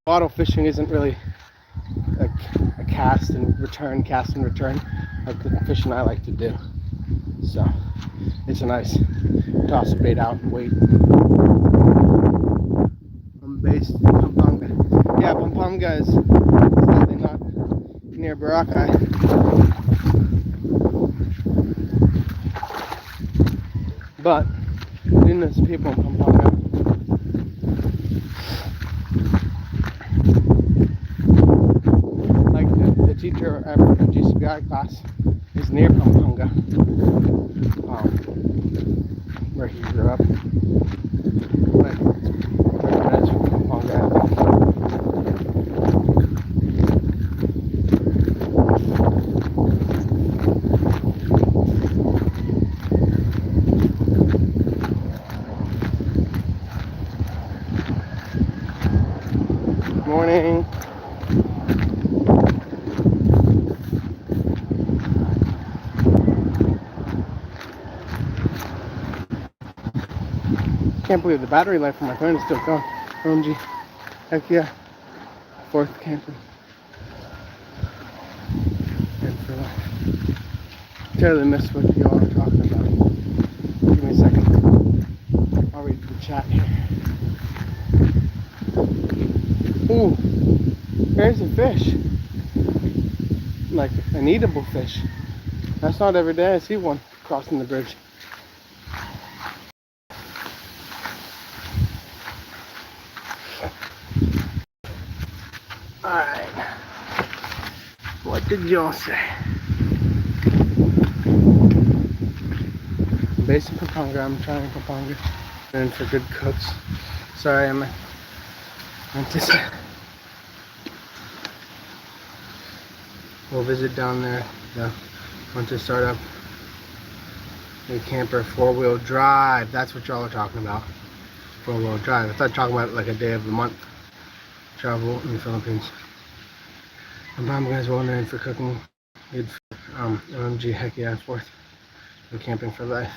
Bottle fishing isn't really a cast and return like the fishing I like to do. So it's a nice toss the bait out and wait. I'm based in Pampanga. Yeah, Pampanga is slightly not near Boracay. But I do know some people in Pampanga. Like the teacher at the GCBI class is near Pampanga, where he grew up. But it's from Pampanga, I think. Morning. Can't believe the battery life on my phone is still going. OMG. Heck yeah. 4th camping. And for life. Totally missed what y'all are talking about. Give me a second. I'll read the chat here. Ooh. There's a fish. Like an eatable fish. That's not every day I see one crossing the bridge. Alright. What did y'all say? I'm based in Pampanga. I'm trying Pampanga. And for good cooks. Sorry, I'm anticipating. We'll visit down there. Want to start up a camper 4-wheel drive. That's what y'all are talking about. 4-wheel drive. I thought talking about like a day of the month travel in the Philippines. I'm guys well known for cooking good food. OMG, heck yeah, 4th. I'm camping for life.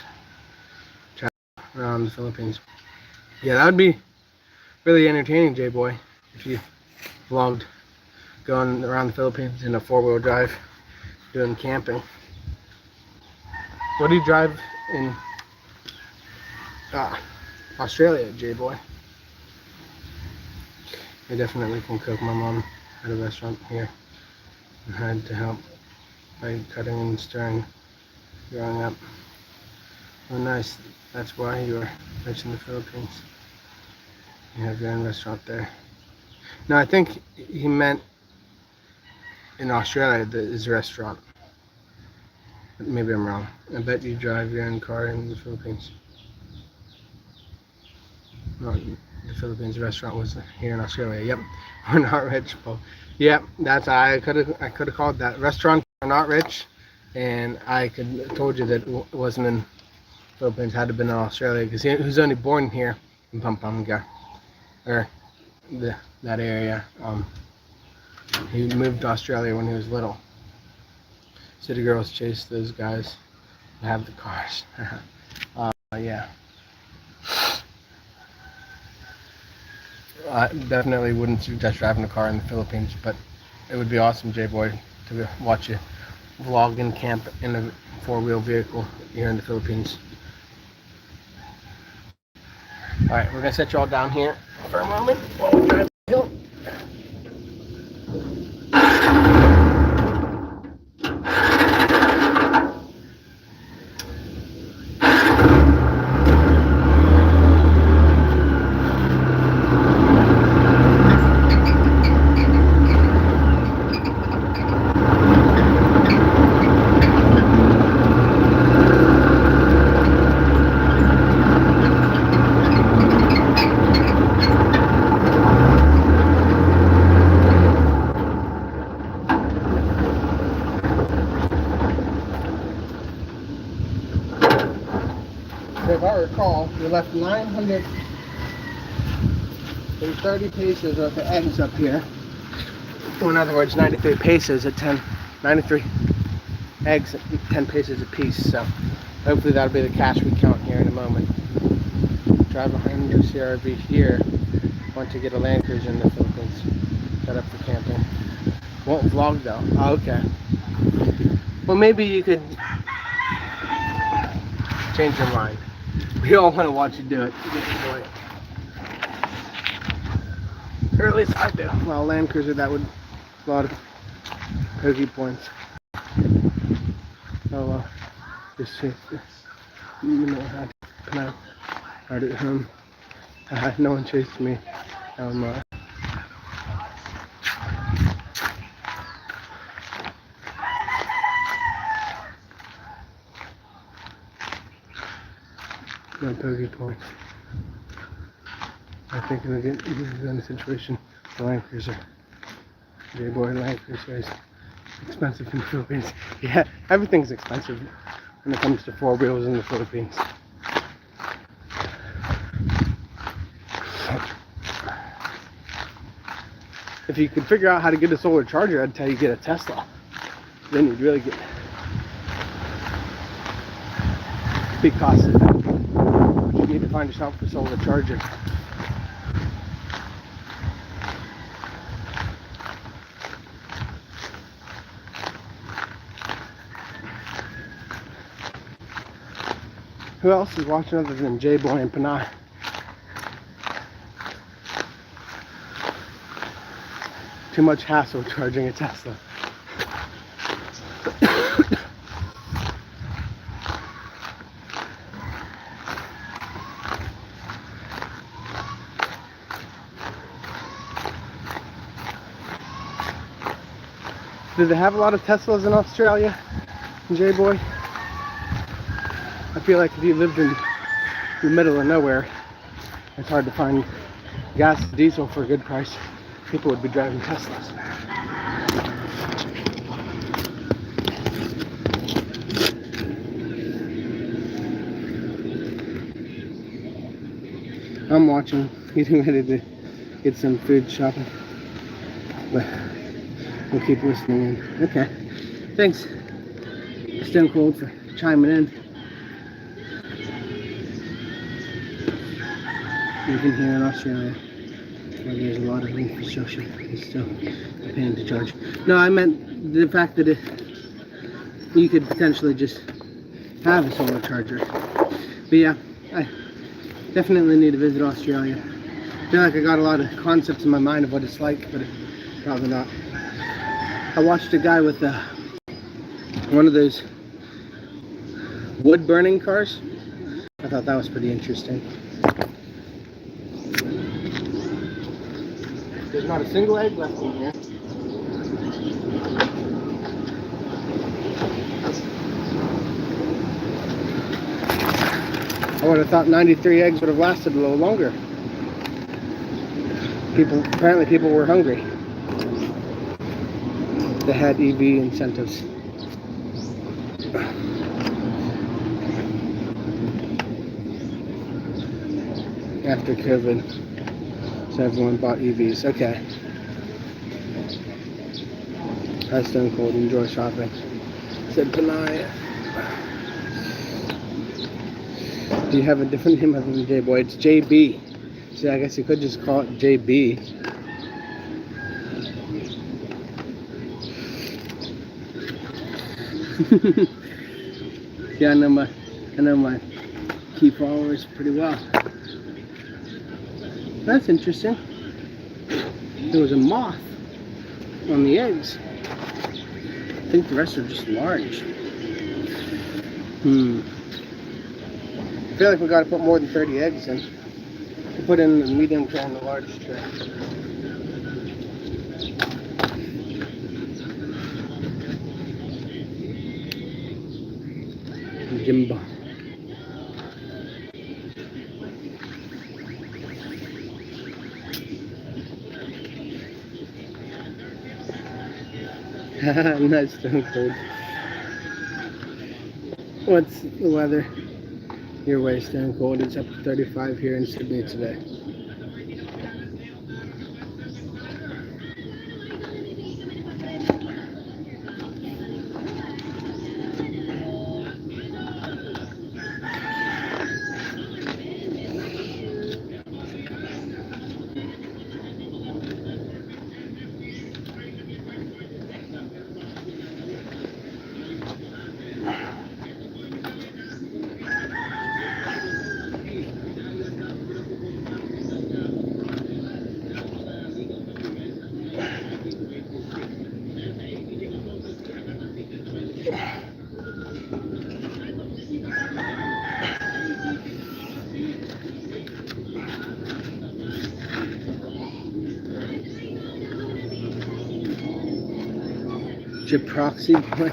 Travel around the Philippines. Yeah, that would be really entertaining, J-Boy, if you vlogged going around the Philippines in a 4-wheel drive doing camping. What do you drive in Australia, J-Boy? I definitely can cook. My mom had a restaurant here and had to help by cutting and stirring growing up. Oh nice, that's why you were rich in the Philippines. You have your own restaurant there. No, I think he meant in Australia, his restaurant. But maybe I'm wrong. I bet you drive your own car in the Philippines. No, the Philippines restaurant was here in Australia. Yep, we're not rich, but yep, that's I could have called that. Restaurants are not rich, and I could told you that it wasn't in the Philippines. Had to have been in Australia because he was only born here in Pampanga, or that area. He moved to Australia when he was little. City girls chase those guys who have the cars. Yeah. I definitely wouldn't suggest driving a car in the Philippines, but it would be awesome, J-Boy, to watch you vlog and camp in a 4-wheel vehicle here in the Philippines. Alright, we're going to set you all down here for a moment while we drive the hill. If I recall, we left 930 paces worth of eggs up here. Well, in other words, 93 paces at 93 eggs at 10 paces a piece. So hopefully that'll be the cash we count here in a moment. drive behind your CRV here. Want to get a Land Cruiser in the Philippines. Set up for camping. Won't vlog though. Oh, okay. Well, maybe you could change your mind. We all want to watch you do it. You get to enjoy it. Or at least I do. Well, Land Cruiser, that would a lot of pokey points. Oh well. Just see this. You know how to out at home. No one chased me. No pokey points. I think we're in a situation. The Land Cruiser. J-Boy Land Cruiser is expensive in the Philippines. Yeah, everything's expensive when it comes to four wheels in the Philippines. If you could figure out how to get a solar charger, I'd tell you get a Tesla. Then you'd really get big cost effective. But you need to find yourself a solar charger. Who else is watching other than J-Boy and Panay? Too much hassle charging a Tesla. Do they have a lot of Teslas in Australia, J-Boy? I feel like if you lived in the middle of nowhere, it's hard to find gas and diesel for a good price. People would be driving Teslas. I'm watching, getting ready to get some food shopping. But we'll keep listening in. Okay. Thanks, Stone Cold, for chiming in. Even here in Australia, where there's a lot of infrastructure, it's still a pain to charge. No, I meant the fact that you could potentially just have a solar charger. But yeah, I definitely need to visit Australia. I feel like I got a lot of concepts in my mind of what it's like, but probably not. I watched a guy with one of those wood burning cars. I thought that was pretty interesting. There's not a single egg left in here. I would have thought 93 eggs would have lasted a little longer. Apparently people were hungry. They had EV incentives. After COVID. So everyone bought EVs. Okay. Hi, Stone Cold. Enjoy shopping. Said Panay. Do you have a different name other than J-Boy? It's JB. See, I guess you could just call it JB. Yeah, I know my key followers pretty well. That's interesting. There was a moth on the eggs. I think the rest are just large. I feel like we gotta put more than 30 eggs in. To put in the medium tray and the large tray. Jimbo. Nice, Stone Cold. What's the weather your way, Stone Cold? It's up to 35 here in Sydney today. Future proxy boy.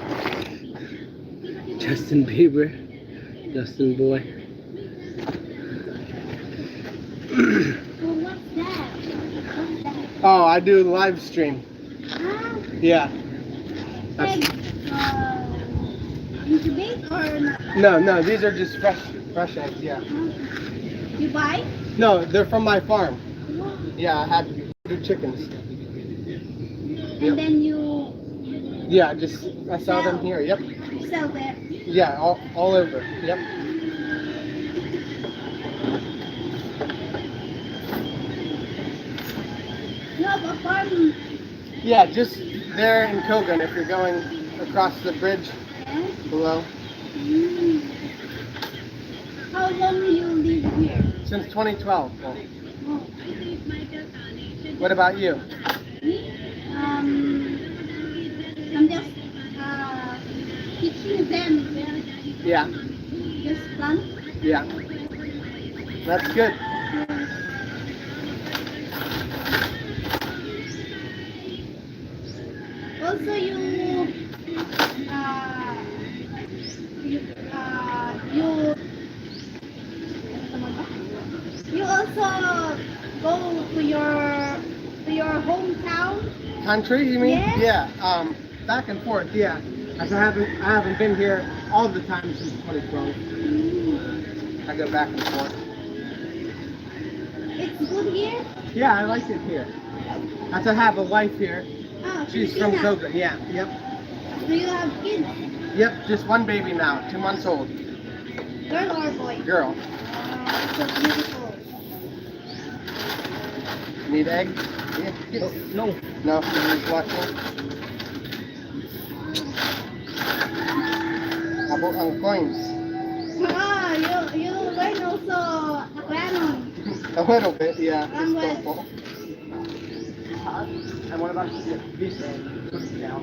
Justin Bieber. Justin boy. What's that? What's that? Oh, I do live stream. Ah, Yeah. egg. Incubate or not? No, these are just fresh eggs, yeah. You buy? No, they're from my farm. Wow. Yeah, I had 2 chickens. And then you Yeah, just I saw them here. Yep. sell there. Yeah, all over. Yep. You have a farm. Yeah, just there in Kogan if you're going across the bridge Yeah? below. Mm. How long will you live here? Since 2012. Well, Oh. what about you? Me? I'm just teaching them. Yeah, Just plant. yeah. That's good. Also, you also go to your hometown. Country, you mean? Yeah. Yeah. Back and forth. Yeah. As I haven't been here all the time since 2012. I go back and forth. It's good here. Yeah, I like it here. As I have a wife here. Oh, She's from Filipina. Kogan. Yeah. Yep. Do you have kids? Yep. Just one baby now, 2 months old. Girl or boy? Girl. So beautiful. Need egg? Yeah. No. No. He's watching. Abo ang coins. Ah, you learn also Aklanon. A little bit, yeah. Language. And what about this? Put it down.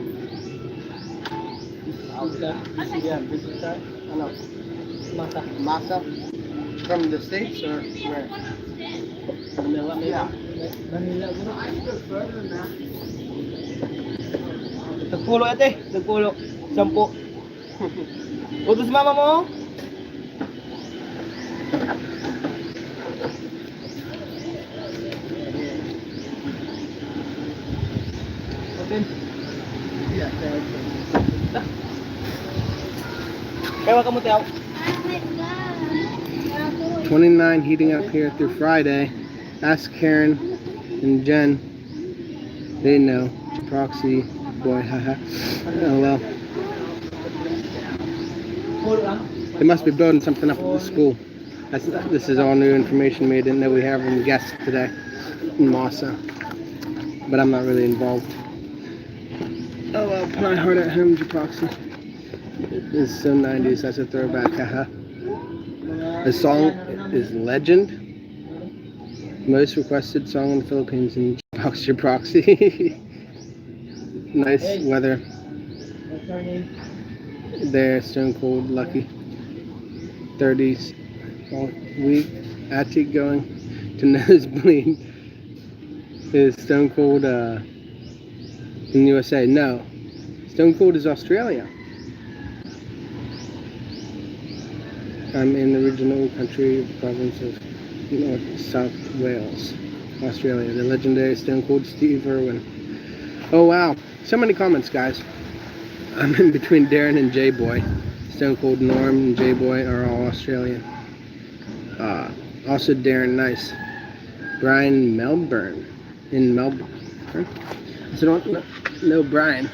Yeah, this is that. I know. Masa. Masa? From the States or where? Manila, yeah. Manila. I can go further than that. Nagpulo ate, nagpulo. 10. Utos mama mo? Open. Yeah, Kaya ka mo tayo. Oh my God. 29 heating up here through Friday. Ask Karen and Jen. They know. Proxy boy, haha. Oh well. They must be building something up at the school. This is all new information we didn't know we have them guests today in Massa. But I'm not really involved. Oh well, put my heart at home, Proxy. This is so 90s, that's a throwback, haha. The song is Legend. Most requested song in the Philippines in Proxy. Nice weather. There, stone cold, lucky. 30s all week. Attic going to nosebleed. Is stone cold in USA? No. Stone cold is Australia. I'm in the original country province of North South Wales, Australia. The legendary Stone Cold Steve Irwin. Oh wow, so many comments, guys. I'm in between Darren and J-Boy. Stone Cold Norm and J-Boy are all Australian. Also Darren, nice. Brian Melbourne in Melbourne. I don't know Brian.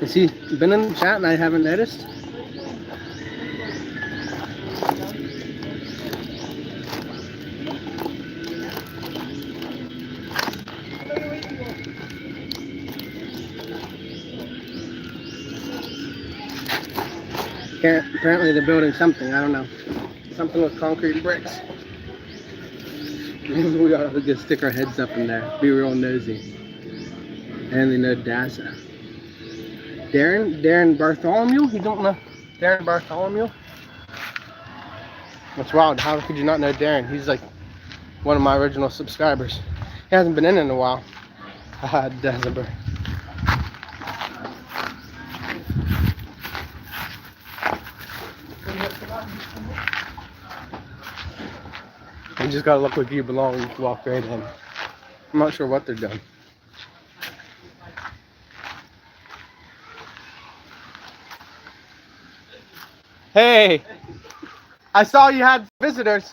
Has he been in the chat and I haven't noticed? Apparently they're building something, I don't know. Something with concrete bricks. Maybe we ought to just stick our heads up in there. Be real nosy. And they know Daza. Darren Bartholomew? You don't know Darren Bartholomew? That's wild. How could you not know Darren? He's like one of my original subscribers. He hasn't been in a while. Haha, Daza. You just gotta look like you belong. You can walk right in. I'm not sure what they're doing. Hey, I saw you had visitors.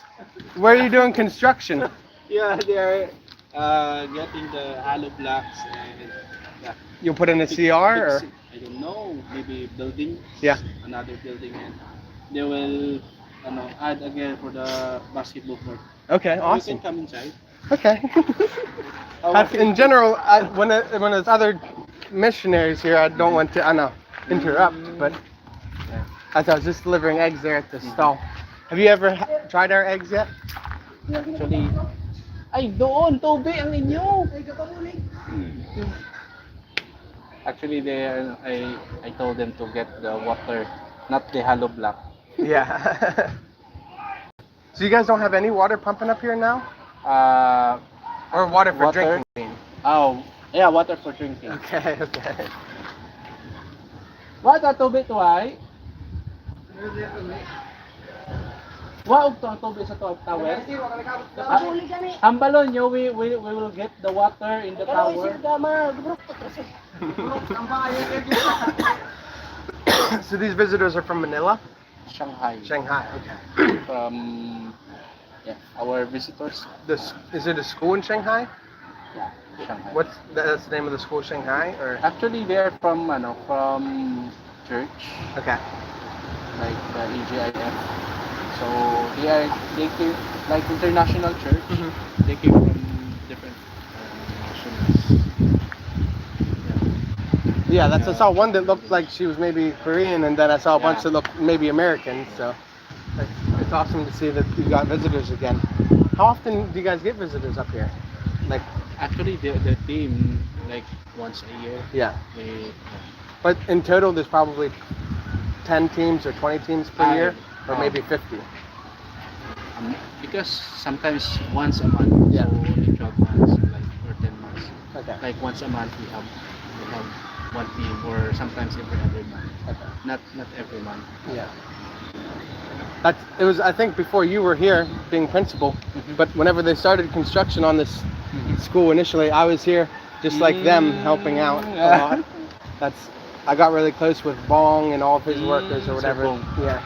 Where are you doing construction? Yeah, they are getting the hollow blocks and yeah. You'll put in a CR or? I don't know, maybe building. Yeah. Another building, and they will add again for the basketball court. Okay, You awesome. can come inside. Okay. In general, when there's other missionaries here, I don't want to, interrupt, but as I was just delivering eggs there at the stall. Have you ever tried our eggs yet? Actually, ay doon, Toby, ang inyo. Actually, I told them to get the water, not the hollow block. Yeah. So you guys don't have any water pumping up here now? Or water for Water? drinking? Oh, yeah, water for drinking. Okay, okay. What Toby to ay? Wa og to Toby sa to tower. Ang balon nyo, we will get the water in the tower. So these visitors are from Manila? Shanghai. Shanghai, okay. From our visitors. Is it a school in Shanghai? Yeah, Shanghai. That's the name of the school, Shanghai, or? Actually, they're from from church, Okay. like the EGIF. So they came like international church. Mm-hmm. They came from different nationals. Yeah, I saw one that looked like she was maybe Korean, and then I saw a bunch that looked maybe American. So it's awesome to see that you got visitors again. How often do you guys get visitors up here? Like, Actually, the team like once a year. yeah. They, But in total, there's probably 10 teams or 20 teams per year, or maybe 50. because sometimes once a month. Yeah. So only 12 months, like or 10 months. Okay. Like once a month we have one team, or sometimes every month. Okay. Not every month. Yeah. It was, I think, before you were here being principal, but whenever they started construction on this school initially, I was here just like them, helping out a lot. I got really close with Bong and all of his workers or whatever. Bong. Yeah.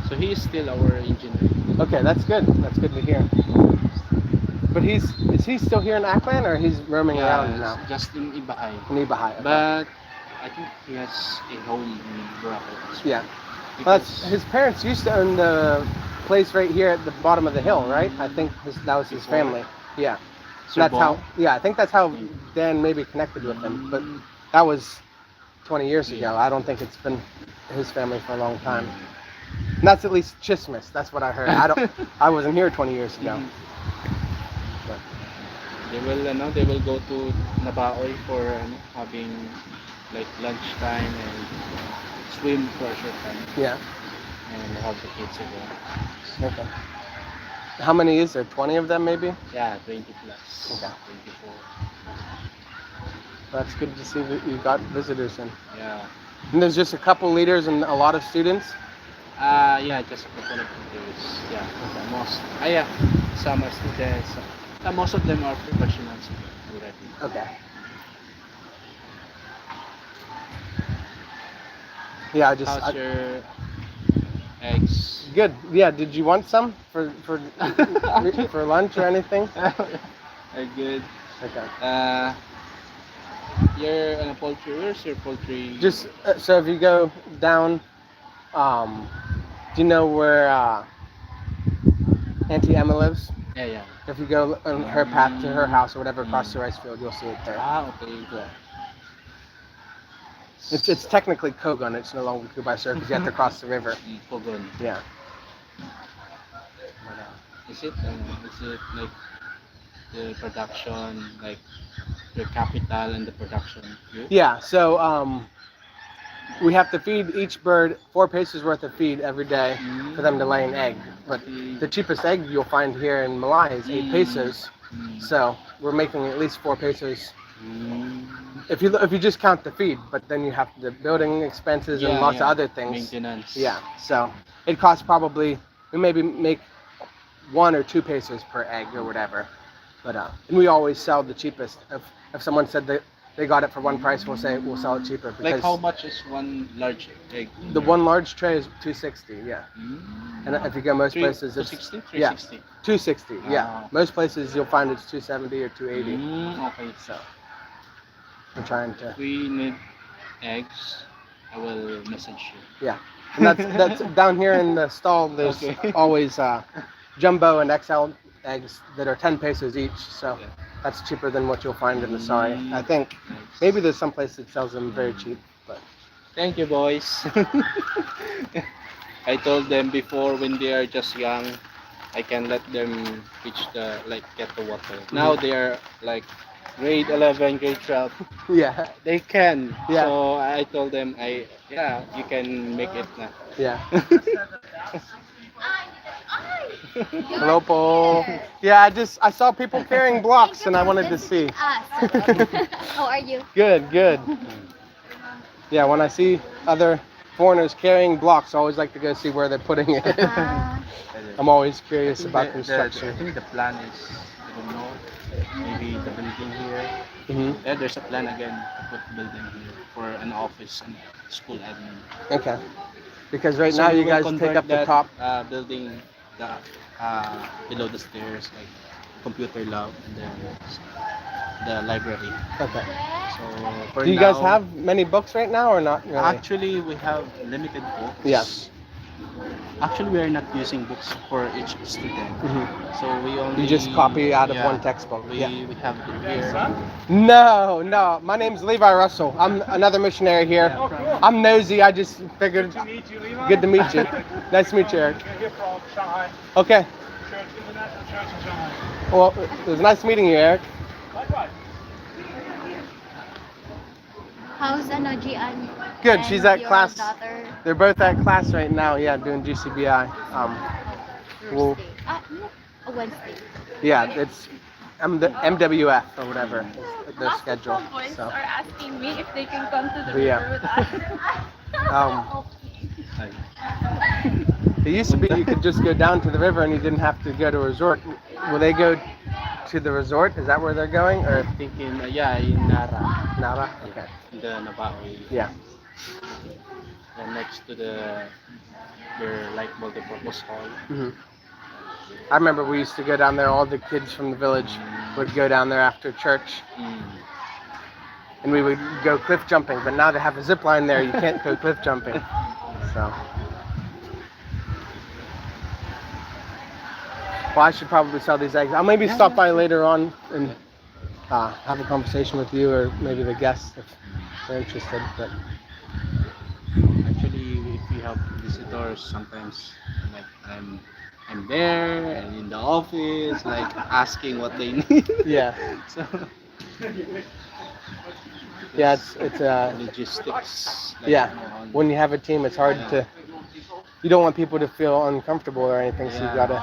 So he is still our engineer. Okay, that's good. That's good to hear. But is he still here in Aklan, or he's roaming around now? Just in Ibahay. In Ibahay. Okay. But I think he has a home in Boracay. Yeah. Well, his parents used to own the place right here at the bottom of the hill, right? I think that was his family. Yeah. So that's how. Yeah, I think that's how Dan maybe connected with him. But that was 20 years ago. I don't think it's been his family for a long time. And that's at least Chismas. That's what I heard. I wasn't here 20 years ago. But They will go to Nabaoy for having like lunchtime and swim for a short time. yeah. And have the kids again. Okay. How many is there? 20 of them, maybe? Yeah, 20 plus. Okay. 24. That's good to see that you got visitors in. Yeah. And there's just a couple leaders and a lot of students. Yeah, just a couple of videos. Yeah. Some are students. Most of them are professionals already. Okay. Yeah, How's your eggs? Good. Yeah. Did you want some for for lunch or anything? Are good. Okay. You're on a poultry. Where's your poultry? Just so if you go down, do you know where Auntie Emma lives? Yeah. If you go on her path to her house or whatever across the rice field, you'll see it there. Okay. Good. It's technically Kogon. It's no longer Kubai Sir because you have to cross the river. Pogon. Yeah. Is it like the production, like the capital and the production? Good? Yeah. So we have to feed each bird 4 pesos worth of feed every day for them to lay an egg. But the cheapest egg you'll find here in Malai is 8 pesos. So we're making at least 4 pesos. If you just count the feed, but then you have the building expenses and lots of other things. Maintenance. Yeah. So it costs probably, we maybe make 1 or 2 pesos per egg or whatever. But and we always sell the cheapest. If someone said that they got it for one price, we'll say we'll sell it cheaper because Like how much is one large egg? the one large tray is 260. Yeah, and if you go most places, it's 260, yeah 360. 260. Yeah, Ah. most places you'll find it's 270 or 280. Okay. So I'm trying to. If we need eggs, I will message you. Yeah, and that's down here in the stall. There's Okay. always jumbo and XL eggs that are 10 pesos each. So Yeah. that's cheaper than what you'll find in the sari. I think Nice. maybe there's some place that sells them very cheap, but Thank you, boys. I told them before when they are just young, I can let them get the water. Now they are like grade 11, grade 12. yeah, They can. Yeah. So I told them, you can make it now. yeah. Hello, Paul. Yeah, I saw people carrying blocks and I wanted to see. How are you? Good, good. Yeah, when I see other foreigners carrying blocks, I always like to go see where they're putting it. I'm always curious about construction. I think the plan is, I don't know, maybe the building here. Hmm. Yeah, there's a plan again to put building here for an office and school admin. Okay. Because right So now we you will guys take convert up the that, top. Building below the stairs, like computer lab, and then the library. Okay. So for Do you guys now, have many books right now or not really? Actually, we have limited books. Yes. Actually, we are not using books for each student. Mhm. So we only You just copy out of yeah, one textbook. We, Yeah. we have it here. No, no. My name's Levi Russell. I'm another missionary here. Yeah. I'm nosy. I just figured. Good to meet you, Levi. Good to meet you. Nice to meet you, Eric. We're here from Shanghai Okay. Church, International Church in Shanghai. Well, it was nice meeting you, Eric. Likewise. How's Gian? Good. And She's at your class. Daughter? They're both at class right now. Yeah, doing GCBI. Well, Thursday. No. Wednesday. yeah, it's the MWF or whatever is their schedule. Boys So, are asking me if they can come to the But yeah. river with us. It used to be you could just go down to the river and you didn't have to go to a resort. Will they go to the resort? Is that where they're going? Or Thinking, in Nara, Nara? Okay. in the Nabawi, Yeah. and next to their like multi-purpose hall. Hmm. I remember we used to go down there. All the kids from the village would go down there after church, and we would go cliff jumping. But now they have a zip line there. You can't go cliff jumping. So, well, I should probably sell these eggs. I'll maybe stop by later on and have a conversation with you or maybe the guests if they're interested. But Actually, if you have visitors, sometimes like I'm there and in the office, like asking what they need. yeah, So yeah, it's logistics. Like, yeah. on- When you have a team, it's hard to. You don't want people to feel uncomfortable or anything, so you Yeah. gotta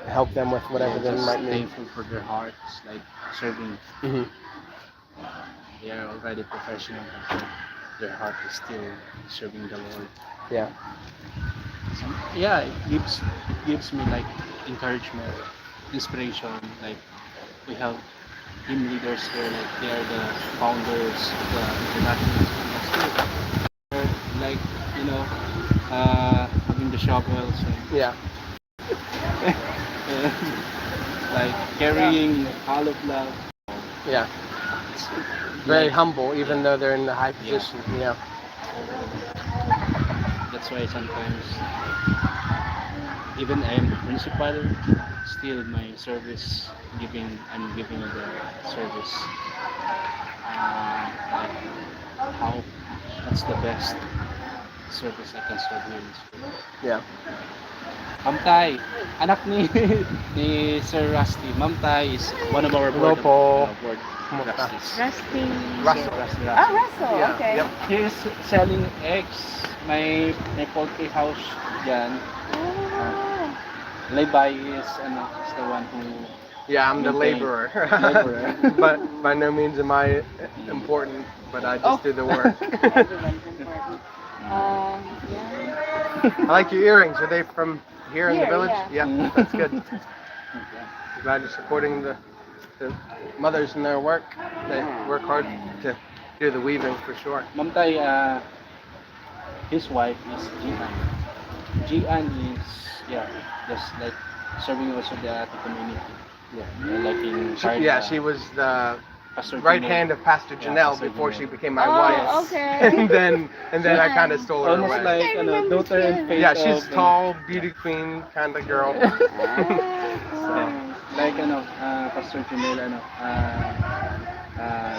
help them with whatever they just might need. thankful for their hearts, like serving. Hmm. They are already professional, but their heart is still serving the Lord. Yeah. So, yeah, it gives me like encouragement, inspiration. Like we have team leaders here, like they are the founders of the international school. They're like having the shovels and Yeah. like carrying all of love. Yeah. It's Very like- humble, even though they're in the high position. Yeah. That's why sometimes even I am the principal, still my service I'm giving the service. Like how that's the best service I can serve here in school. Yeah. Ma'am Tai, anak ni Sir Rusty. Ma'am Tai is one of our Hello board, po. board Kumusta? trustees. Rusty. Russell. Rusty. Ah, Russell. Yeah. Okay. Yep. He is selling eggs. May poultry house dyan. Oh. Levi is the one who Yeah, I'm the Maintain. laborer. Laborer. But by no means am I important, but I just do the work. Everyone's important. Yeah. I like your earrings. Are they from here in the Here, village. yeah. That's good. Yeah. Glad you're supporting the mothers in their work. They work hard to do the weaving for sure. Ma'am Tay, his wife is Gian. Gian is, yeah, just like serving also the community. Yeah. Like in She was the Pastor right Janelle. hand of Pastor Yeah, Janelle Pastor before Janelle. she became my Oh, wife. okay. And then I kind of stole her Almost away. like daughter and faith Yeah, she's of, tall, beauty queen kind of girl. Yeah. Like Pastor Janelle,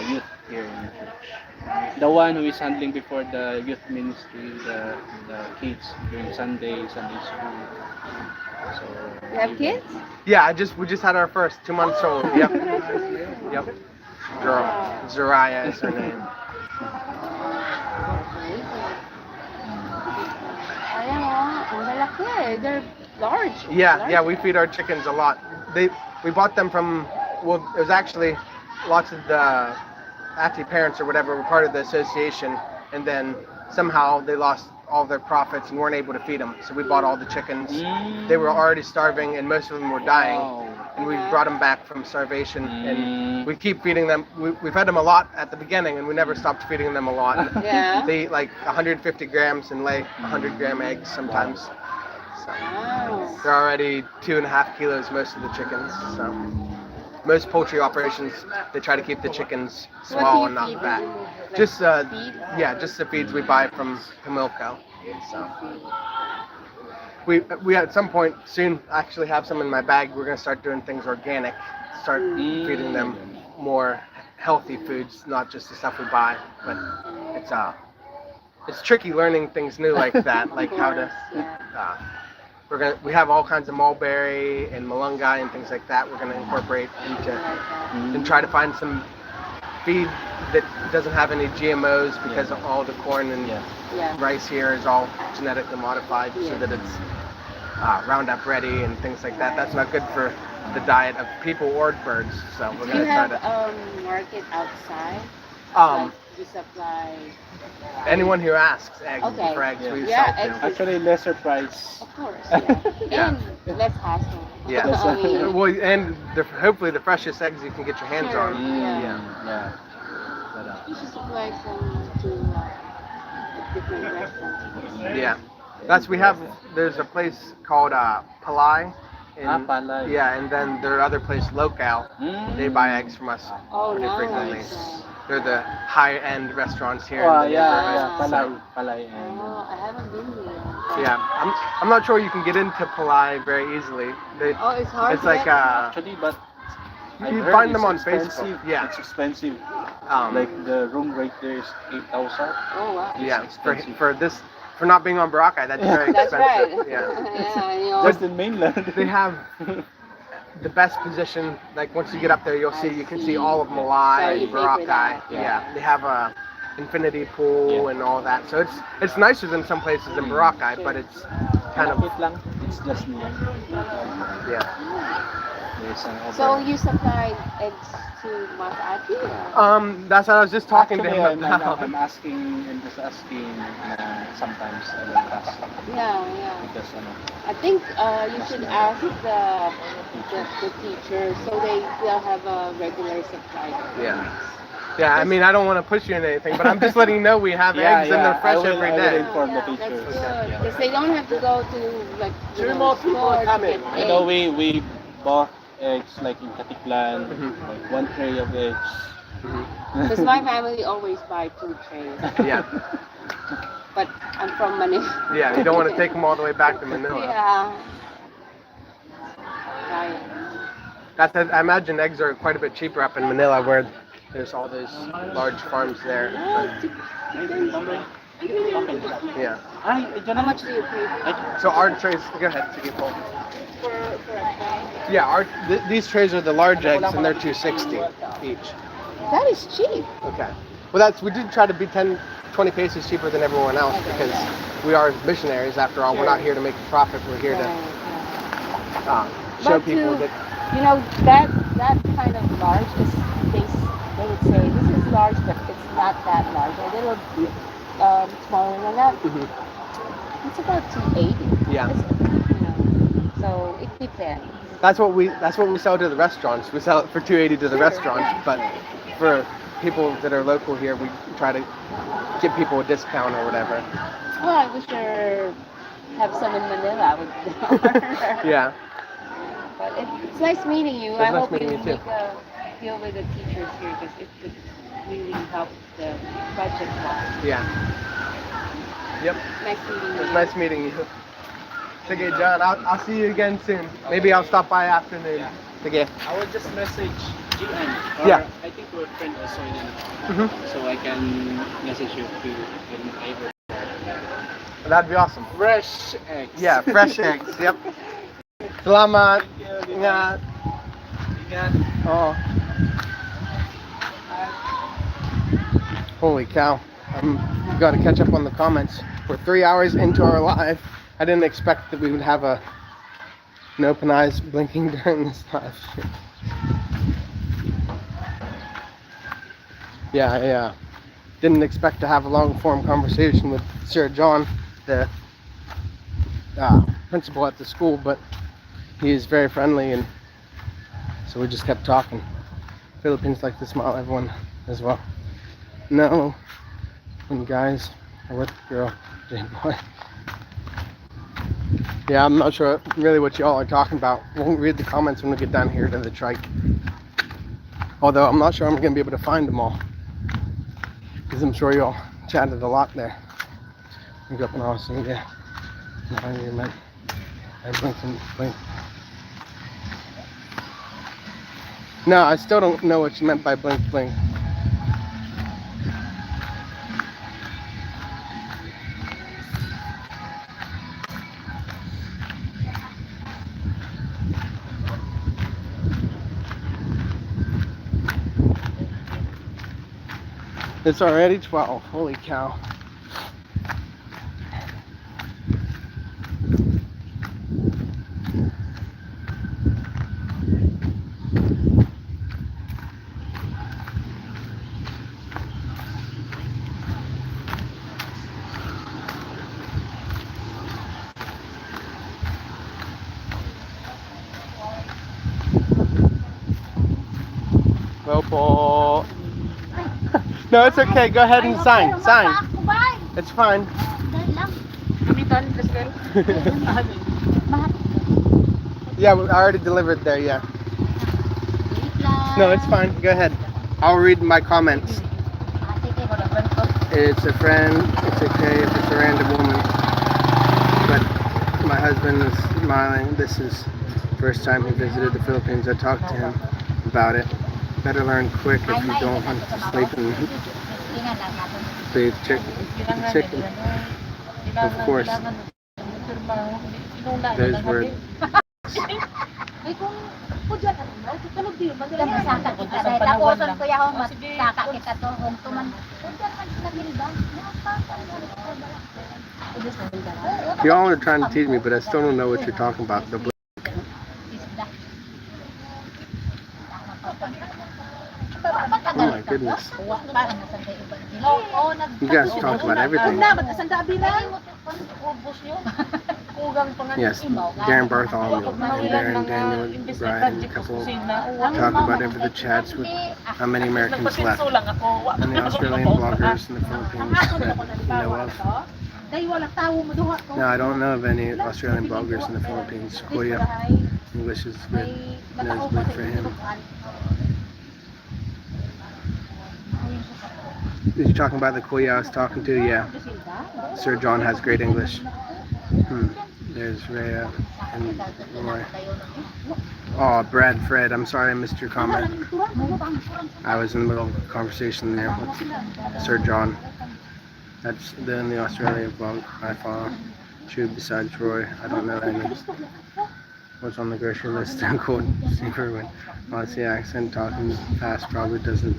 youth here in the church. The one who is handling before the youth ministry, the kids during Sunday school. So You have kids? Yeah, we just had our first 2 months old. Yep. Yep. Girl. Zariah is her name. Ayan o, ang lalaki eh. They're large. Yeah, we feed our chickens a lot. We bought them from, well, it was actually lots of the Ati parents or whatever were part of the association, and then somehow they lost all their profits and weren't able to feed them. So we bought all the chickens. They were already starving, and most of them were dying. And we brought them back from starvation, and we keep feeding them. We fed them a lot at the beginning, and we never stopped feeding them a lot. Yeah. They eat like 150 grams and lay 100-gram eggs sometimes. So Wow. they're already 2.5 kilos, most of the chickens. So most poultry operations, they try to keep the chickens small and not fat. Just just the feeds we buy from Pamilco. So we at some point soon actually have some in my bag. We're gonna start doing things organic, start feeding them more healthy foods, not just the stuff we buy. But it's tricky learning things new like that, like how to. We have all kinds of mulberry and malunggay and things like that. We're gonna incorporate into and try to find some feed that doesn't have any GMOs because of all the corn and rice here is all genetically modified so that it's Roundup ready and things like that. That's not good for the diet of people or birds. So we're Do you gonna try have to. market outside? Um, You supply? anyone who asks eggs Okay. for eggs, we Yeah, sell to. eggs. Actually, lesser price. Of course, yeah. Yeah. And less hassle. Yeah. I mean, Well, and hopefully the freshest eggs you can get your hands Sure. on. Yeah. Yeah. But, you should supply some to different restaurants. Yeah. There's a place called Palai. Palai. Yeah, and then there are other place, Locale. They buy eggs from us Oh, pretty frequently. nice. They're the high-end restaurants here Oh, in the yeah, neighborhood. Palay and Oh, I haven't been there. So, yeah, I'm not sure you can get into Palai very easily. Oh, it's hard. It's to like get? actually, but I've you heard find them it's on expensive. Facebook. Yeah. It's expensive. Um, Like the room rate there is 8,000. Oh wow. yeah, expensive. for not being on Boracay, that's very That's right. expensive. Yeah. Yeah, you know. Just in mainland. They have the best position. Like once you get up there, you can see all of So Malai you and pay for Boracay. that. Yeah, they have a infinity pool Yeah. and all that. So it's nicer than some places in Boracay, but it's kind of Malapit lang. It's just near. yeah. There's an So over- you supplied eggs to Masati? Or? That's what I was just talking Actually, to him about. I'm asking sometimes I will ask Yeah. because I think you should ask the teacher so they'll have a regular supply. of Yeah. eggs. Yeah, I mean, I don't want to push you into anything, but I'm just letting you know we have eggs and they're fresh every I will day. inform the Yeah, that's teachers. good. Yeah. Because they don't have to go to like Two more people store to coming. get You know, eggs. we bought eggs like in Katiklan, Mhm. like 1 tray of eggs. Because my family always buy 2 trays. Yeah, But I'm from Manila. yeah, you don't want to take them all the way back to Manila. Yeah. Right. I imagine eggs are quite a bit cheaper up in Manila where there's all those large farms there. Yeah. Ay, How much do you pay So our trays, go ahead, sige po. for a tray? Yeah, these trays are the large eggs and they're $2.60 each. That is cheap. Okay. Well, we did try to be 10, 20 pesos cheaper than everyone else Okay, because yeah. we are missionaries after all. We're not here to make a profit. We're here to show But people that. You know, that kind of large is, they would say, this is large, but it's not that large. A little smaller than that. Mhm. It's about 280. Yeah. It's, you know, So it depends. That's what we sell to the restaurants. We sell it for $2.80 to the restaurants, but for people that are local here, we try to give people a discount or whatever. Well, I wish there have some in Manila with Yeah. But it's nice meeting you. It's I nice hope you meeting you too. make a deal with the teachers here because it could really help the budget line. Yeah. Yep. Nice meeting It you. was nice meeting you. Okay, John. I'll see you again soon. Maybe I'll stop by afternoon. Okay. I will just message GN. Or Yeah. I think we're friends also in Mhm. so I can message you to whenever. That'd be awesome. Fresh eggs. Yeah, fresh eggs. Yep. Salamat. Ingat. Oh. Holy cow. We've got to catch up on the comments. We're 3 hours into our live. I didn't expect that we would have an open eyes blinking during this live stream. Yeah, I didn't expect to have a long form conversation with Sir John, the principal at the school, but he is very friendly, and so we just kept talking. Philippines like to smile at everyone as well. No, when guys are with the girl, J-boy. Yeah, I'm not sure really what y'all are talking about. We'll read the comments when we get down here to the trike. Although I'm not sure I'm going to be able to find them all, because I'm sure y'all chatted a lot there. We go up in Austin, yeah. Now you meant I blinked and blinked. No, I still don't know what you meant by blink blink. It's already 12. Holy cow. Well, po. No, it's okay. Go ahead and sign. Sign. It's fine. Yeah, I already delivered there, yeah. No, it's fine. Go ahead. I'll read my comments. It's a friend. It's okay if it's a random woman. But my husband is smiling. This is the first time he visited the Philippines. I talked to him about it. Better learn quick if you don't want to sleep and bathe chicken. Of course. Those were y'all are trying to teach me, but I still don't know what you're talking about. The oh my goodness. You guys talk about everything. Yes, Darren Bartholomew and Darren Daniel Bryan, a couple talk about it for the chats with how many Americans left and the Australian bloggers in the Philippines that you know of. No, I don't know of any Australian bloggers in the Philippines. Kuya, English is good. Nosebleed for him. Are you talking about the Kuya I was talking to? Yeah. Sir John has great English. There's Rhea and Roy. Oh, Brad Fred, I'm sorry I missed your comment. I was in the middle of a conversation there with Sir John. That's the Australia vlog I follow. True, besides Roy, I don't know any. What's on the grocery list? Cool. Super when Aussie accent talking fast probably doesn't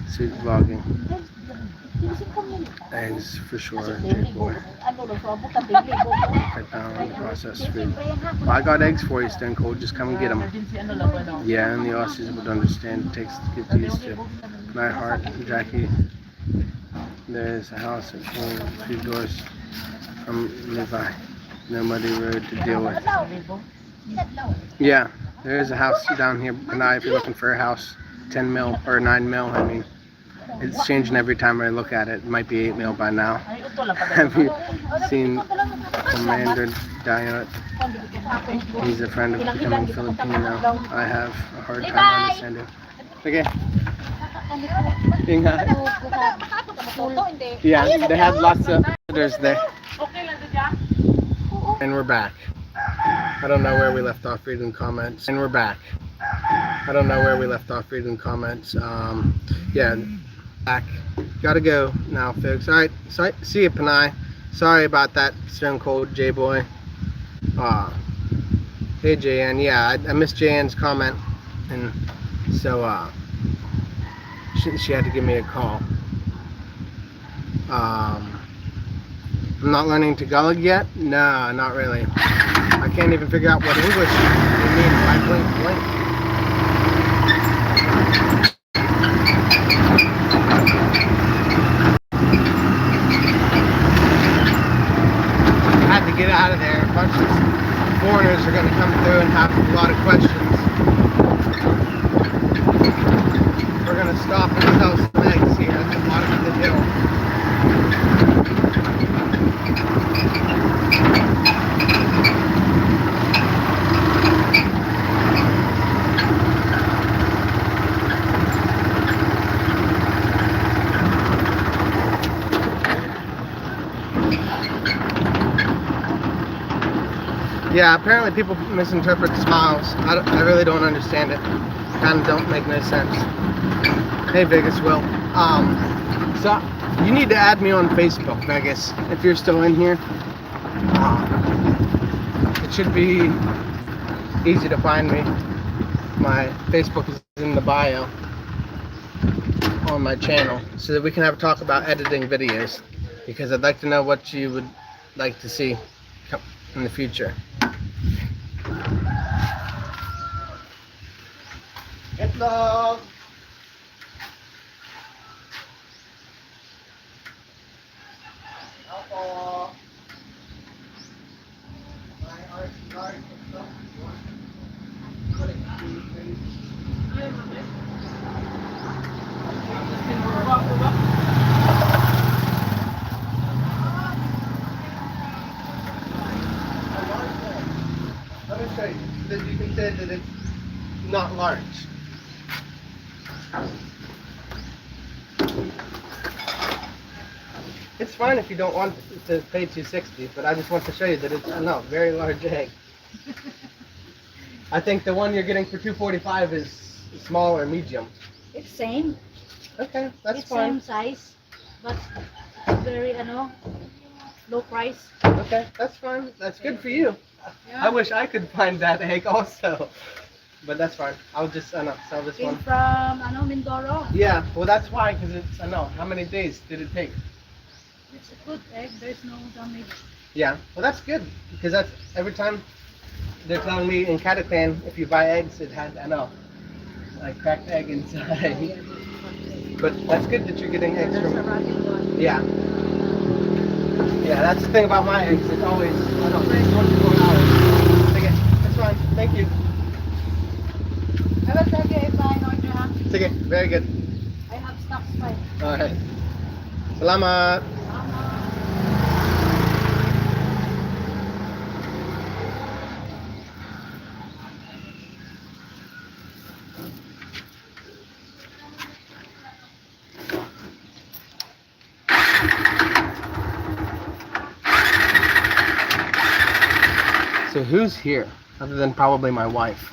suit vlogging. Eggs for sure, J-boy. Cut down on the processed food. Well, I got eggs for you, Stone Cold. Just come and get them. Yeah, and the Aussies would understand. It takes to get used to. My heart, Jackie. There's a house at a few doors from Levi. No muddy road to deal with. Yeah, there is a house down here, Panay, if you're looking for a house. 10 mil or 9 mil, I mean. It's changing every time I look at it. It might be 8 mil by now. Have you seen Commander Diot? He's a friend of becoming Filipino. I have a hard time understanding. Okay. Ingat. Yeah, they have lots of visitors there. And we're back. I don't know where we left off reading comments. And we're back. I don't know where we left off reading comments. Yeah, back. Gotta go now, folks. Alright, so, see you, Panay. Sorry about that, Stone Cold J-Boy. Hey, JN. Yeah, I missed JN's comment. And so, she had to give me a call. I'm not learning Tagalog yet? No, not really. I can't even figure out what English they mean by blink blink. I had to get out of there. A bunch of foreigners are going to come through and have a lot of questions. We're going to stop and sell some eggs here at the bottom of the hill. Yeah, apparently people misinterpret smiles. I really don't understand it. Kind of don't make no sense. Hey, Vegas Will. So you need to add me on Facebook, Vegas, if you're still in here. It should be easy to find me. My Facebook is in the bio on my channel, so that we can have a talk about editing videos, because I'd like to know what you would like to see in the future. Itlog! Opo. Let me show you, so that you can say that it's not large. It's fine if you don't want to pay $2.60, but I just want to show you that it's a very large egg. I think the one you're getting for $2.45 is small or medium. It's same. Okay, that's It's fine. same size, but very low price. Okay, that's fine. That's good for you. I wish I could find that egg also. But that's fine. I'll just sell this Came one. from Mindoro. Yeah, well that's why, because it's how many days did it take? It's a good egg. There's no damage. Yeah, well that's good, because that's every time they're telling me in Catatan, if you buy eggs, it had like cracked egg inside. But that's good that you're getting eggs There's a from. rabbit one. Yeah. Yeah, that's the thing about my eggs. It's always 24 hours. Okay, that's fine. Thank you. I will tell you if I order. It's okay. Very good. I have stocks fine. All right. Salamat. So who's here, other than probably my wife?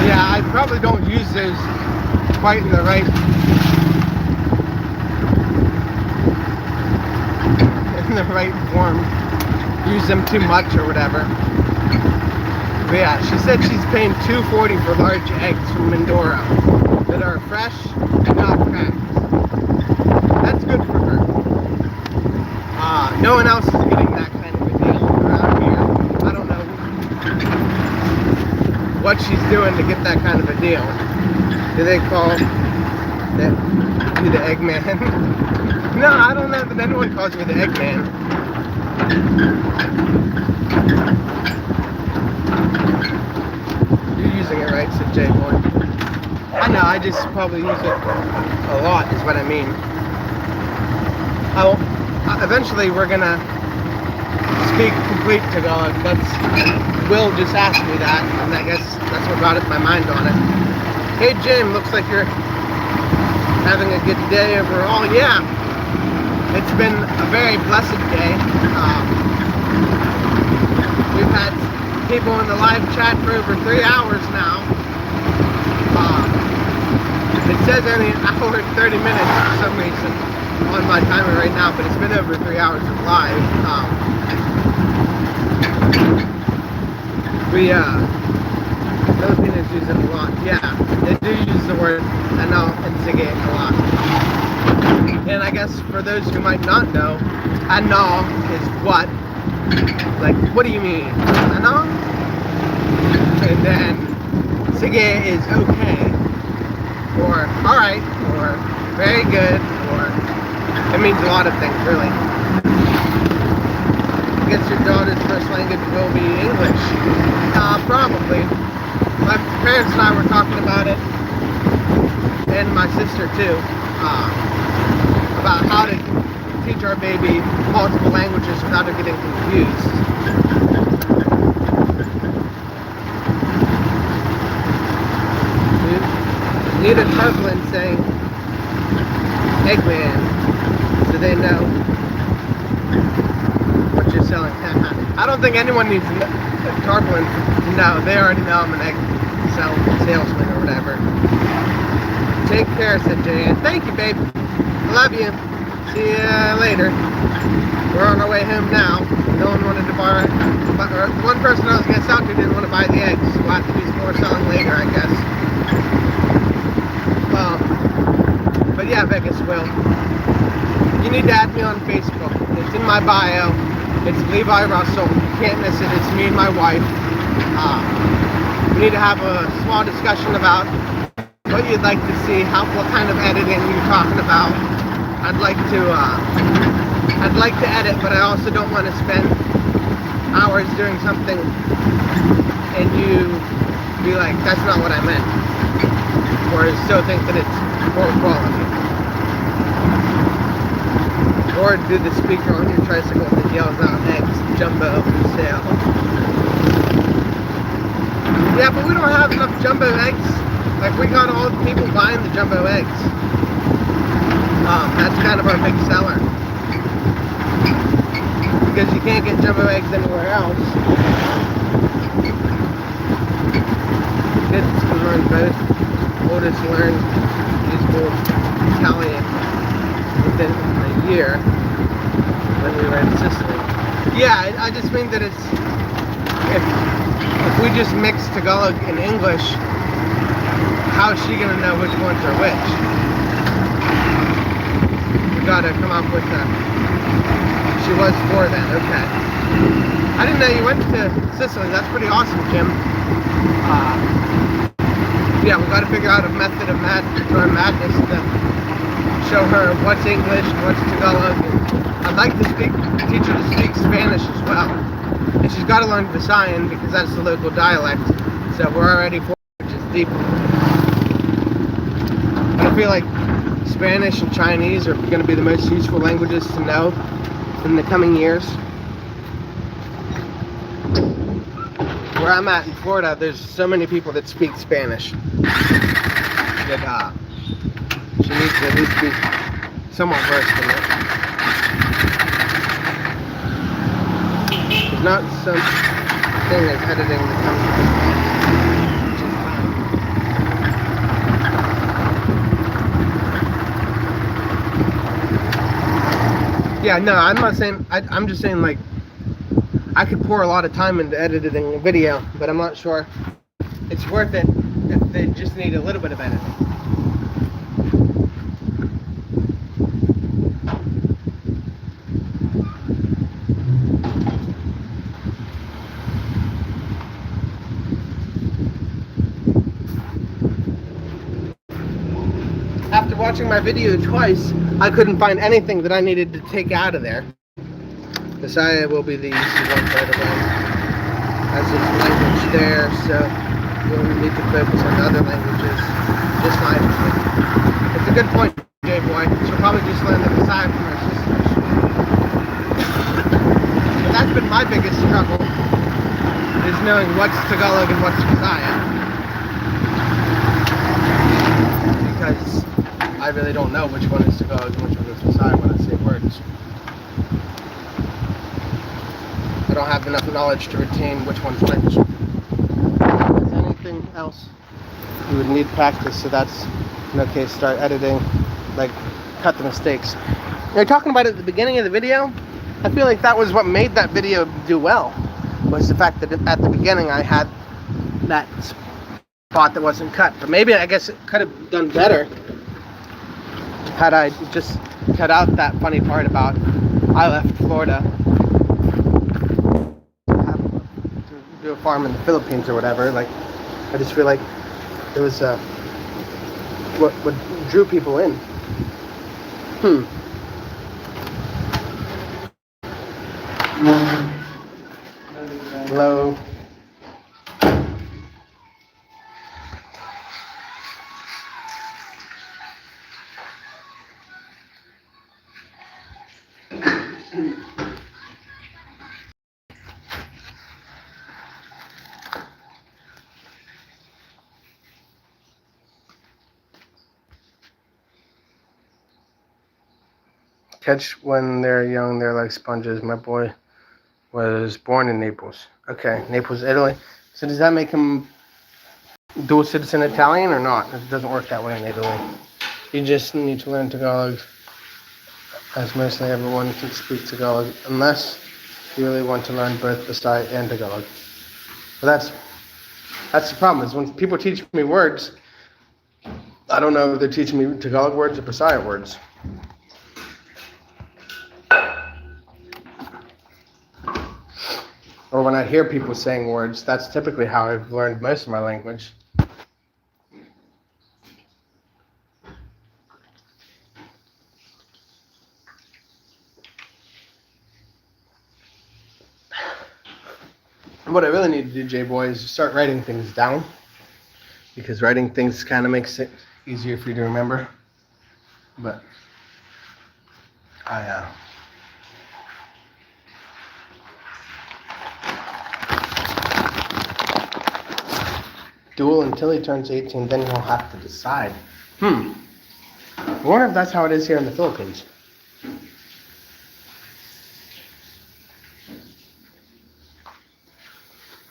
Yeah, I probably don't use those quite in the right form. Use them too much or whatever. But yeah, she said she's paying $2.40 for large eggs from Mindoro that are fresh and not cracked. That's good for her. No one else is getting that kind of a deal around here. I don't know what she's doing to get that kind of a deal. Do they call you the Eggman? No, I don't know that anyone calls me the Eggman. You're using it right, said Jay Boy. I know, I just probably use it a lot, is what I mean. Eventually we're gonna speak complete Tagalog. Will just asked me that, and I guess that's what brought my mind on it. Hey Jim, looks like you're having a good day overall. Yeah, it's been a very blessed day. We've had people in the live chat for over 3 hours now. It says only an hour and 30 minutes for some reason on my timer right now, but it's been over 3 hours of live. Filipinos use it a lot. Yeah, they do use the word ano and sige a lot. And I guess for those who might not know, ano is what? Like, what do you mean? Ano? And then sige is okay, or alright, or very good, or it means a lot of things, really. I guess your daughter's first language will be English. Probably. My parents and I were talking about it, and my sister too, about how to teach our baby multiple languages without her getting confused. Nita Tarplin saying Eggman, so they know what you're selling. I don't think anyone needs Tarplin to know. They already know I'm an egg salesman or whatever. Take care, said Jan. Thank you, babe. Love you. See you later. We're on our way home now. No one wanted to borrow it. Or one person I was going to sell to didn't want to buy the eggs. We'll have to do some more selling later, I guess. But yeah, Vegas will. You need to add me on Facebook. It's in my bio. It's Levi Russell. You can't miss it. It's me and my wife. We need to have a small discussion about what you'd like to see, what kind of editing you're talking about. I'd like to edit, but I also don't want to spend hours doing something and you be like, that's not what I meant, or still think that it's poor quality. Or do the speaker on your tricycle that yells out eggs, jumbo for sale. Yeah, but we don't have enough jumbo eggs. Like, we got all the people buying the jumbo eggs. That's kind of our big seller. Because you can't get jumbo eggs anywhere else. Kids can learn both. Oldest learned usable Italian within a year when we were in Sicily. Yeah, I just mean that it's, if we just mix Tagalog and English, how is she gonna know which ones are which? We gotta come up with a, she was 4 then, okay. I didn't know you went to Sicily, that's pretty awesome, Jim. Yeah, we gotta figure out a method of madness to show her what's English and what's Tagalog. And I'd like to teach her to speak Spanish as well. And she's got to learn Visayan because that's the local dialect. So we're already 4 inches deep. I feel like Spanish and Chinese are going to be the most useful languages to know in the coming years. Where I'm at in Florida, there's so many people that speak Spanish that she needs to at least be somewhat versed in it. There's not some thing as editing the content. Yeah, no, I'm not saying, I'm just saying, like, I could pour a lot of time into editing a video, but I'm not sure it's worth it if they just need a little bit of editing. watching my video twice, I couldn't find anything that I needed to take out of there. Bisaya will be the easy one right away, as it's language there, so we'll need to focus on the other languages. Just my opinion. It's a good point, J-Boy. She'll probably just learn the Bisaya from her sisters. But that's been my biggest struggle, is knowing what's Tagalog and what's Bisaya. Because I really don't know which one is Tagalog and which one is Bisaya when I say words. I don't have enough knowledge to retain which one's which. Is anything else? You would need practice, so that's an okay start editing, like cut the mistakes. You're talking about it at the beginning of the video. I feel like that was what made that video do well, was the fact that at the beginning I had that spot that wasn't cut. But maybe I guess it could have done better had I just cut out that funny part about I left Florida to do a farm in the Philippines or whatever. Like, I just feel like it was what drew people in. Hello. Catch when they're young, they're like sponges. My boy was born in Naples. Okay, Naples, Italy. So does that make him dual citizen Italian or not? It doesn't work that way in Italy. You just need to learn Tagalog, as mostly everyone can speak Tagalog, unless you really want to learn both Bisaya and Tagalog. But that's the problem, is when people teach me words, I don't know if they're teaching me Tagalog words or Bisaya words. Or when I hear people saying words, that's typically how I've learned most of my language. What I really need to do, J-Boy, is start writing things down, because writing things kind of makes it easier for you to remember. But dual until he turns 18, then he'll have to decide. I wonder if that's how it is here in the Philippines.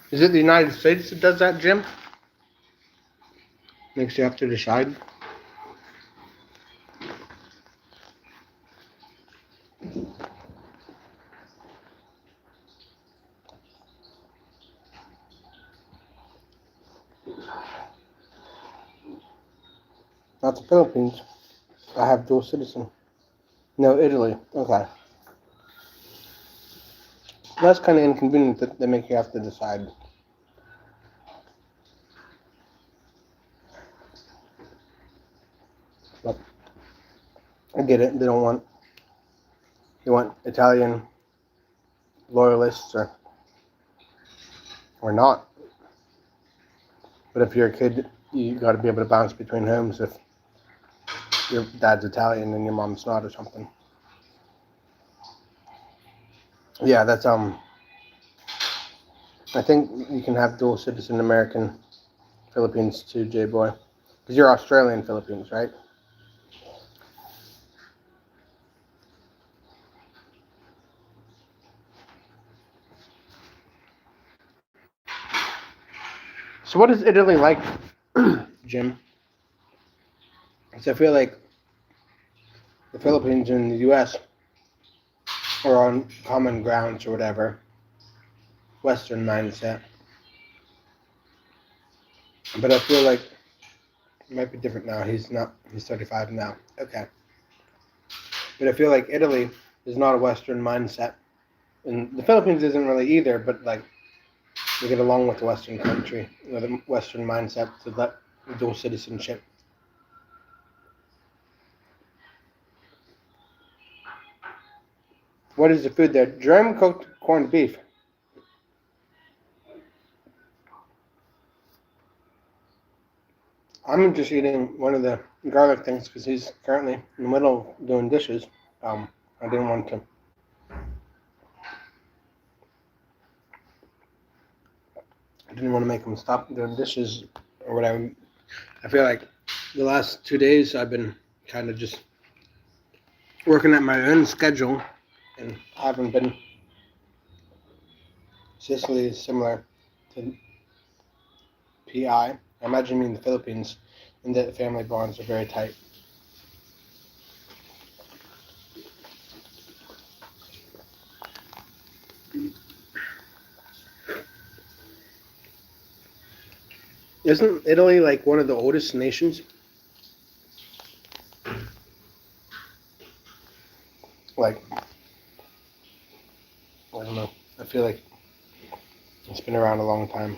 Is it the United States that does that, Jim? Makes you have to decide? Not the Philippines. I have dual citizen. No, Italy. Okay. That's kind of inconvenient that they make you have to decide. But I get it. They want Italian loyalists or not. But if you're a kid, you got to be able to bounce between homes if your dad's Italian and your mom's not or something. Yeah, that's I think you can have dual citizen American Philippines too, J-Boy. Because you're Australian Philippines, right? So what is Italy like, Jim? Because I feel like the Philippines and the U.S. are on common grounds or whatever. Western mindset. But I feel like it might be different now. He's 35 now. Okay. But I feel like Italy is not a Western mindset. And the Philippines isn't really either, but like we get along with the Western country, the Western mindset to let dual citizenship. What is the food there? Germ cooked corned beef. I'm just eating one of the garlic things because he's currently in the middle of doing dishes. I didn't want to. I didn't want to make him stop doing dishes or whatever. I feel like the last 2 days I've been kind of just working at my own schedule, and I haven't been. Sicily is similar to PI. I imagine in the Philippines, and that family bonds are very tight. Isn't Italy like one of the oldest nations? Like, I don't know. I feel like it's been around a long time.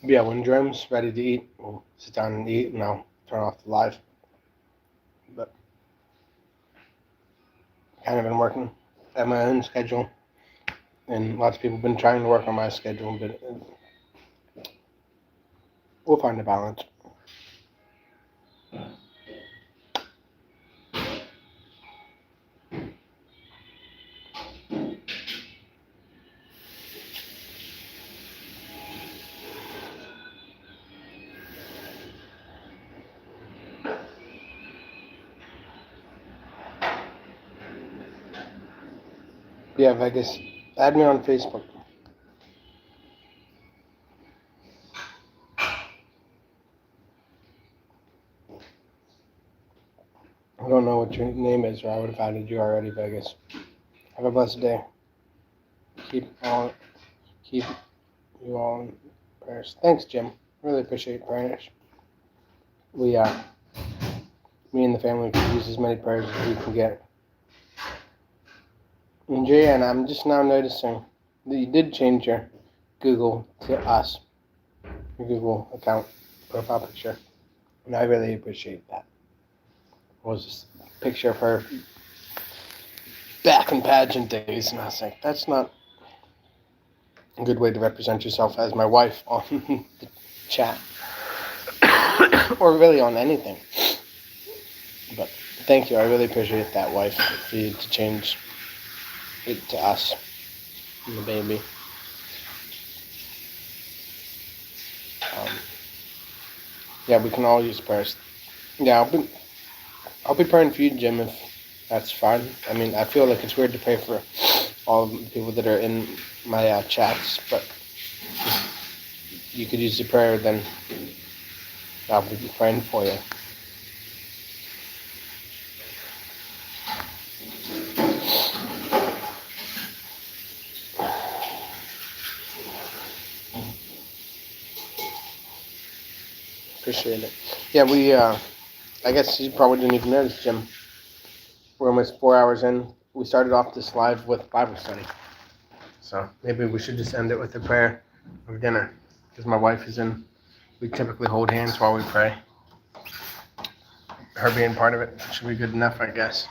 But yeah, when Jerem's ready to eat, we'll sit down and eat, and I'll turn off the live. But kind of been working at my own schedule, and lots of people have been trying to work on my schedule, but we'll find a balance. Yeah, Vegas, add me on Facebook. I don't know what your name is, or I would have added you already, Vegas. Have a blessed day. Keep you all in prayers. Thanks, Jim. Really appreciate prayers. We me and the family could use as many prayers as we can get. And Jan, I'm just now noticing that you did change your Google to us, your Google account profile picture, and I really appreciate that. It was just a picture of her back in pageant days, and I was like, that's not a good way to represent yourself as my wife on the chat, or really on anything. But thank you, I really appreciate that, wife, for you to change it to us and the baby. Yeah, we can all use prayers. Yeah, I'll be praying for you, Jim, if that's fine. I mean, I feel like it's weird to pray for all of the people that are in my chats, but if you could use the prayer, then I'll be praying for you. Appreciate it. Yeah, I guess you probably didn't even notice, Jim. We're almost 4 hours in. We started off this live with Bible study. So maybe we should just end it with a prayer of dinner. Because my wife is in. We typically hold hands while we pray. Her being part of it should be good enough, I guess.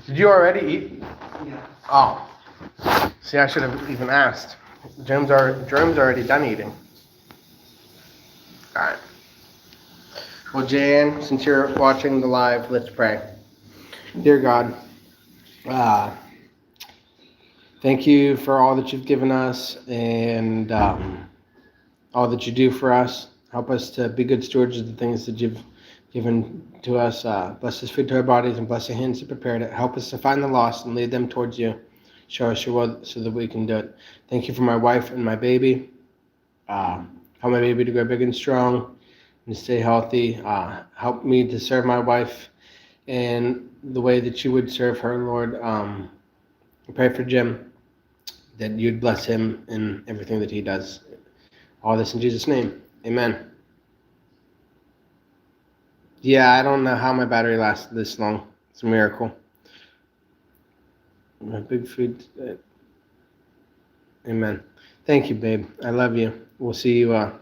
Did you already eat? Yeah. Oh. See, I should have even asked. Jerome's already done eating. Alright. Well, Jan, since you're watching the live, let's pray. Dear God, thank you for all that you've given us and all that you do for us. Help us to be good stewards of the things that you've given to us. Bless this food to our bodies and bless the hands that prepared it. Help us to find the lost and lead them towards you. Show us your will so that we can do it. Thank you for my wife and my baby. Help my baby to grow big and strong and stay healthy. Help me to serve my wife in the way that you would serve her, Lord. I pray for Jim, that you'd bless him in everything that he does. All this in Jesus' name. Amen. Yeah, I don't know how my battery lasted this long. It's a miracle. My big food. Amen. Thank you, babe. I love you. We'll see you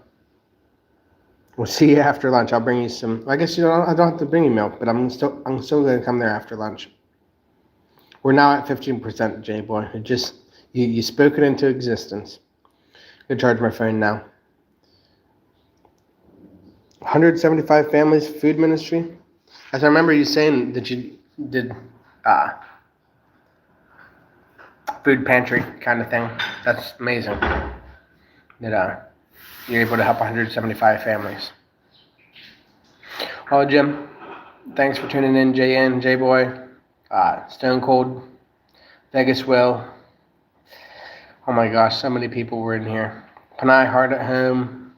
We'll see you after lunch. I'll bring you some. I guess I don't have to bring you milk, but I'm still gonna come there after lunch. We're now at 15%, J boy. It just you spoke it into existence. Go charge my phone now. 175 families food ministry. As I remember you saying that you did food pantry kind of thing. That's amazing. That you're able to help 175 families. Well, Jim, thanks for tuning in, JN, J-Boy, Stone Cold, Vegas Will. Oh my gosh, so many people were in here. Panay Hard at Home.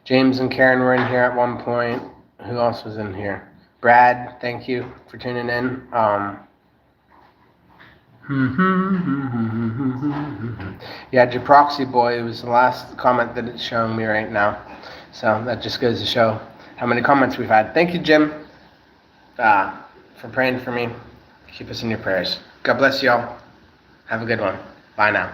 James and Karen were in here at one point. Who else was in here? Brad, thank you for tuning in. Yeah, Japroxy Boy was the last comment that it's showing me right now. So that just goes to show how many comments we've had. Thank you, Jim, for praying for me. Keep us in your prayers. God bless y'all. Have a good one. Bye now.